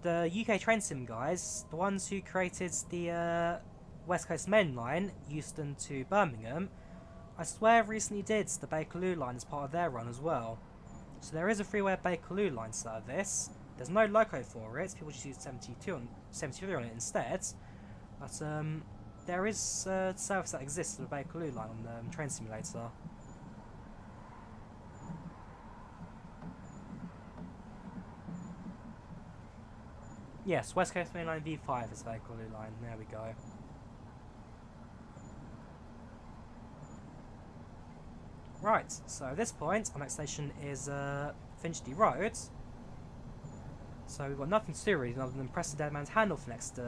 the UK Train Sim guys, the ones who created the West Coast main line, Euston to Birmingham, I swear recently did the Bakerloo line as part of their run as well. So there is a freeware Bakerloo line service. There's no loco for it, people just use 73 on it instead. But there is a service that exists for the Bakerloo line on the Train Simulator. Yes, West Coast Main Line V5 is the Bakerloo line, there we go. Right, so at this point, our next station is Finchley Road. So we've got nothing to do really other than press the dead man's handle for the next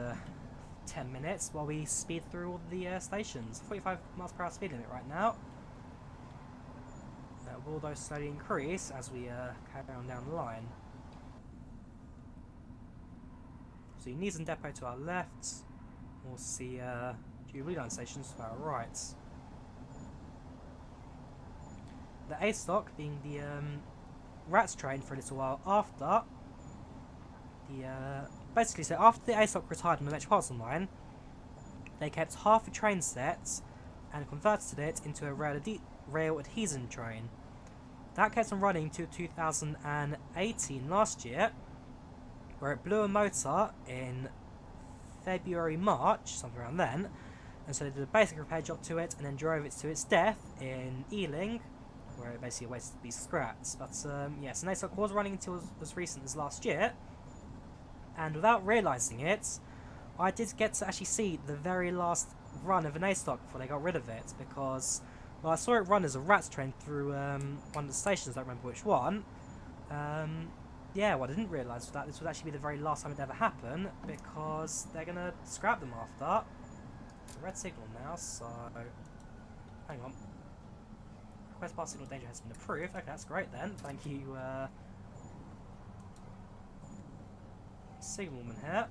10 minutes while we speed through all the stations. 45 miles per hour speed limit right now. Will those slowly increase as we carry on down the line. So Neeson Depot to our left. We'll see Jubilee Line stations to our right. The A stock being the Rats train for a little while after the basically, so after the A stock retired on the Metropolitan Line, they kept half a train set and converted it into a rail adhesion train. That kept on running till 2018 last year, where it blew a motor in February-March, something around then, and so they did a basic repair job to it and then drove it to its death in Ealing, where it basically waited to be scrapped. But yes, and A stock was running until as recent as last year, and without realising it, I did get to actually see the very last run of an A stock before they got rid of it, because, well, I saw it run as a Rats train through one of the stations, I don't remember which one. Yeah, well, I didn't realise that this would actually be the very last time it ever happened, because they're going to scrap them after. It's a red signal now, so... hang on. Request pass signal danger has been approved. Okay, that's great then. Thank you, signalman here.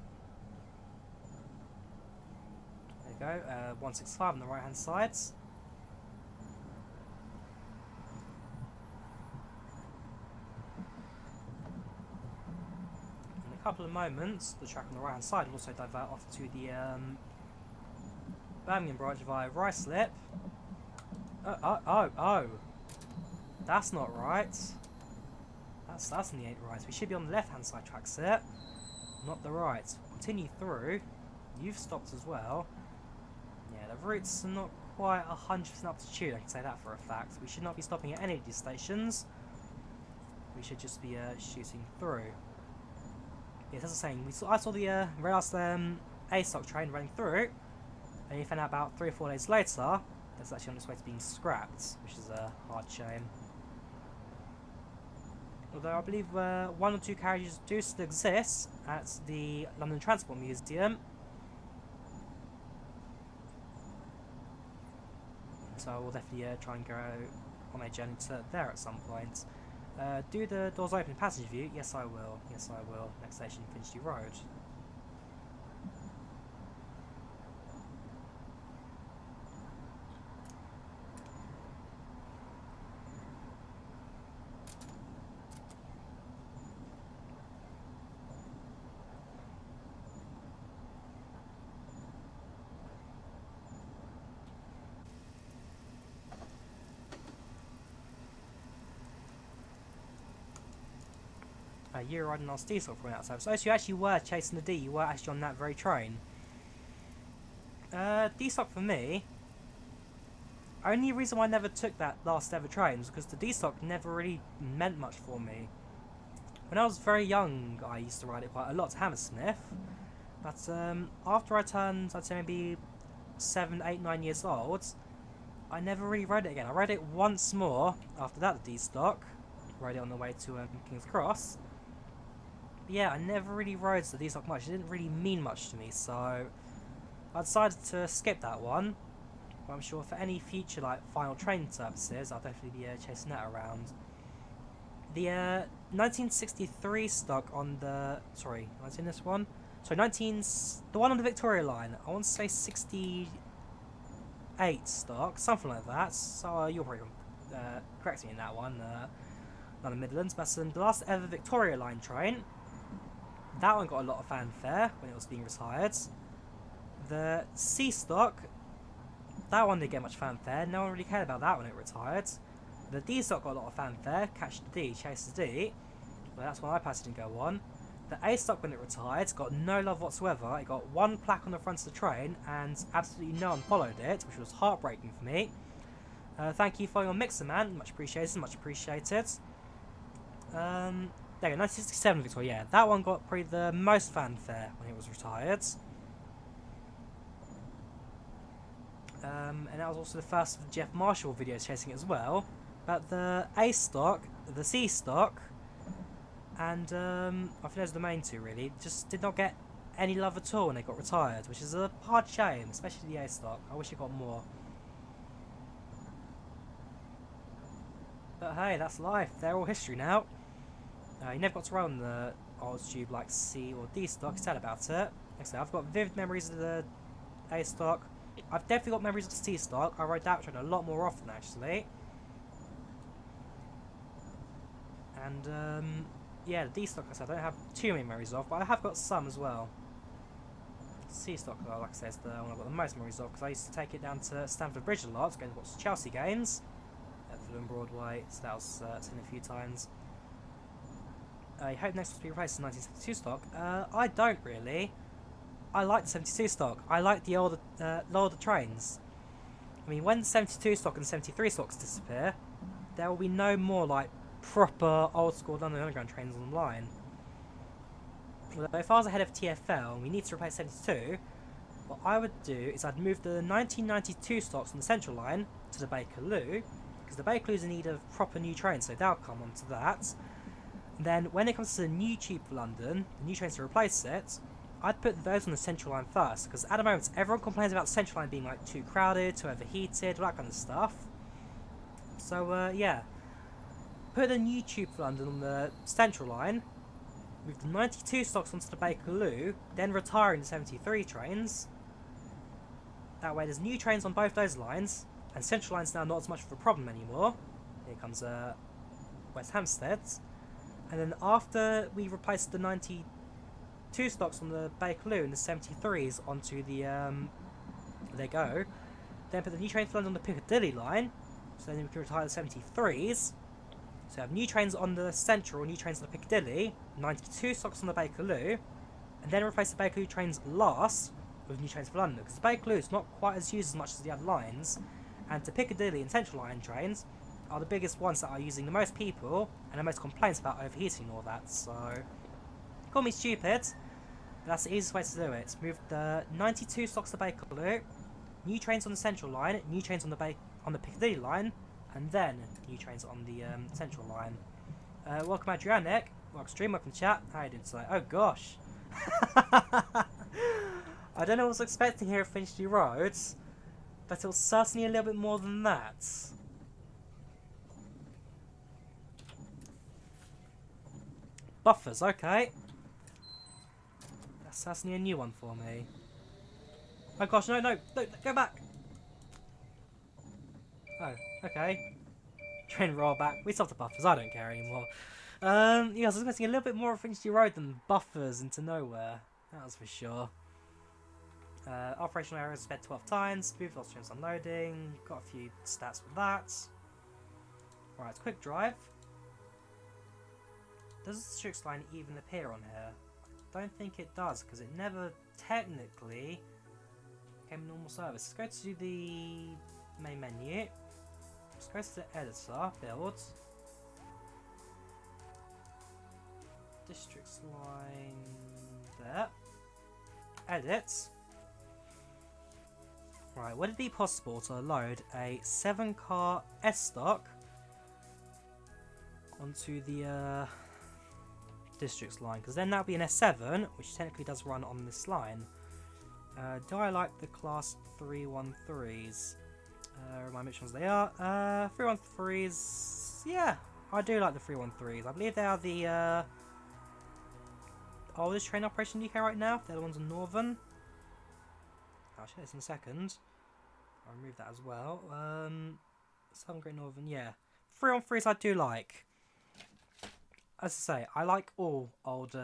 There you go, 165 on the right hand side. In a couple of moments, the track on the right hand side will also divert off to the Birmingham branch via Ruislip. Oh, that's not right. That's in the 8 right. We should be on the left hand side tracks here, not the right. Continue through. You've stopped as well. Yeah, the routes are not quite 100% up to tune, I can say that for a fact. We should not be stopping at any of these stations. We should just be shooting through. Yes, as I was saying, I saw the very last A stock train running through, and you found out about 3 or 4 days later that's actually on its way to being scrapped, which is a hard shame. Although I believe 1 or 2 carriages do still exist at the London Transport Museum. So I will definitely try and go on a journey to there at some point. Do the doors open in passenger view? Yes, I will. Yes, I will. Next station, Finchley Road. You were riding on D-Stock from outside. So you actually were chasing the D, you were actually on that very train. D-Stock for me, Only reason why I never took that last ever train was because the D-Stock never really meant much for me. When I was very young, I used to ride it quite a lot to Hammersmith. But after I turned, I'd say maybe 7, 8, 9 years old, I never really rode it again. I rode it once more after that, the D-Stock. Rode it on the way to King's Cross. But yeah, I never really rode the D-Stock much. It didn't really mean much to me, so I decided to skip that one. But I'm sure for any future like final train services, I'll definitely be chasing that around. The 1963 stock on the... Sorry, was in this one? Sorry, the one on the Victoria Line. I want to say 68 stock, something like that. So you'll probably correct me in that one. Not the Midlands, but the last ever Victoria Line train. That one got a lot of fanfare when it was being retired. The C stock, that one didn't get much fanfare. No one really cared about that when it retired. The D stock got a lot of fanfare. Catch the D, chase the D. Well, that's why I personally didn't go on. The A stock, when it retired, got no love whatsoever. It got one plaque on the front of the train, and absolutely no one followed it, which was heartbreaking for me. Thank you for your mixer, man. Much appreciated. Much appreciated. There you go, 1967 Victoria. Yeah, that one got probably the most fanfare when it was retired. And that was also the first of the Jeff Marshall videos chasing it as well. But the A stock, the C stock, and I think those are the main two really, just did not get any love at all when they got retired, which is a hard shame, especially the A stock. I wish it got more. But hey, that's life. They're all history now. You never got to run the old tube like C or D stock. It's sad about it. Like I said, I've got vivid memories of the A stock. I've definitely got memories of the C stock. I rode that train a lot more often actually. And yeah, the D stock, like I said, I don't have too many memories of, but I have got some as well. C stock, though, like I said, is the one I've got the most memories of, because I used to take it down to Stamford Bridge a lot, going to watch Chelsea games at Fulham Broadway, so that was seen a few times. I hope next will be replaced in 1972 stock. I don't really. I like the 72 stock. I like the older trains. I mean, when 72 stock and 73 stocks disappear, there will be no more like proper old school London Underground trains on the line. Although if I was ahead of TfL and we need to replace 72, what I would do is I'd move the 1992 stocks on the Central Line to the Bakerloo, because the Bakerloo's in need of proper new trains, so they'll come onto that. Then when it comes to the new tube for London, the new trains to replace it, I'd put those on the Central Line first, because at the moment everyone complains about the Central Line being like too crowded, too overheated, all that kind of stuff. So yeah, put the new tube for London on the Central Line, move the 92 stocks onto the Bakerloo, then retiring the 73 trains. That way there's new trains on both those lines, and Central Line's now not as much of a problem anymore. Here comes West Hampstead. And then after we replace the 92 stocks on the Bakerloo and the 73s onto the, there they go, then put the new train for London on the Piccadilly Line, so then we can retire the 73s. So have new trains on the Central, new trains on the Piccadilly, 92 stocks on the Bakerloo, and then replace the Bakerloo trains last with new trains for London, because the Bakerloo is not quite as used as much as the other lines, and the Piccadilly and Central Line trains are the biggest ones that are using the most people and the most complaints about overheating and all that. So call me stupid, but that's the easiest way to do it. Move the 92 stocks to Bakerloo, new trains on the Central Line, new trains on the Piccadilly Line, and then new trains on the Central Line. Welcome Adrianic, welcome stream, welcome chat. How are you doing today? Oh gosh. I don't know what I was expecting here at Finchley Road, but it was certainly a little bit more than that. Buffers, okay. That's certainly a new one for me. Oh gosh, no, go back! Oh, okay. Train roll back. We stopped the buffers, I don't care anymore. Yeah, I was expecting a little bit more of Finchley Road than buffers into nowhere. That was for sure. Operational errors sped 12 times, smooth lost trains unloading, got a few stats with that. Right, quick drive. Does the Chishwick line even appear on here? I don't think it does, because it never technically became normal service. Let's go to the main menu. Just go to the editor, build. Districts line there. Edit. Right, would it be possible to load a 7-car S-Stock onto the districts line? Because then that would be an S7, which technically does run on this line. Do I like the class 313s? Remind me which ones they are. 313s, yeah, I do like the 313s. I believe they are the oldest train operation in the UK right now. They're the ones in Northern. I'll show this in a second. I'll remove that as well. Southern Great Northern, yeah. 313s I do like. As I say, I like all old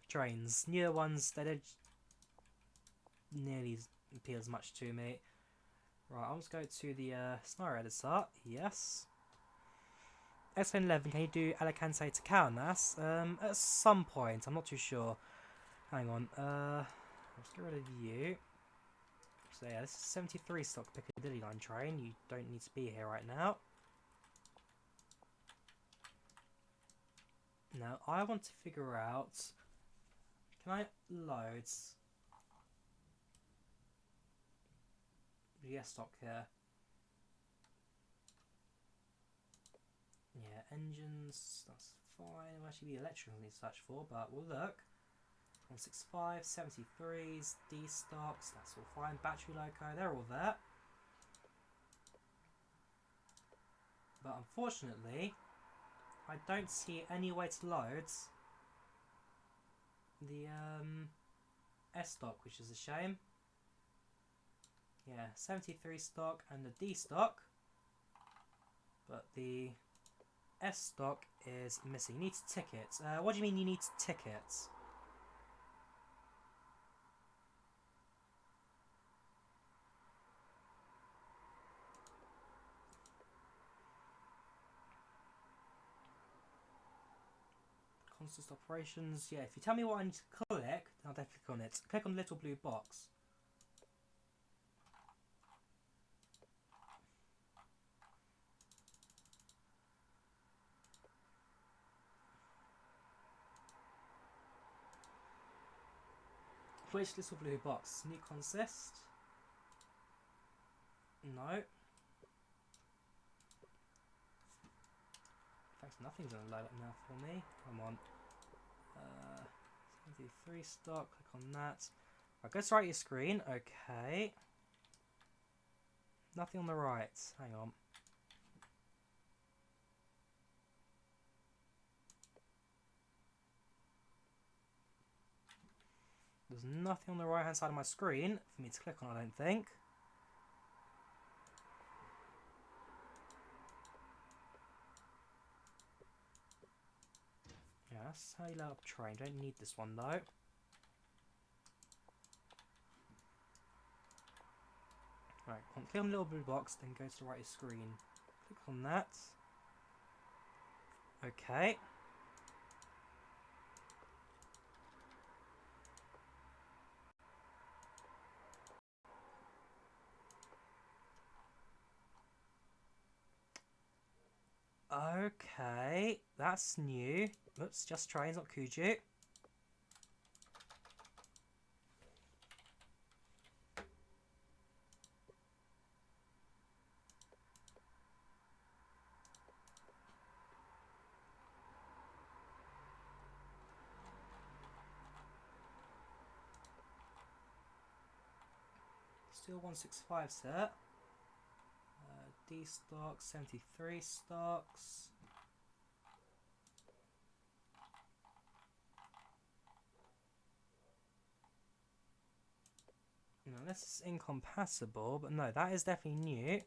trains. Newer ones, they don't nearly appeal as much to me. Right, I'll just go to the scenario editor. Yes. S11, can you do Alicante to Kaunas? At some point, I'm not too sure. Hang on. Let's get rid of you. So yeah, this is 73 stock Piccadilly Line train. You don't need to be here right now. Now, I want to figure out... Can I load the S-Stock here? Yeah, engines, that's fine. It might actually be electrical we need to search for, but we'll look. 165, 73s, D-Stocks, that's all fine. Battery loco, they're all there. But unfortunately, I don't see any way to load the S-Stock, which is a shame. Yeah, 73 stock and the D-Stock, but the S-Stock is missing. You need to tick it. What do you mean you need to tick it? Constant operations. Yeah, if you tell me what I need to click, then I'll definitely click on it. Click on the little blue box. Which little blue box? New consist? No. In fact, nothing's going to load up now for me. Come on. 73 stock, click on that. Right, go to right your screen. Okay. Nothing on the right. Hang on. There's nothing on the right hand side of my screen for me to click on, I don't think. Yeah, that's how you load up a train. Don't need this one though. Right, click on the little blue box, then go to the right of your screen. Click on that. Okay. Okay, that's new. Oops, just trains, not Kuju. Still 165 set. D stocks, 73 stocks. No, this is incompatible, but no, that is definitely new.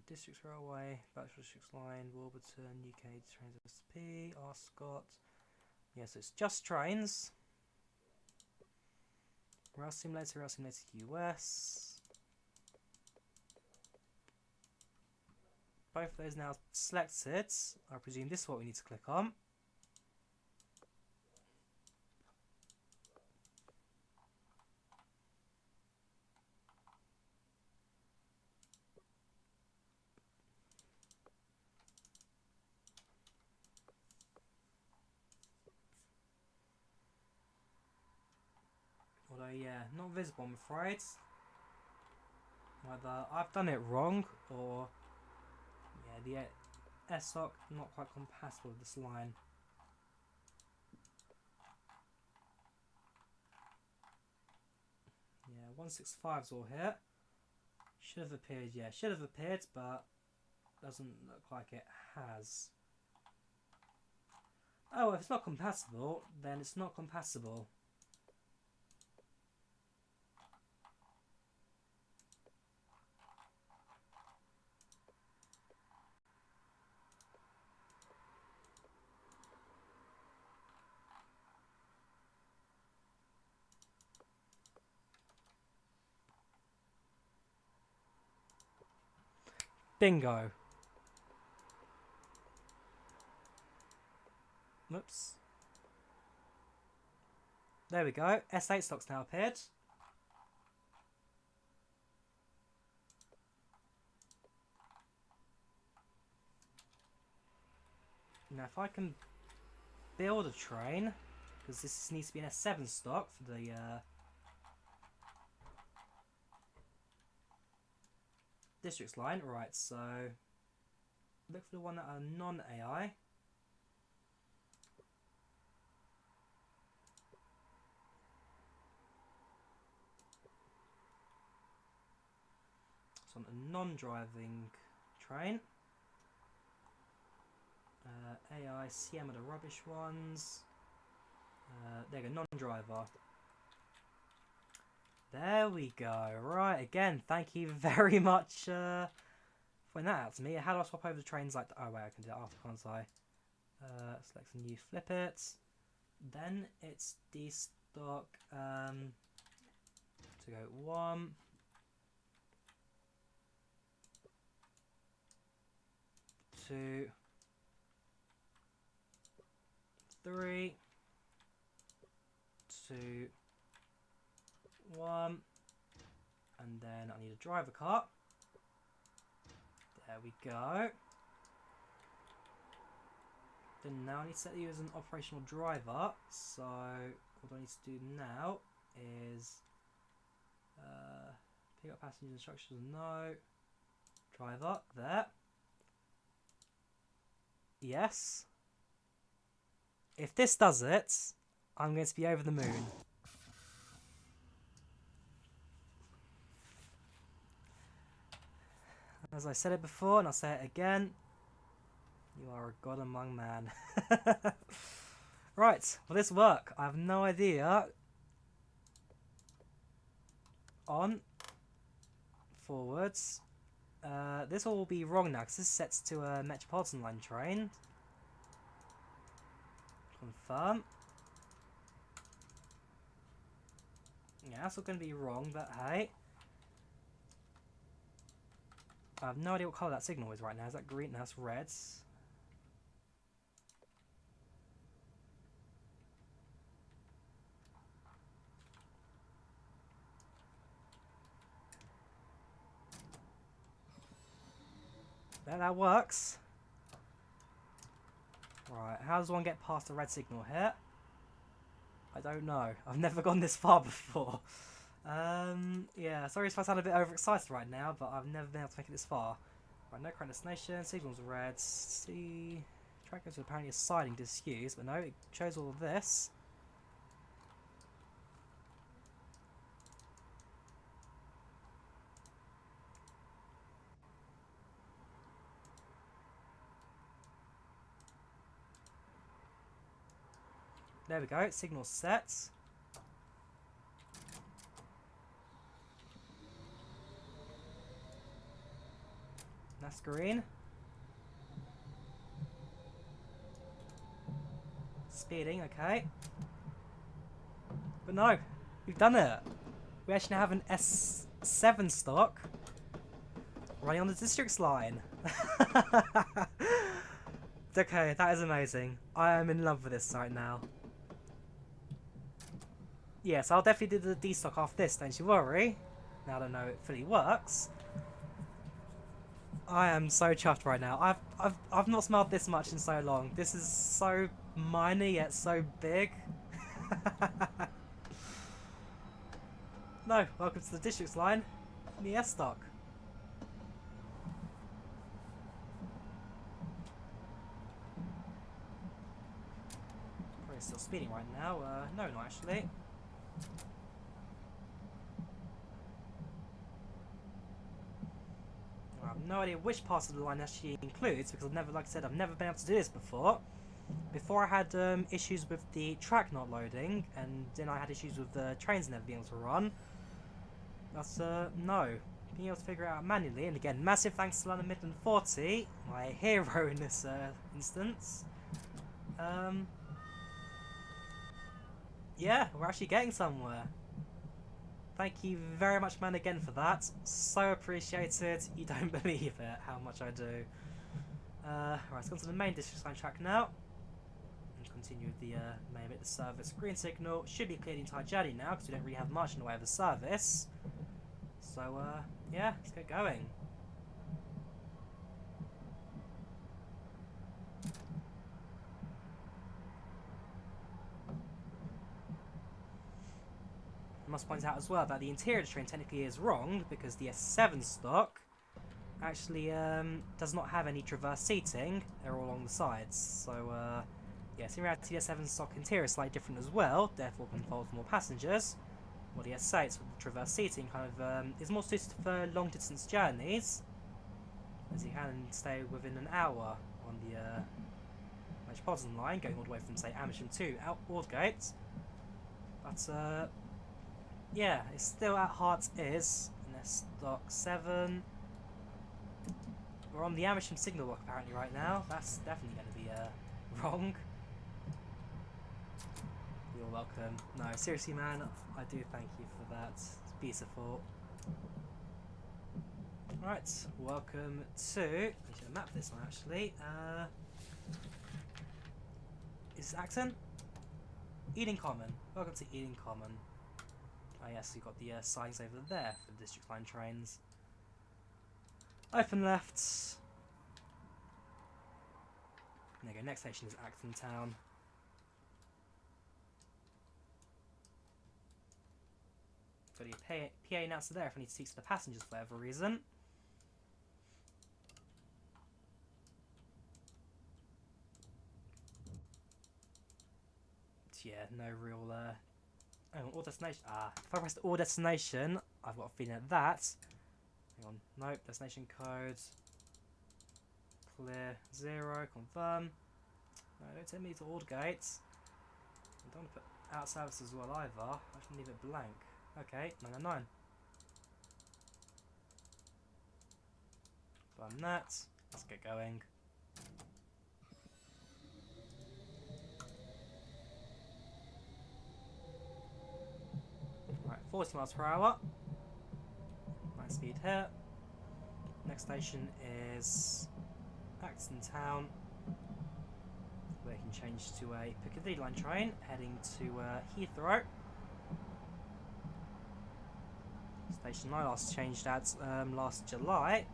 Districts Railway, Battersea Districts Line, Warburton, UK Trains SP, Ascot. Yes, it's just trains. Rail Simulator US. both of those now selected. I presume this is what we need to click on. Although, yeah, not visible, I'm afraid. Either I've done it wrong, or yeah, the SOC not quite compatible with this line. Yeah, 165's all here. Should have appeared, yeah, should have appeared, but doesn't look like it has. Oh, if it's not compatible, then it's not compatible. Bingo. Whoops. There we go. S8 stock's now appeared. Now if I can build a train, because this needs to be an S7 stock for the districts line. Right, so look for the one that are non-AI. So on a non-driving train. AI, CM are the rubbish ones. There you go, non-driver. There we go. Right, again, thank you very much for pointing that out to me. How do I swap over the trains like... Oh, wait, I can do that after, can't I? Select a new, flip it. Then it's destock to go 1. 2. 3. 2. 1. And then I need a driver car. There we go. Then now I need to set you as an operational driver. So what I need to do now is pick up passenger instructions. No. Driver. There. Yes. If this does it, I'm going to be over the moon. As I said it before, and I'll say it again, you are a god among man. Right, will this work? I have no idea. On. Forwards. This will be wrong now, because this sets to a Metropolitan Line train. Confirm. Yeah, that's all going to be wrong, but hey. I have no idea what colour that signal is right now. Is that green? No, that's red. There, that works. Right, how does one get past the red signal here? I don't know. I've never gone this far before. Yeah, sorry if I sound a bit overexcited right now, but I've never been able to make it this far. Right, no current destination, signals red, see... Track goes to apparently a siding disused, but no, it shows all of this. There we go, signal set. That's green. Speeding, okay. But no, we've done it. We actually have an S7 stock running on the districts line. Okay, that is amazing. I am in love with this right now. Yes, I'll definitely do the destock after this, don't you worry. Now that I know it fully works. I am so chuffed right now. I've not smelled this much in so long. This is so minor yet so big. No, welcome to the Districts Line in the S-Stock. Probably still speeding right now. No, not actually. I have no idea which part of the line actually includes because I've never, like I said, I've never been able to do this before. Before I had issues with the track not loading, and then I had issues with the trains never being able to run. That's no, being able to figure it out manually. And again, massive thanks to London Midland 40, my hero in this instance. Yeah, we're actually getting somewhere. Thank you very much, man, again for that. So appreciated. You don't believe it, how much I do. Right, let's go to the main District Line track now. And continue with the main bit of the service. Green signal should be cleared the entire journey now because we don't really have much in the way of a service. So, yeah, let's get going. I must point out as well that the interior of the train technically is wrong because the S7 stock actually does not have any traverse seating. They're all along the sides. So, yes, in reality, the S7 stock interior is slightly different as well, therefore can hold more passengers. Well, the S8 with the traverse seating kind of is more suited for long distance journeys, as you can stay within an hour on the Metropolitan Line, going all the way from, say, Amersham to Aldgate. But, yeah, it's still at heart is in S stock 7. We're on the Amersham signal block apparently right now. That's definitely going to be wrong. You're welcome. No, seriously, man, I do thank you for that. It's beautiful. Right, welcome to. I should map this one actually. Is it Acton? Ealing Common. Welcome to Ealing Common. Oh yes, you've got the signs over there for the District Line trains. Open left. There you go, next station is Acton Town. Got your PA announcer there if I need to speak to the passengers for whatever reason. But yeah, no real oh, all destination. If I press all destination, I've got a feeling that. Hang on, nope, destination code. Clear 0, confirm. No, don't take me to Aldgate. I don't want to put out service as well either. I can leave it blank. Okay, 999. Done that. Let's get going. Right, 40 miles per hour. Nice speed here. Next station is Acton Town. We can change to a Piccadilly Line train heading to Heathrow. Station 9 last changed at last July.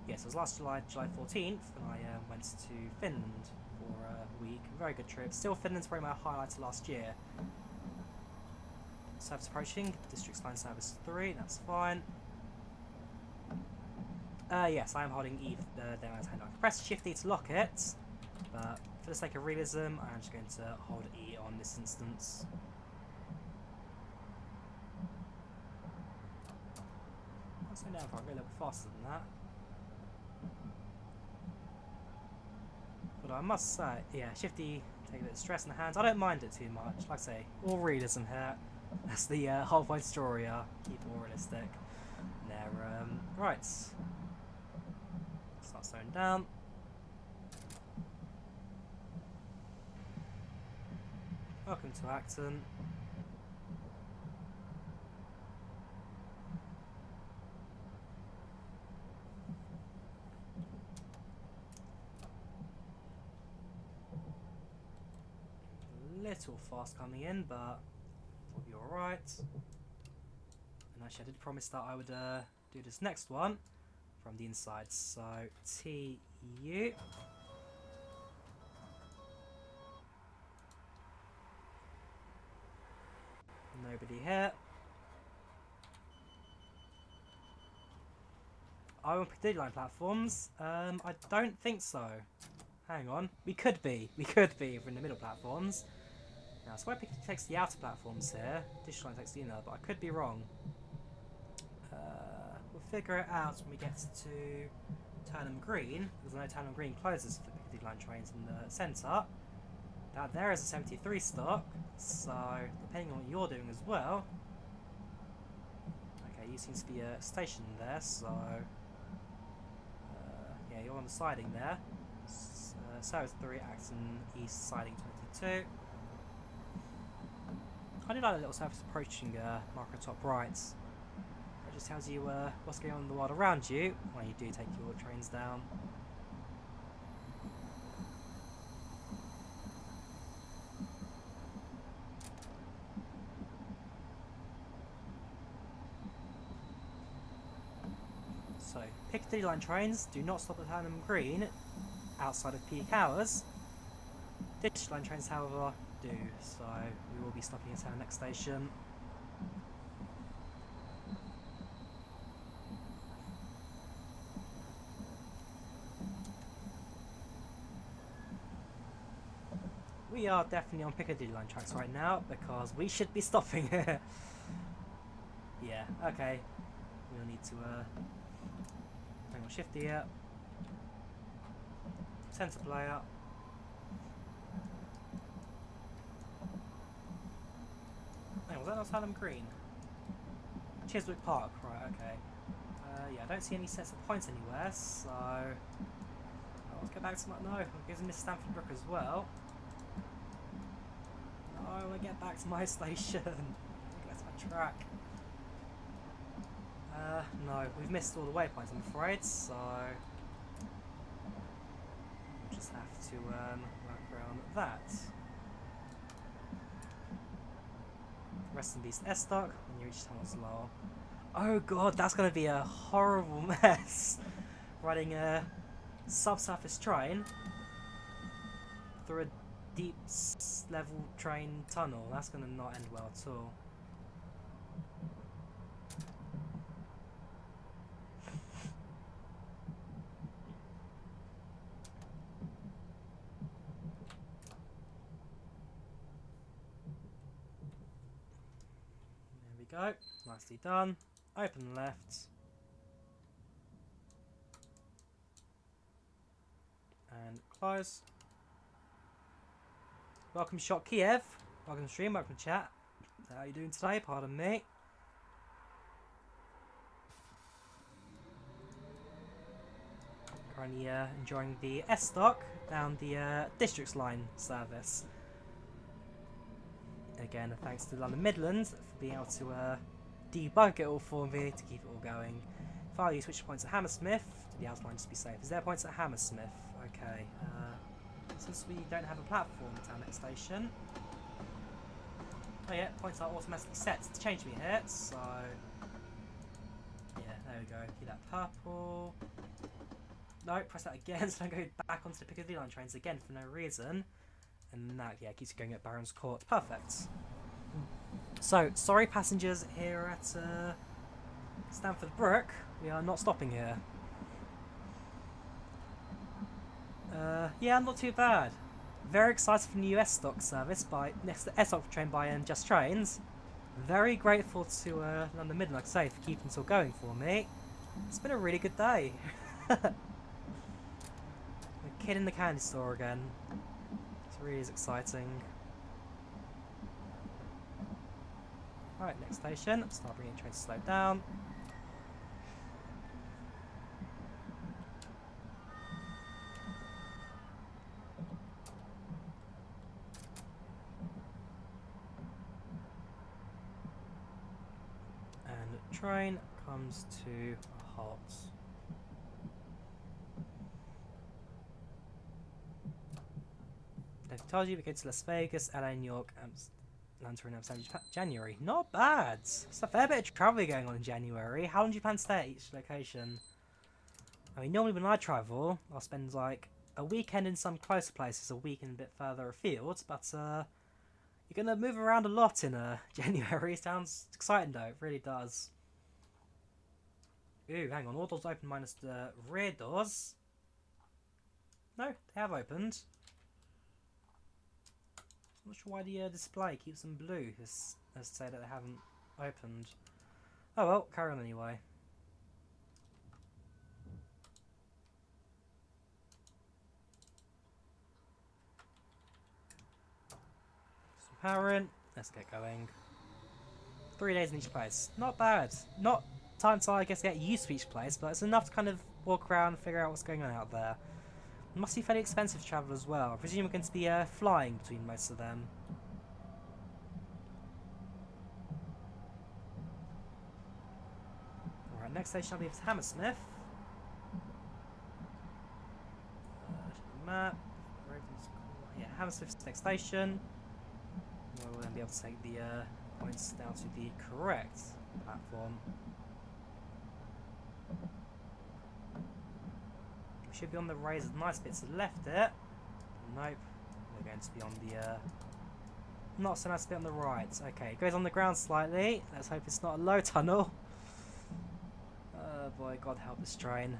Yes, it was last July 14th, and I went to Finland for a week. Very good trip. Still Finland's probably my highlight of last year. Service approaching, District Line Service 3, that's fine. Yes, I am holding E down as hand. I can press Shift E to lock it, but for the sake of realism, I'm just going to hold E on this instance. I'll slow down if I go a little bit faster than that. But I must say, yeah, Shift E, take a bit of stress in the hands. I don't mind it too much. Like I say, all realism here. That's the whole point of Drawyah. Keep it all realistic. There, right. Start slowing down. Welcome to Acton. little fast coming in, but we'll be alright. And actually I did promise that I would do this next one from the inside. So TU. Nobody here. Are we on Piccadilly Line platforms? I don't think so. Hang on. We could be. We could be if we're in the middle platforms. Now, so Piccadilly takes the outer platforms here. District Line takes the inner, but I could be wrong. We'll figure it out when we get to Turnham Green, because I know Turnham Green closes for Piccadilly Line trains in the centre. That there is a 73 stock, so depending on what you're doing as well. Okay, you seem to be stationed there, so yeah, you're on the siding there. So is 3 Acton East siding 22. I do like the little surface approaching marker top right. It just tells you what's going on in the world around you when you do take your trains down. So, Piccadilly Line trains do not stop at Turnham Green outside of peak hours. District Line trains, however, do, so we will be stopping at our next station. We are definitely on Piccadilly Line tracks right now because we should be stopping here. Yeah, okay. We'll need to hang on, shift here. Centre player. Was that not Turnham Green? Chiswick Park, right, okay. Yeah, I don't see any sets of points anywhere, so let's go back to my gives Miss Stamford Brook as well. No, I want to get back to my station. That's my track. No, we've missed all the waypoints, I'm afraid, so we'll just have to work around that. Rest in peace, S-Stock, when you reach Tunnels Law. Oh god, that's going to be a horrible mess. Riding a subsurface train through a deep level train tunnel. That's going to not end well at all. Go, nicely done. Open left. And close. Welcome Shot Kiev. Welcome to stream, welcome to chat. How are you doing today? Pardon me. Currently enjoying the S-Stock down the Districts Line service. Again, thanks to London Midland for being able to debug it all for me to keep it all going. If I use switch points at Hammersmith, to the outer line just to be safe. Is there points at Hammersmith? Okay. Since we don't have a platform at our next station. Oh yeah, points are automatically set to change me here, so yeah, there we go. Get that purple. No, press that again so I go back onto the Piccadilly Line trains again for no reason. And that, yeah, keeps going at Baron's Court. Perfect. So, sorry passengers here at Stamford Brook. We are not stopping here. Yeah, not too bad. Very excited for the new S-Stock service by next to S-Stock train by Just Trains. Very grateful to London Midland, like I say, for keeping it all going for me. It's been a really good day. The kid in the candy store again. Really is exciting. Alright, next station. Start bringing trains to slow down. And the train comes to a halt. told you we go to Las Vegas, LA, New York, Atlanta, and Amsterdam, January. Not bad. It's a fair bit of travel going on in January. How long do you plan to stay at each location? I mean, normally when I travel, I'll spend like a weekend in some closer places, a weekend a bit further afield, but you're going to move around a lot in January. Sounds exciting though, it really does. Ooh, hang on, all doors open minus the rear doors. No, they have opened. I'm not sure why the display keeps them blue, as to say that they haven't opened. Oh well, carry on anyway. Powering. Let's get going. 3 days in each place. Not bad. Not time to, I guess, get used to each place, but it's enough to kind of walk around and figure out what's going on out there. It must be fairly expensive to travel as well. I presume we're going to be flying between most of them. Alright, next station I believe is Hammersmith. Map. Yeah, Hammersmith's the next station. We'll then be able to take the points down to the correct platform. We should be on the razor nice bits to the left there. Nope. We're going to be on the not so nice bit on the right. Okay, it goes on the ground slightly. Let's hope it's not a low tunnel. Oh boy, God help this train.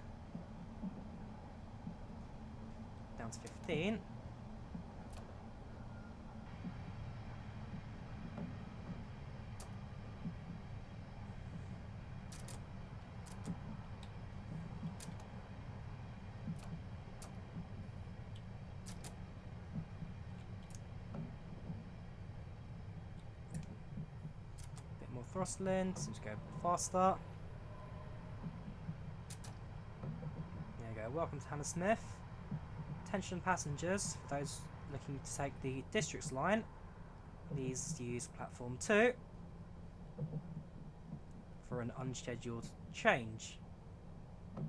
Down to 15. Throttling, seems to go a bit faster. There you go, welcome to Hammersmith. Attention passengers, for those looking to take the Districts line, please use platform 2 for an unscheduled change. And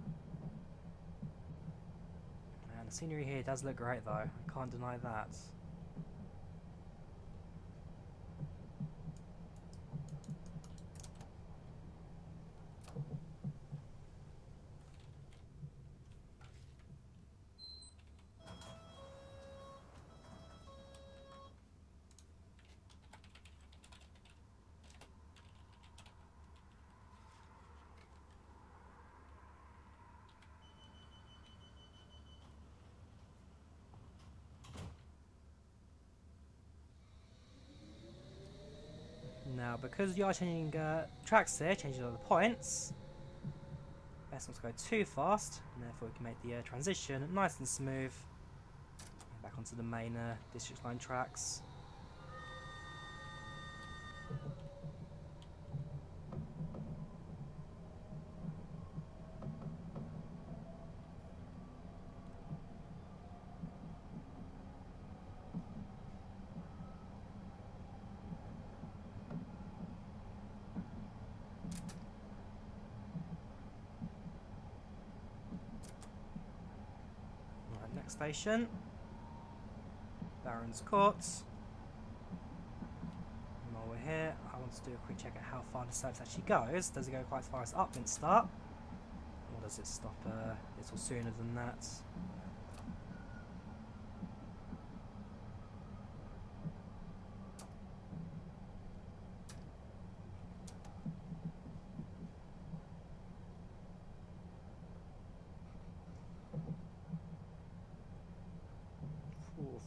the scenery here does look great though, I can't deny that. Now, because you are changing tracks here, changing all the points, best not to go too fast, and therefore we can make the transition nice and smooth. Back onto the main District line tracks. Station, Baron's Court. And while we're here, I want to do a quick check at how far the service actually goes. Does it go quite as far as Upminster, or does it stop a little sooner than that?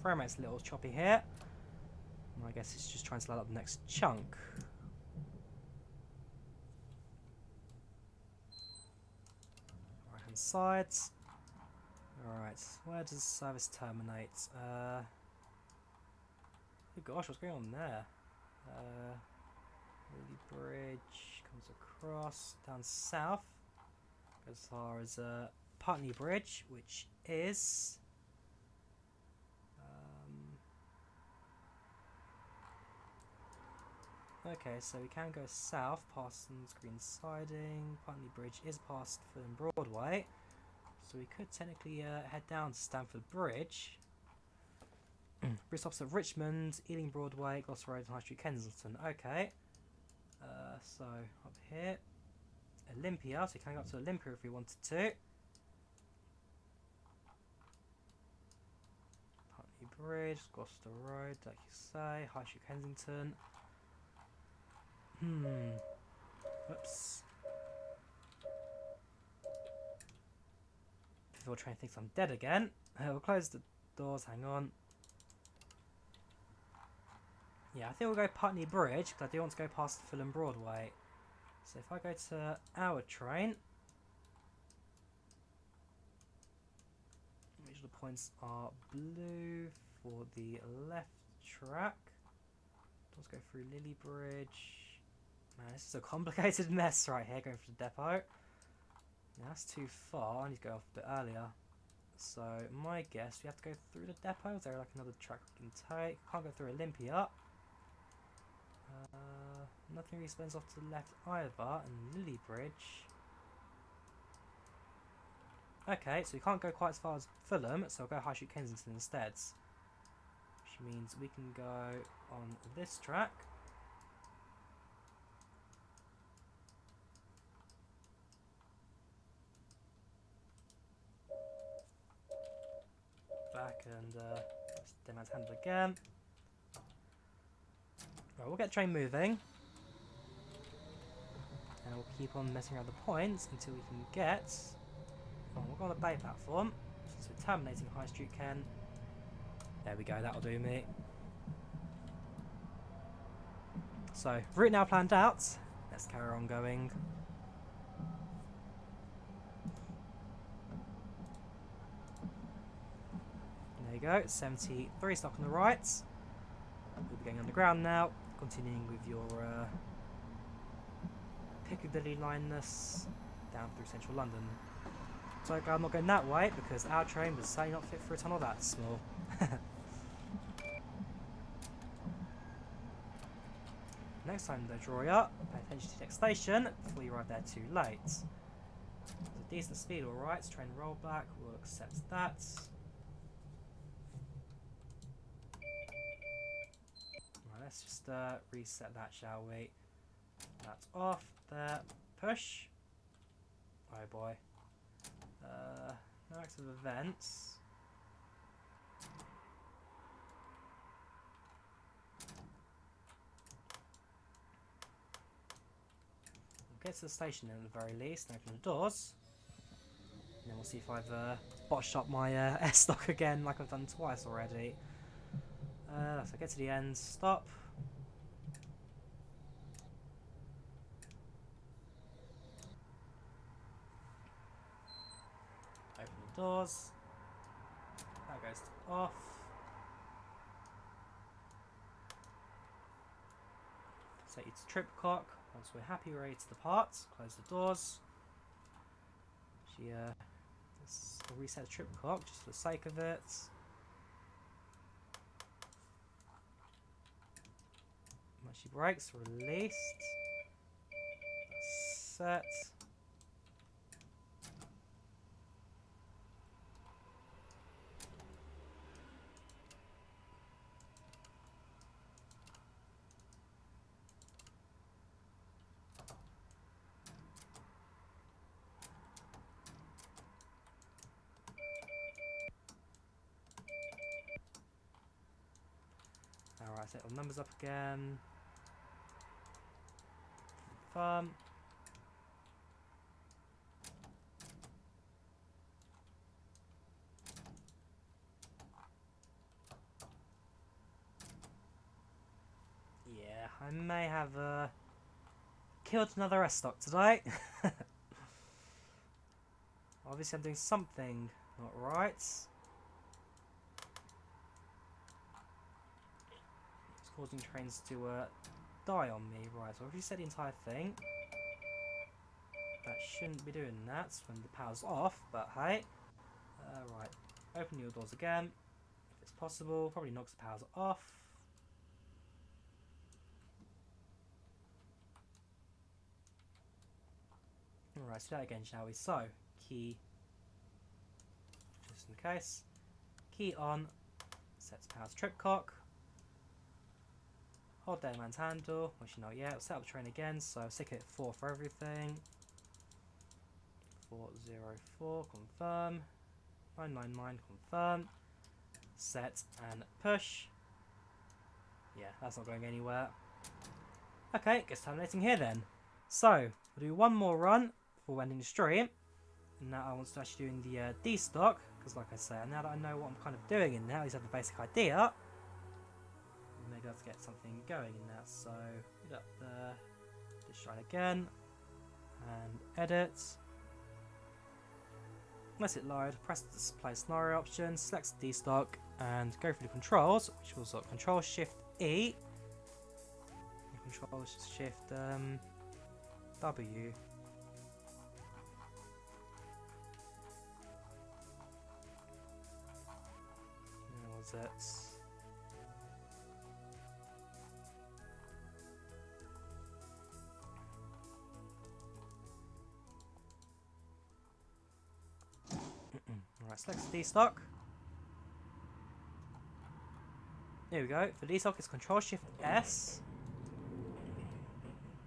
Frame rate's a little choppy here. And I guess it's just trying to load up the next chunk. Right hand side. Alright, where does service terminate? Oh gosh, what's going on there? Wembley Bridge comes across down south. Goes as far as Putney Bridge, which is okay, so we can go south past Green Siding. Putney Bridge is past Fulham Broadway, so we could technically head down to Stamford Bridge. Bridge stops at Richmond, Ealing Broadway, Gloucester Road and High Street Kensington. Okay. So, up here. Olympia, so you can go up to Olympia if we wanted to. Putney Bridge, Gloucester Road, like you say, High Street Kensington. Oops. Before train thinks I'm dead again. We'll close the doors, hang on. Yeah, I think we'll go Putney Bridge, because I do want to go past Fulham Broadway. So if I go to our train, which of the points are blue for the left track. Let's go through Lily Bridge. Man, this is a complicated mess right here, going for the depot. Yeah, that's too far, I need to go off a bit earlier. So my guess, we have to go through the depot. Is there like another track we can take? Can't go through Olympia. Nothing really spins off to the left either, and Lily Bridge. Okay, so we can't go quite as far as Fulham, so I'll go High Street Kensington instead. Which means we can go on this track. Back and Deadman's Hand again. Right, we'll get the train moving. And we'll keep on messing around the points until we can get... Oh, we'll go on the bay platform. So we're terminating High Street Ken. There we go, that'll do me. So, route now planned out. Let's carry on going. There you go, 73 stock on the right. We'll be going underground now, continuing with your Piccadilly Line-ness down through central London. So I'm not going that way because our train was certainly not fit for a tunnel that small. Next time though, Drawyah, pay attention to the next station before you arrive there too late. There's a decent speed alright, train rollback, we'll accept that. Right, let's just reset that, shall we? That's off, there, push. Oh boy. No active events. We'll get to the station at the very least and open the doors. And then we'll see if I've botched up my S-stock again like I've done twice already. So get to the end, stop. Open the doors. That goes to off. Set you to trip clock. Once we're happy, we're ready to depart. Close the doors. Let's reset the trip clock just for the sake of it. Once she breaks, released. Set. Alright, set all numbers up again. Confirm. Yeah, I may have killed another S-stock today. Obviously I'm doing something not right. It's causing trains to die on me. Right, so I've reset the entire thing. That shouldn't be doing that when the power's off, but hey. Right, open your doors again, if it's possible. Probably knocks the powers off. Alright, let's do that again, shall we? So, key, just in case, key on, Set to power to tripcock. Hold down man's handle, which not yet. We'll set up the train again, so stick it at 4 for everything. 404, confirm. 999, confirm. Set and push. Yeah, that's not going anywhere. Okay, guess terminating here then. So, we'll do one more run before ending the stream. And now I want to actually doing the D-stock, because like I say, now that I know what I'm kind of doing in there, at least I have a basic idea. Maybe I'll have to get something going in that. So, put up there, just try again, and edit. Let it load, press the display scenario option, select D-stock, and go through the controls, which was Control Shift E. Control Shift W. Where was it? Alright, select D-stock. There we go. For D-stock, it's Control Shift S.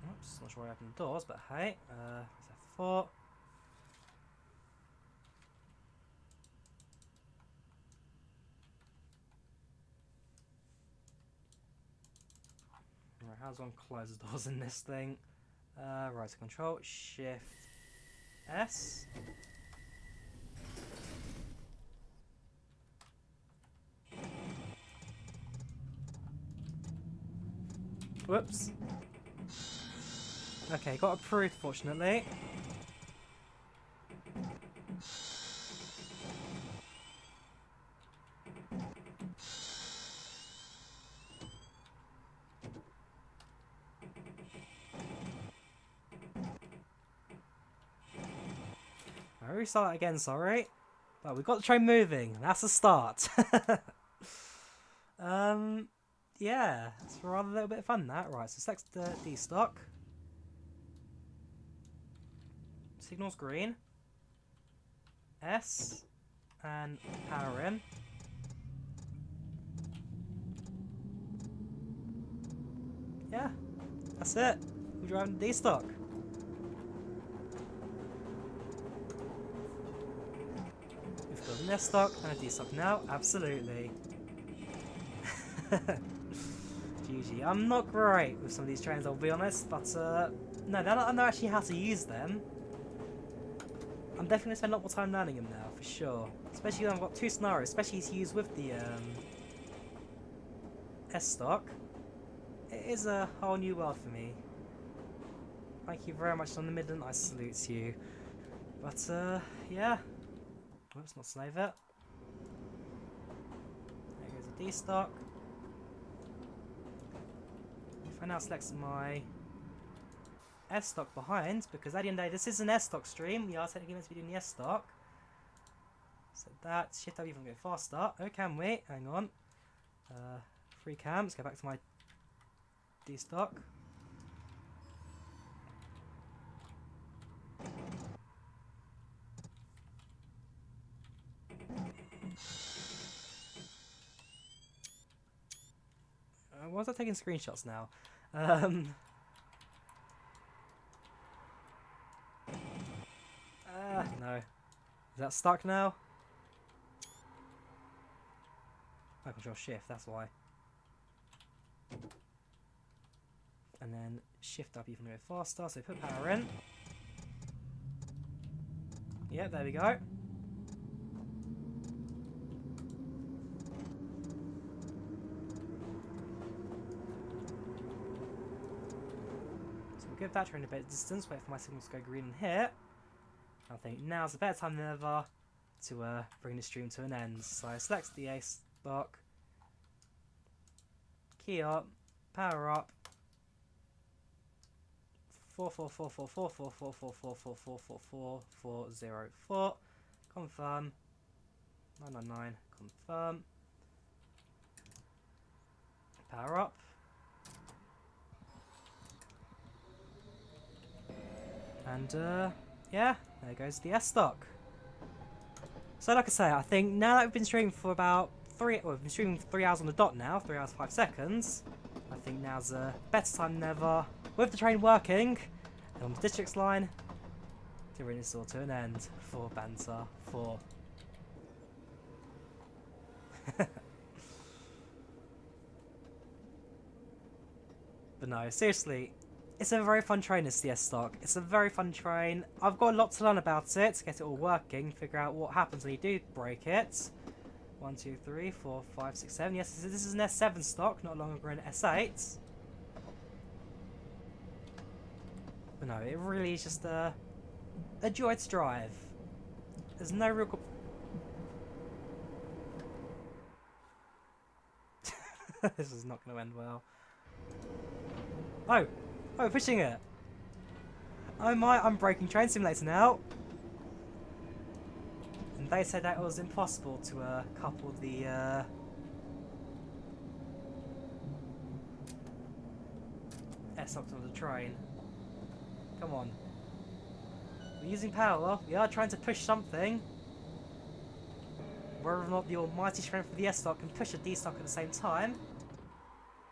Oops, not sure where I opened the doors, but hey. It's F4. Right, how's one close the doors in this thing? Right, so Control Shift S. Whoops. Okay, got approved fortunately. I'll restart again, sorry. But we've got the train moving. That's a start. Yeah, it's rather a little bit of fun that. Right, so select the D-stock. Signal's green. S. And power in. Yeah, that's it. We're driving the D-stock. We've got an S-stock and a D-stock now. Absolutely. GG. I'm not great with some of these trains, I'll be honest, but no, now that I know actually how to use them, I'm definitely going to spend a lot more time learning them now, for sure. Especially when I've got 2 scenarios, especially to use with the S-stock. It is a whole new world for me. Thank you very much, London Midland, I salute you. But yeah. Whoops, not save it. There goes a D-stock. If I now select my S-stock behind, because at the end of the day, this is an S-stock stream, we are technically meant to be doing the S-stock. So that, shift up even a bit faster. Oh, can we? Hang on. Free cam, let's go back to my D-stock. Why was I taking screenshots now? No. Is that stuck now? I Control Shift, that's why. And then shift up even a bit faster, so put power in. Yeah, there we go. So we'll give that train a bit of distance, wait for my signals to go green in here. I think now's a better time than ever to bring the stream to an end. So select the A-stock, key up, power up, 444444444444444, confirm, 999, confirm, power up, and yeah, there goes the S-stock. So like I say, I think now that we've been streaming for about Well, been streaming for 3 hours on the dot now, 3 hours 5 seconds. I think now's a better time than ever. With the train working, and on the districts line, to bring this all to an end. For banter, for. But no, seriously, it's a very fun train, this CS stock. It's a very fun train. I've got a lot to learn about it, to get it all working, figure out what happens when you do break it. 1, 2, 3, 4, 5, 6, 7. Yes, this is an S7 stock, not longer an S8. But no, it really is just a joy to drive. There's no real... This is not going to end well. Oh! Oh, pushing it! Oh my, I'm breaking Train Simulator now! And they said that it was impossible to couple the S-Oct on the train. Come on. We're using power, we are trying to push something. Whether or not the almighty strength of the S-Stock can push a D-Stock at the same time.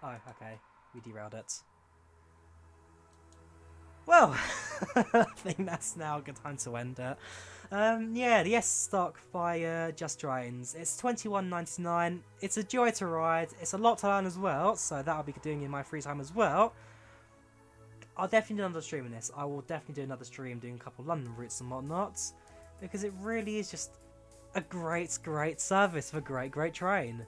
Oh, okay. We derailed it. Well, I think that's now a good time to end it. Yeah, the S-Stock by Just Trains. It's $21.99. It's a joy to ride. It's a lot to learn as well, so that I'll be doing in my free time as well. I'll definitely do another stream in this. I will definitely do another stream doing a couple of London routes and whatnot, because it really is just a great service of a great train.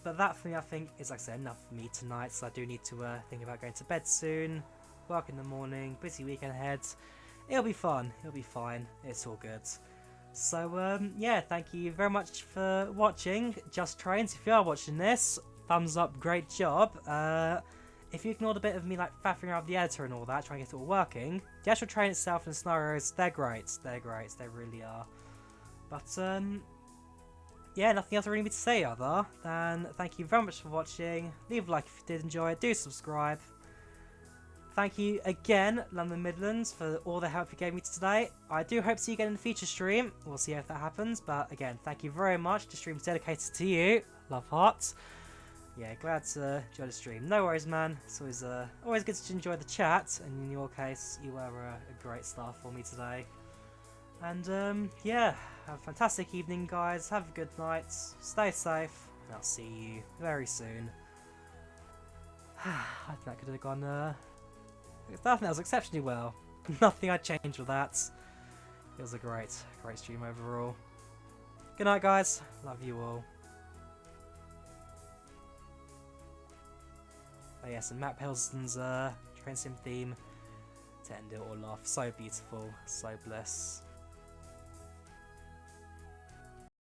But that for me, I think, is, like I said, enough for me tonight, so I do need to think about going to bed soon, work in the morning, busy weekend ahead. It'll be fun, it'll be fine, it's all good. So, yeah, thank you very much for watching Just Trains. If you are watching this, thumbs up, great job. If you ignored a bit of me like faffing around with the editor and all that, trying to get it all working, the actual train itself and the scenarios, they're great, they really are. But, yeah, nothing else I really need to say other than thank you very much for watching. Leave a like if you did enjoy it. Do subscribe. Thank you again, London Midlands, for all the help you gave me today. I do hope to see you again in the future stream. We'll see if that happens. But again, thank you very much. The stream's dedicated to you. Love hearts. Yeah, glad to enjoy the stream. No worries, man. It's always good to enjoy the chat. And in your case, you were a great star for me today. And yeah, have a fantastic evening, guys. Have a good night. Stay safe. And I'll see you very soon. I think that could have gone. I think that was exceptionally well. Nothing I'd change with that. It was a great stream overall. Good night, guys. Love you all. Oh yes, and Matt Pilson's Train Sim theme to end it all off. So beautiful, so blessed.